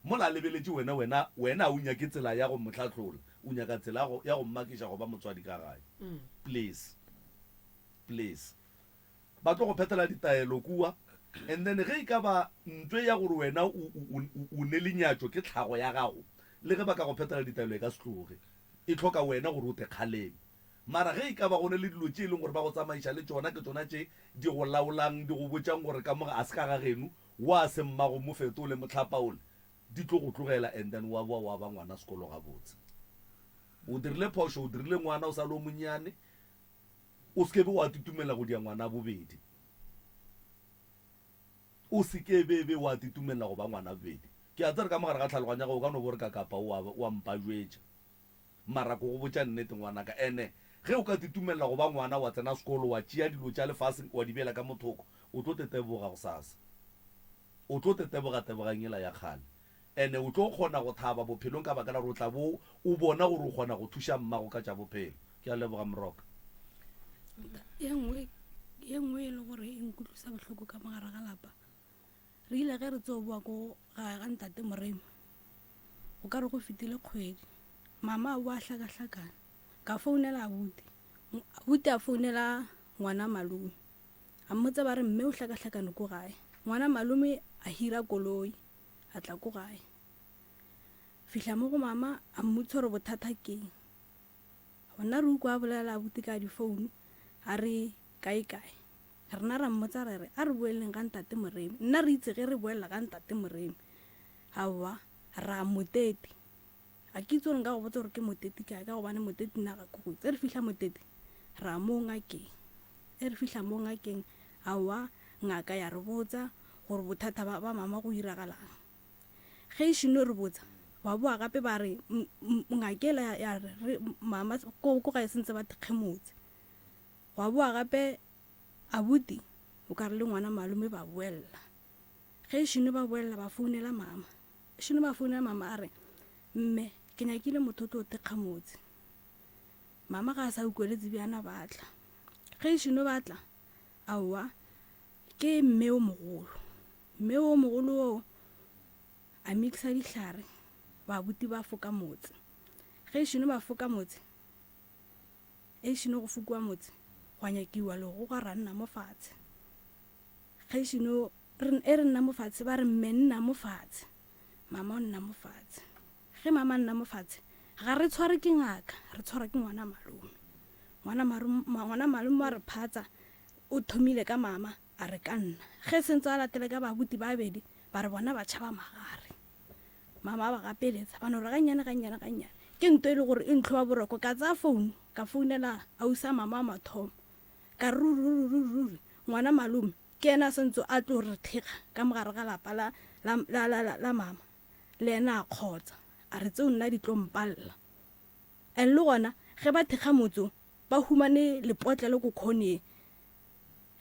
C: mola lebeletše wena o nyake tsela ya go motlhatlhola o nyaka tsela ya go mmakiša go ba motswadi ka gae please ba tlo go phethela ditaelo kua and then ge e ka ba ntwe ya gore wena o ne le nyatšo ke tlhago ya gago le ge ba ka go phethela ditaelo e ka setloge e tlhoka wena gore o te kgaleme mara ge e ka ba go ne le dilo tše e leng gore ba go tsamaiša le tšona ke tsona tše di go laolang di go botšang gore ka moga a se ka ga geno wa se mmago mo fetole motlhapaole di tlo go tlogela and then wa boa wa ba ngwana sekolo ga botse o dirile phošo o dirile ngwana o sa le o monnyane o sekebe wa titumela go dia ngwana bobedi o sekebebe wa titumela go ba ngwana bobedi ke a tsere ka mogare ga tlhaloganya go ka no bore ka kapa wa mpajwetša mara ko go botša nnete ngwanaka ene ge o ka titumela go ba ngwana wa tsena sekolo wa tšea dilo tša lefase wa di beela ka mothoko o tlo teteboga go sasa o tlo teteboganyela ya kgale ene o tlo kgona go thaba bophelong ka baka la gore o tla bo o bona gore o kgona go thuša mmago ka tša bophelo ke a leboga moroka
I: ye nngwe e le gore e nkutlwisa bohloko ka mogare ga lapa re ile ge re tseo boa ko ga ntate moremi o ka re go fetile kgwedi mama a boa hlakahlakana ka founela abuti a founela ngwana malome a mmotsa ba re mme o hlakahlakane ko gae ngwana malome a hira koloi a tla ko gae fihla mo go mama a mmotsa gore bothata keng gona re utlwa a bolela abuti ka difounu a re kae rena ra mmotsa re re a re boeleng ka ntate moremi nna re itse ge re boelela ka ntate moremi aowa ra motete a ke itse gore nka go botsa gore ke motete kae ka gobane motete nna ga kokotse e re fihla motete ra mo ngakeng aowa ngaka ya re botsa gore bothata ba mama go iragalang ge e šino re botsa ba boa gape ba re ngakela ya re mama ko ga e sentse ba thekgemotse wa boa gape abuti o ka re le ngwana malome ba boelela ge šino ba boelela ba founela mama šino ba founela mama a re mme ke nyakile motho o tlo tekga motse mama ga a sa ukweletse bjana batla ge šino batla aowa ke mme o mogolo o a mixa dihlare ba buti ba foka motse ge šino ba foka motse e šino go fokiwa motse gwa nyakiwa le go ga ranna mo fatshe ge šino re nna mo fatshe ba re mme nna mo fatshe mama o nna mo fatshe ge mama nna mo fatshe ga re tshware ke ngaka re tshwara ke ngwana malume wa re phatsa o thomile ka mama a re ka nna ge sentse a latele ka babuti ba bedi ba re bona ba tšhaba magare mama ba gapeletsa ba no re gannyane ke nto e le gore e ntlho wa boroko ka tsaya founu ka founela ausa mama a mathomo ka ruri ngwana malume ke ena sentse a tlo re thekga ka mogare ga lapa la mama le ena a kgotsa a re tseo nna di tlo mpalla and le gona ge ba thekga motso ba humane lepotlelo ko khone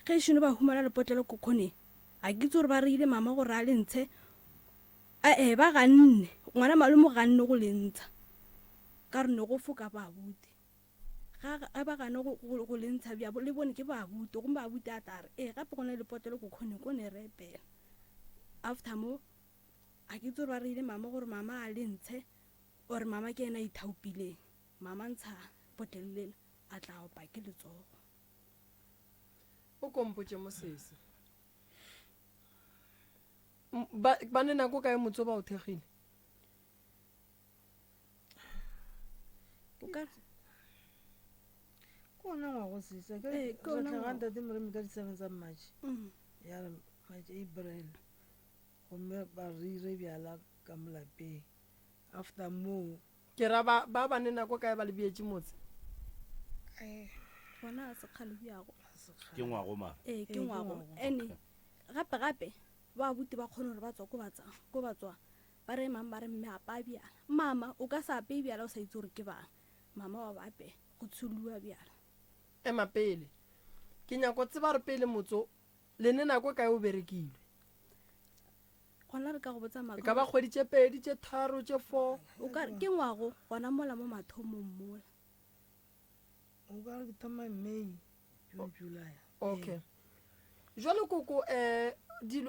I: ge šino ba humana lepotlelo ko khone a ke tso re ba re ile mama gore a le ntshe ba ganne ngwana malume ganne go lentsha ka re ne go foka babuti ga ba gane go lentsha bja le bone ke babuti go babuti a tare gape go ne lepotlelo ko khone ko ne re epela after mo a ke tso re ba re ile mama gore mama a le ntshe ore mama ke ena ithaupileng mama ntsha potlelele a tla opa ke letsogo
A: o kompotse mosese ba ne nako kae motso ba o thegile
H: kona ngwa go sisa
I: Ee, ke ona ngwago.
H: tlhagantate moremi ka di-7 tsa matšhe ya re matšhe april gomme ba rire bjala ka molapeng after moo
A: ke ra ba ne nako kae ba le beetse motse
I: gona a sekgale bjago
C: ke ngwago ma
I: ke ngwago ene gape ba buti ba kgone gore ba tswa ko batswa ba re mang ba re mme apa bjala mama o ka sa ape bjala o sa itse gore ke bang mama wa bape go tsholoa bjala
A: ema pele ke nyako tseba re pele motso le ne nako kae o berekile
I: gona re ka go botsa
A: e ka ba kgweditše 2 tše 3 tše 4
I: o ka ke ngwago gona mola mo mathomong mola
H: o ka re ke thoma May June July
A: okay jwale koko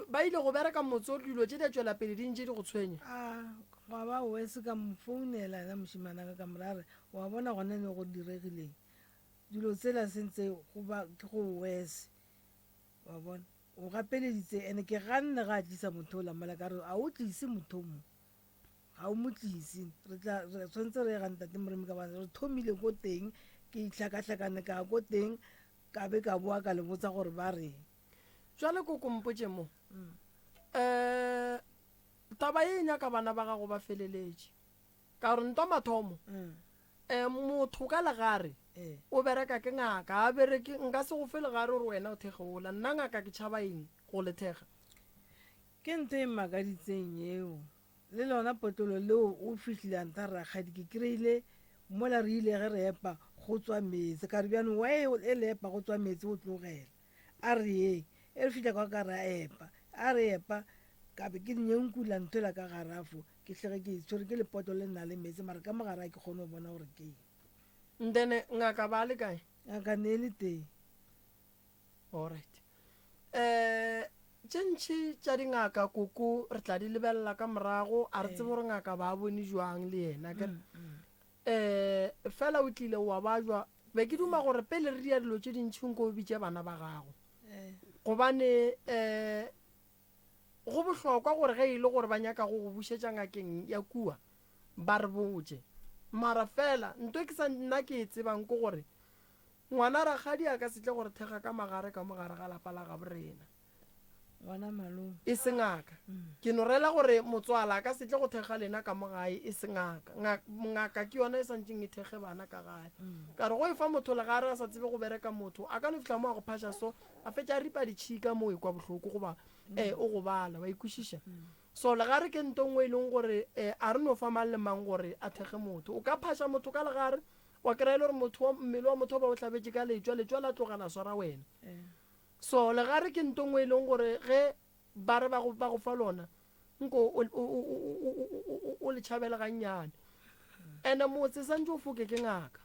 A: ba ile go bereka motso dilo tše di a tšwela pele di ntše di go tshwenya
H: ga ba wese ka mfounela na mošimanaka ka morare wa bona gona ne go diregileng dilo tsela sentse ke go wese wa bona o gapeleditse ande ke ganne ga a tlisa motho o lamala ka re a o tlise motho mo ga o mo tlise re tshwanetse re gantate moremi ka bana re thomile ko teng ke itlhakatlhakane ka ko teng ka be ka boa ka le botsa gore ba reng
A: jwale koko mpotse mo taba e nyaka bana ba gago ba feleletše ka gore ntwa mathomo motho ka legare o bereka ke ngaka a bereke nka se go fe legare gore wena o thegeola nna ngaka ke tšhaba eng go le thega
H: ke ntho e makaditseng eo le lona potolo leo o fitlhile anta ragadi ke kry-ile mola re ile ge re epa go tswa metsi ka re bjane wa e le epa go tswa metsi o tlogela a re eng e re fitlha kwa ka re epa ka be ke nyenkula nthoela ka garafo ke tlhege ke itshwere ke lepoto le nna le metsi mare ka mogara ke kgone go bona gore ke
A: ndene ngaka ba le kae
H: ngaka ne e le teng
A: alright tše ntšhi tša dingaka koko re tla di lebelela ka morago a re tsebe gore ngaka ba bone jwang le yena fela o tlile wa ba jwa be ke duma gore pele re dia dilo tše dintšhi nko o bitše bana ba gago gobane go bohlokwa gore ge e le gore ba nyaka go go bušetša ngakeng ya kua ba re botse mara fela nto ke sa nna ke e tsebang ke gore ngwana ragadi a ka setle gore thega ka mogare ga lapa la gabo rena
H: ngwana malome
A: e se ngaka ke no rela gore motswala a ka setle go thega lena ka mogae e se ngaka ke yona e santseng e thege bana ka gae ka re go e fa motho legare a sa tsebe go bereka motho a ka no fitlha mo a go phasha so a fetša a ripa ditšhika mo e kwa bohloko goba o go bala wa ikwešiša so legare ke nto ngwe e leng gore a re no fa mang le mang gore a thege motho o ka phasha motho ka legare wa kry-ele gore mmele wa motho ba o tlhabetse ka letswa la tlogana swara wena so legare ke nto ngwe e leng gore ge ba re ba go fa lona nko o le tšhabela gannyane ande motse santse o foke ke ngaka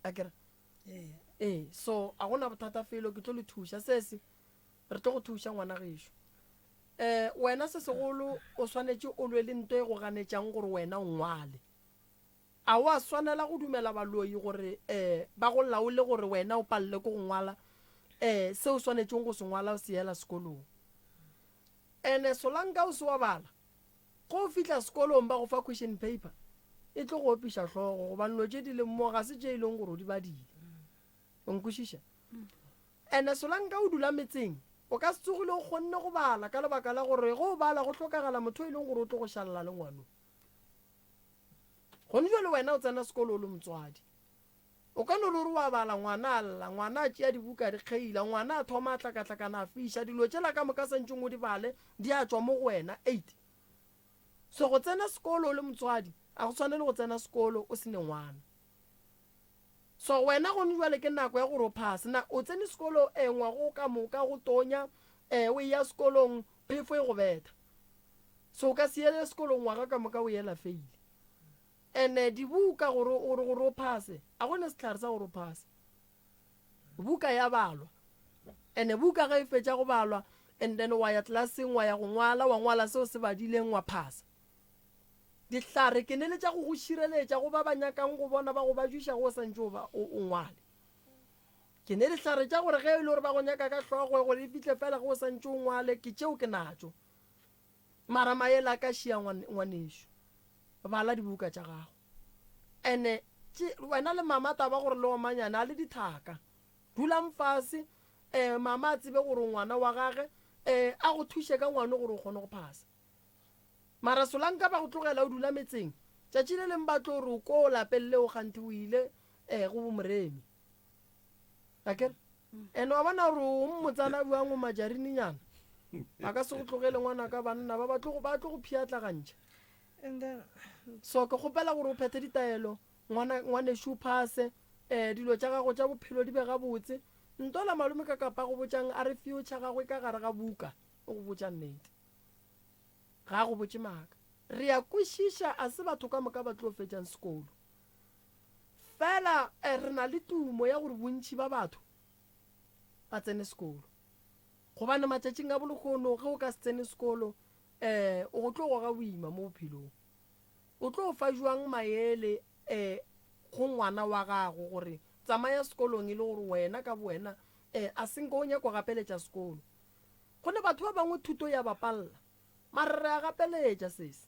A: a kere so a gona bothata felo ke tlo le thuša sese re tlo go thuša ngwana gešo wena se segolo o swanetše o lwe le nto e go ganetšang gore wena o ngwale a wa swanela go dumela baloi gore ba go laole gore wena o palele ko go ngwala se o swanetšeng go se ngwala o se yela sekolong ene solanka o se wa bala go o fitlha sekolong ba go fa question paper e tlo go opiša tlhogo gobane lo tše di leng mo ga se tše e leng gore o di badile o nkwešiša ene solanka o dula metseng o ka se tsogile o kgonne go bala ka lebaka la gore go o bala go tlhokagala motho e leng gore o tlo go šalela le ngwano gone jwa le wena o tsena sekolo o le motswadi o ka no le gore wa bala ngwana a lla ngwana a tšea dibuka di kgeila ngwana a thoma a tlakatlakana a fiša dilo tšela ka moka santšeng o di bale di a tswa mo go wena 8 so go tsena sekolo o le motswadi a go tshwane le go tsena sekolo o se ne ngwana so wena gone jwale ke nako ya gore o phase na o tsene sekolo ngwago ka moka go tonya o ya sekolong phefo e go betha so o ka se yele sekolong ngwaga ka moka o yela feile ene dibuka gore o phase a gone setlhare sa gore o phase buka ya balwa ene buka ga e fetša go balwa and then wa ya tlelaseng wa ya go ngwala seo se badileng wa phasa dihlare ke neletša go go šireletša go ba ba nyakang go bona ba go ba juša go santse o ngwale ke ne dihlare tša gore ge e le gore ba go nyaka ka hlogo gore e fihle fela go santse o ngwale ke tšeo ke natšo mara maele a ka šia ngwanešo bala dibuka tša gago ene wena le mama taba gore le omanyane a le dithaka dulang fase mama a tsebe gore ngwana wa gage a go thuše ka ngwane gore o kgone go phasa mara solanka ba go tlogela o dula metseng tšatši le leng ba tlo gore o ko o lapelele o gante o ile go bomoremi akere ene wa bona gore o mmotsana buang o majarininyana a ka se go tlogele ngwana ka banna ba tlo go phiatlagantšha
H: and then
A: so ke kgopela gore o phethe ditaelo ngwanešo o phase dilo tša gago tša bophelo di be gabotse ntola malome ka kapa go botšang a re future gagwe ka gare ga buka o go botša nnete ga go botše maaka re ya kwešiša a se batho ka moka ba tlo fetšang sekolo fela re na le tumo ya gore bontši ba batho ba tsene sekolo gobane matšatšing a bolekgono ge o ka se tsene sekolo o go tlo go ga boima mo bophelong o tlo fa jwang maele go ngwana wa gago gore tsamaya sekolong e le gore wena ka bowena a senke o nyako gapeletša sekolo gone batho ba bangwe thuto ya bapalela mara re a gapeletša sese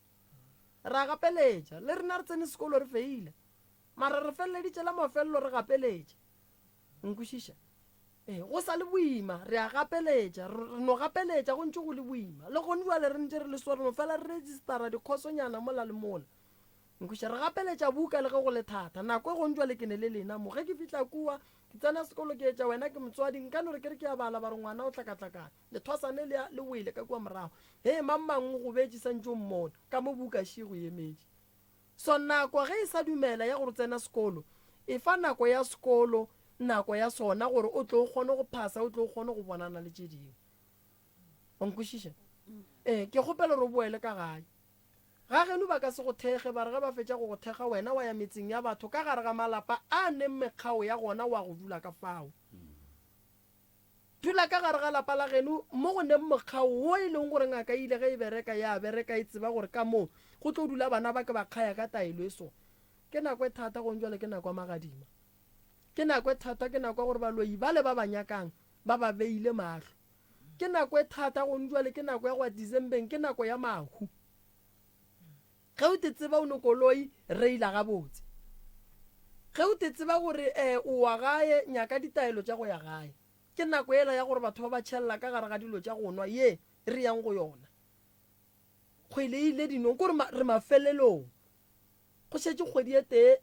A: re a gapeletša le rena re tsene sekolo re feile mara re feleleditše la mafelelo re gapeletša nkwešiša go sa le boima re a gapeletša re no gapeletša go ntse go le boima le gone jale re ntse re le so re no fela re registera dikhosonyana mola le mola nkweša re gapeletša buka le ge go le thata nako e gone jale ke ne le lena mo ge ke fitlha kua ke tsena sekolo ke etša wena ke motswadi nka no re kere ke ya bala ba re ngwana o tlakatlakana lethwasane le wele ka kua morago mangwe go betše santse o mmona ka mo buka šie go emetše so nako ge e sa dumela ya gore tsena sekolo e fa nako ya sekolo nako ya sona gore o tlo kgone go phasa o tlo kgone go bonana le tše dingwe o nkwešiša ke kgopela re o boele ka gae ga geno ba ka se go thege ba re ge ba fetša go go thega wena wa ya metseng ya batho ka gare ga malapa a neng mekgao ya gona wa go dula ka fao dula ka gare ga lapa la geno mo go neng mokgao wo e leng gore ngaka ile ge e bereka ya bereka e tseba gore ka moo go tlo dula bana ba ke ba kgaya ka taelo e so ke nako e thata go njwale ke nako ya magadima ke nako e thata ke nako ya gore baloi ba le ba ba nyakang ba ba beile mahlo ke nako e thata go njwale ke nako ya go ya Decembeng ke nako ya mahu ge o te tseba o ne koloi reila gabotse ge o te tseba gore o wa gae nyaka ditaelo tša go ya gae ke nako ela ya gore batho ba ba tšhelela ka gare ga dilo tša go nwa ye re yang go yona kgweleile dinong kore re mafelelong go šetše kgwedi e tee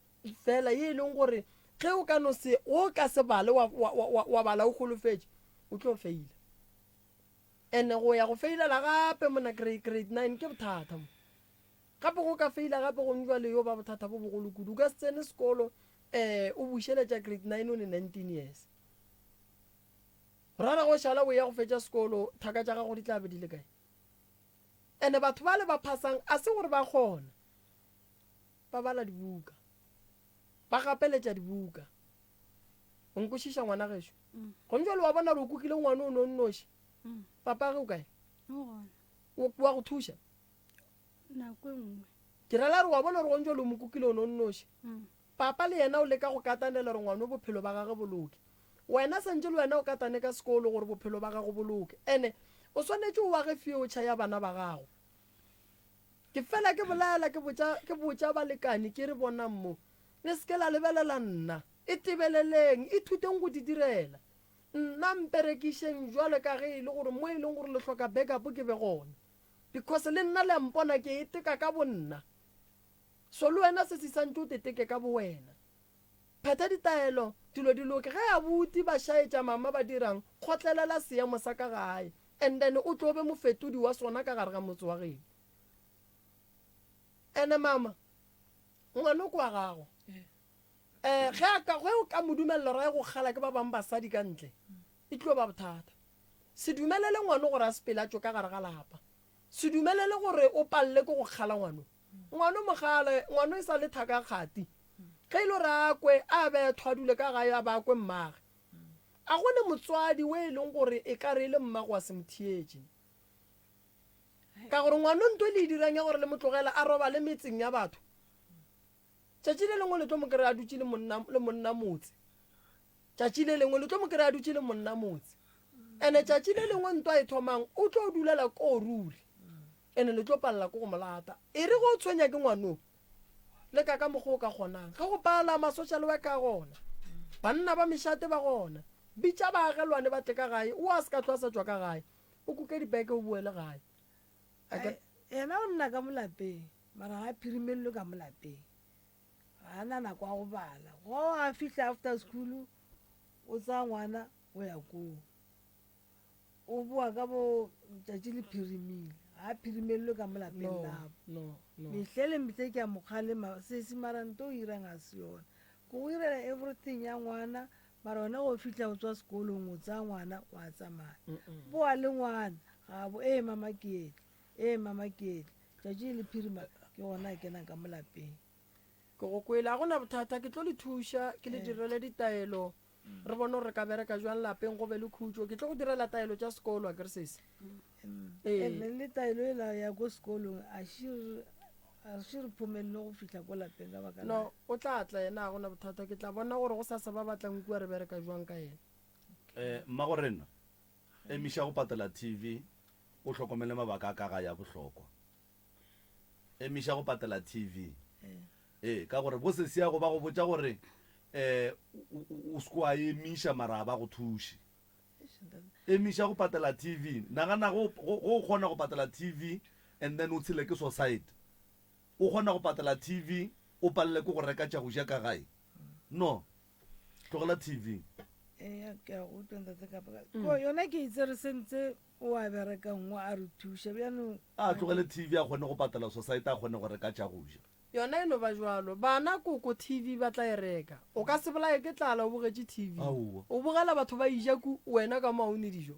A: fela ye e leng gore ge o ka no se o ka se bale wa bala o golofetše o tlo feila ene go ya go feilela gape mona grade 9 ke bothata mo gape go ka feila gape go njwa le yo ba bothata bo bogolo kudu ka se tsene sekolo o bušeletša grade 9 o ne 19 years rara go šala o ya go fetša sekolo thaka tša gago di tla be di le kae ande batho ba le ba phasang a se gore ba kgona ba bala dibuka ba gapeletša dibuka o nkwešiša ngwana gešo go ntse le wa bona re o kukile ngwana o nonnoši papa ge o kae wa go thuša
I: nako nngwe
A: ke rela re wa bona re go ntse le mo kukile o nonnoši papa le yena o leka go katanela re ngwana bophelo ba gage boloke wena sentse le wena o katane ka sekolo gore bophelo ba gago boloke ene o swanetse o wage future ya bana ba gago ke fela ke bolela ke botša balekane ke re bonang mo le seke la lebelela nna e tebeleleng e thuteng go di direla nna mperekišeng jwale ka ge e le gore mo e leng gore le hloka backup ke be gona because le nna le mpona ke eteka ka bonna so le wena se se santse o teteke ka bo wena pheta ditaelo dilo di loke ge a buti ba šaetša mama ba dirang kgotlelela seemo sa ka gae and then o tlo be mofetodi wa sona ka gare ga motse wa geno ene mama ngwana ko wa gago ge o ka modumelelo ra go kgala ke ba bangwe basadi ka ntle e tlo ba bothata se dumelele ngwana gore a sepelatso ka gare ga lapa se dumelele gore o palele ke go kgala ngwana mogale ngwana e sa le thaka kgati ge ile re akwe a bethwa dule ka gae a bakwe mmage a gone motswadi o e leng gore e ka re le mmago wa semothietše ka gore ngwana nto le dirang ya gore le motlogela a roba le metseng ya batho tšatši le lengwe le tlo mo kry a dutse le monna motse tšatši le lengwe le tlo mo kry a dutse le monna motse ande tšatši le lengwe ntwa e thomang o tlo dulela ko o rule ande le tlo palela ko go molata e re go tshwenya ke ngwanong le ka ka mokgwa o ka kgonang ga go pala ma-social worker gona banna ba mešate ba gona bitša baagelwane ba tle ka gae o a se ka tlwa sa tswa ka gae o kuke dibeke o boele gae
H: ena o nna ka molapeng mara ga phirimelelo ka molapeng ga na nako a go bala go a fitlha after school o tsaya ngwana o ya koo o boa ka bo tšatši le phirimile ga phirimelelo ka molapeng labo mehlele mmetle ke a mokgalema sese maranto o irang a se yona ko go irela everything ya ngwana mara ona go fitlha go tswa sekolong o tsaya ngwana wa tsamaya boa le ngwana ga bo mama keetle tšatši le phirima ke gona ke nang ka molapeng
A: ke go kwele a gona bothata ke tlo le thuša ke le direle ditaelo re bone gore re ka bereka jwang lapeng go be le khutso ke tlo go direla taelo tša sekolo a kere sese
H: le taelo e la ya ko sekolong a šire phomelele go fitlha ko lapeng ka baka
A: no o tla tla yena a gona bothata ke tla bona gore go sasa ba batlang kua re bereka jwang ka yena
C: mmagorena emiša go patela tv o hlokomele mabaka a ka ga ya bohlokwa emiša go patela tv ka gore bo se sia go ba go botša gore o seko a emiša mara ba go thuše emiša go patela tv nagana go kgona go patela tv and then o tshele ke society o kgona go patela tv o palele ke go reka tša go ja ka gae no tlogela tv
H: yona ke itse re sentse o a bereka ngwe a re thuša bjanong
C: a tlogele tv a kgone go patela society a kgone go reka tša go ja
A: yona eno ba jwalo bana koko tv ba tla e reka o ka se bolae ke tlala o bogetše tv o bogela batho ba ijaku wena ka maone dijo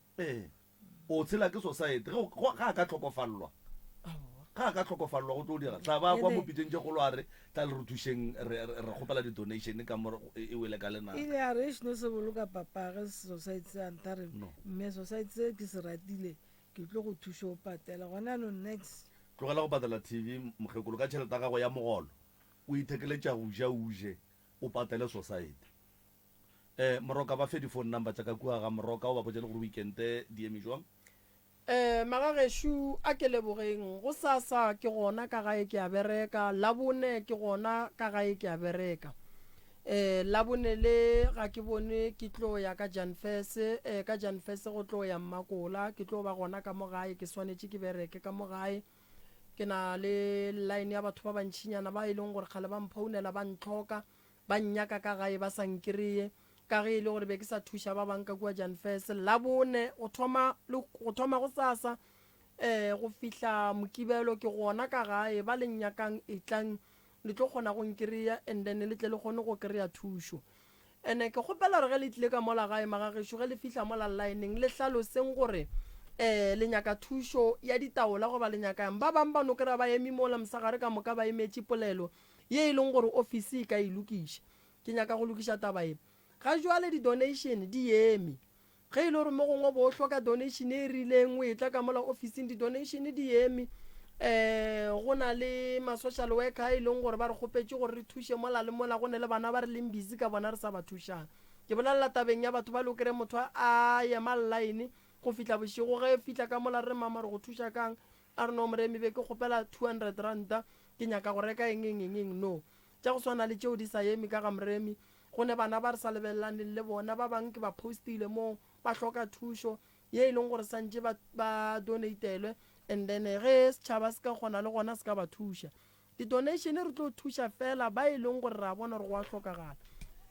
C: o tshela ke society ga a ka tlhokofalelwa go tlo dira tla ba kwa mopiteng tše golo a re tla le re thušeng re kgopela di-donation ka e wele ka lenao
H: ile a re ešno se boloka papage society se antare mme society se ke se ratile ke tlo go thuša o patela gona no next
C: tlogela go patela tv mokgekolo ka tšhelete ya gago ya mogolo o ithekeletša go ja uje o patele society moroka ba fe di-phone number tša ka kua ga moroka o ba botse le gore weekende di eme jwang
A: magagešo a ke lebogeng go sasa ke gona ka gae ke a bereka labone ke gona ka gae ke a bereka labone le ga ke bone ke tlo ya ka janfese go tlo ya mmakola ke tlo ba gona ka mogae ke swanetše ke bereke ka mogae ke na le line ya batho ba bantšhinyana ba e leng gore kgale ba mphaunela ba ntlhoka ba nnyaka ka gae ba sankry-e ka ge e le gore be ke sa thuša ba banka kua janfese labone go thoma go sasa go fihla mokibelo ke gona ka gae ba lenyakang e tlang le tlo kgona go nkry-a and then le tle le kgone go kry-a thušo ene ke kgopela gore ge le tlile ka mola gae magagešo ge le fitlha mola lineng le hlaloseng gore le nyaka thušo ya ditaola goba le nyaka yang ba bang ba no kry-a ba emi mola mosagare ka moka ba emetše polelo ye e leng gore office e ka e lokiša ke nyaka go lokiša taba e ga jwale di-donation di eme ge e le gore mo gongwe bo hloka donation e rileng o e tla ka mola officing di-donation di eme go na le ma-social worker e leng gore ba re kgopetse gore re thuše mola le mola go ne le bana ba re leng busy ka bona re sa ba thušang ke bolelela tabeng ya batho ba le o kry motho a ema line go fitlha bošego ge fitlha ka mola re mama re go thuša kang a re no moremi be ke kgopela 200 ranta ke nyaka go reka eng no tša go swana le tšeo di sa eme ka ga moremi go ne bana ba re sa lebelelaneng le bona ba bangwe ke ba postile mo ba hloka thušo ye e leng gore santse ba donatelwe and then ge setšhaba se ka kgona le gona se ka ba thuša di-donation re tlo thuša fela ba e leng gore re a bona gore go a tlhokagala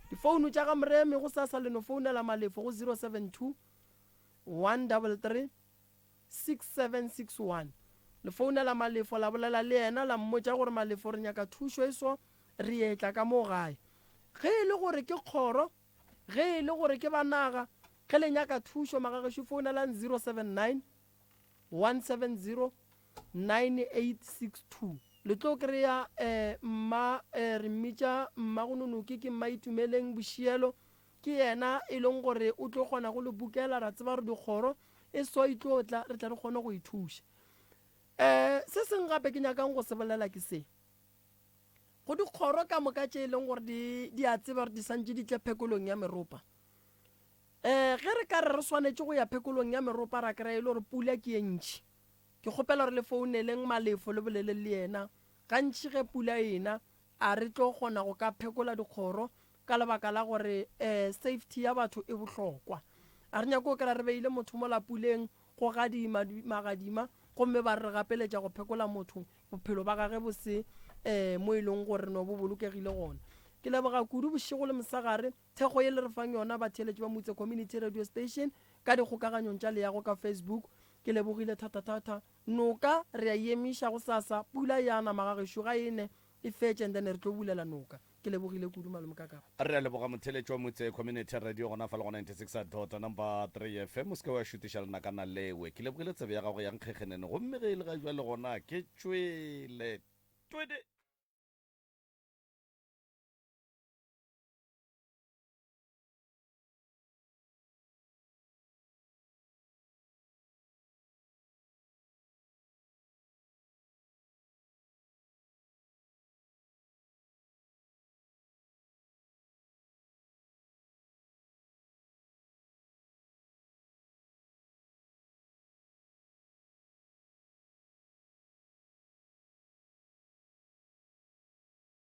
A: difounu tša ga moremi go sasa leno founela malefo go 072 133 6761 le founela malefo la bolela le yena la mmotša gore malefo re nyaka thušo e so re etla ka mo gae ge e le gore ke kgoro ge e le gore ke banaga ge le nyaka thušo magagešo founelang 079 170 9862 le tlo kry-a re mmitša mmagononoke ke mmaitumeleng bošielo ke yena e leng gore o tlo kgona go le bukela ra tseba gore dikgoro e so e tlo tla re tla re kgone go ithuša se seng gape ke nyakang go se bolela ke se go dikgoro ka moka tše e leng gore di a tseba gore di santse di tle phekolong ya meropa ge re ka re swanetše go ya phekolong ya meropa ra kry-a e le gore pula ke ye ntšhi ke kgopela gore le founeleng malefo le bolele le yena gantši ge pula ena a re tlo kgona go ka phekola dikgoro ka lebaka la gore safety ya batho e bohlokwa a re nyako kry-a re beile motho mo lapuleng go magadima gomme ba re gapeletša go phekola motho bophelo ba gage bo se mo e leng gore no bo bolokegile gona ke leboga kudu bošego le mosagare thekgo ye le re fang yona batheeletši ba motse community radio station ka dikgokaganyong tša leyago ka Facebook ke lebogile thata noka re a emiša go sasa pula yana magagešo ga ene e fetše and then re tlo bulela noka ke lebogile kudu malome ka kago
C: re a leboga motheeletši wa motse community radio gona fa le go 96 number 3 FM o seke wa šutiša lenakana lewe ke lebogile tsebe ya gago yang kgekgenene gomme ge e le ga jwa le gona ke tšwele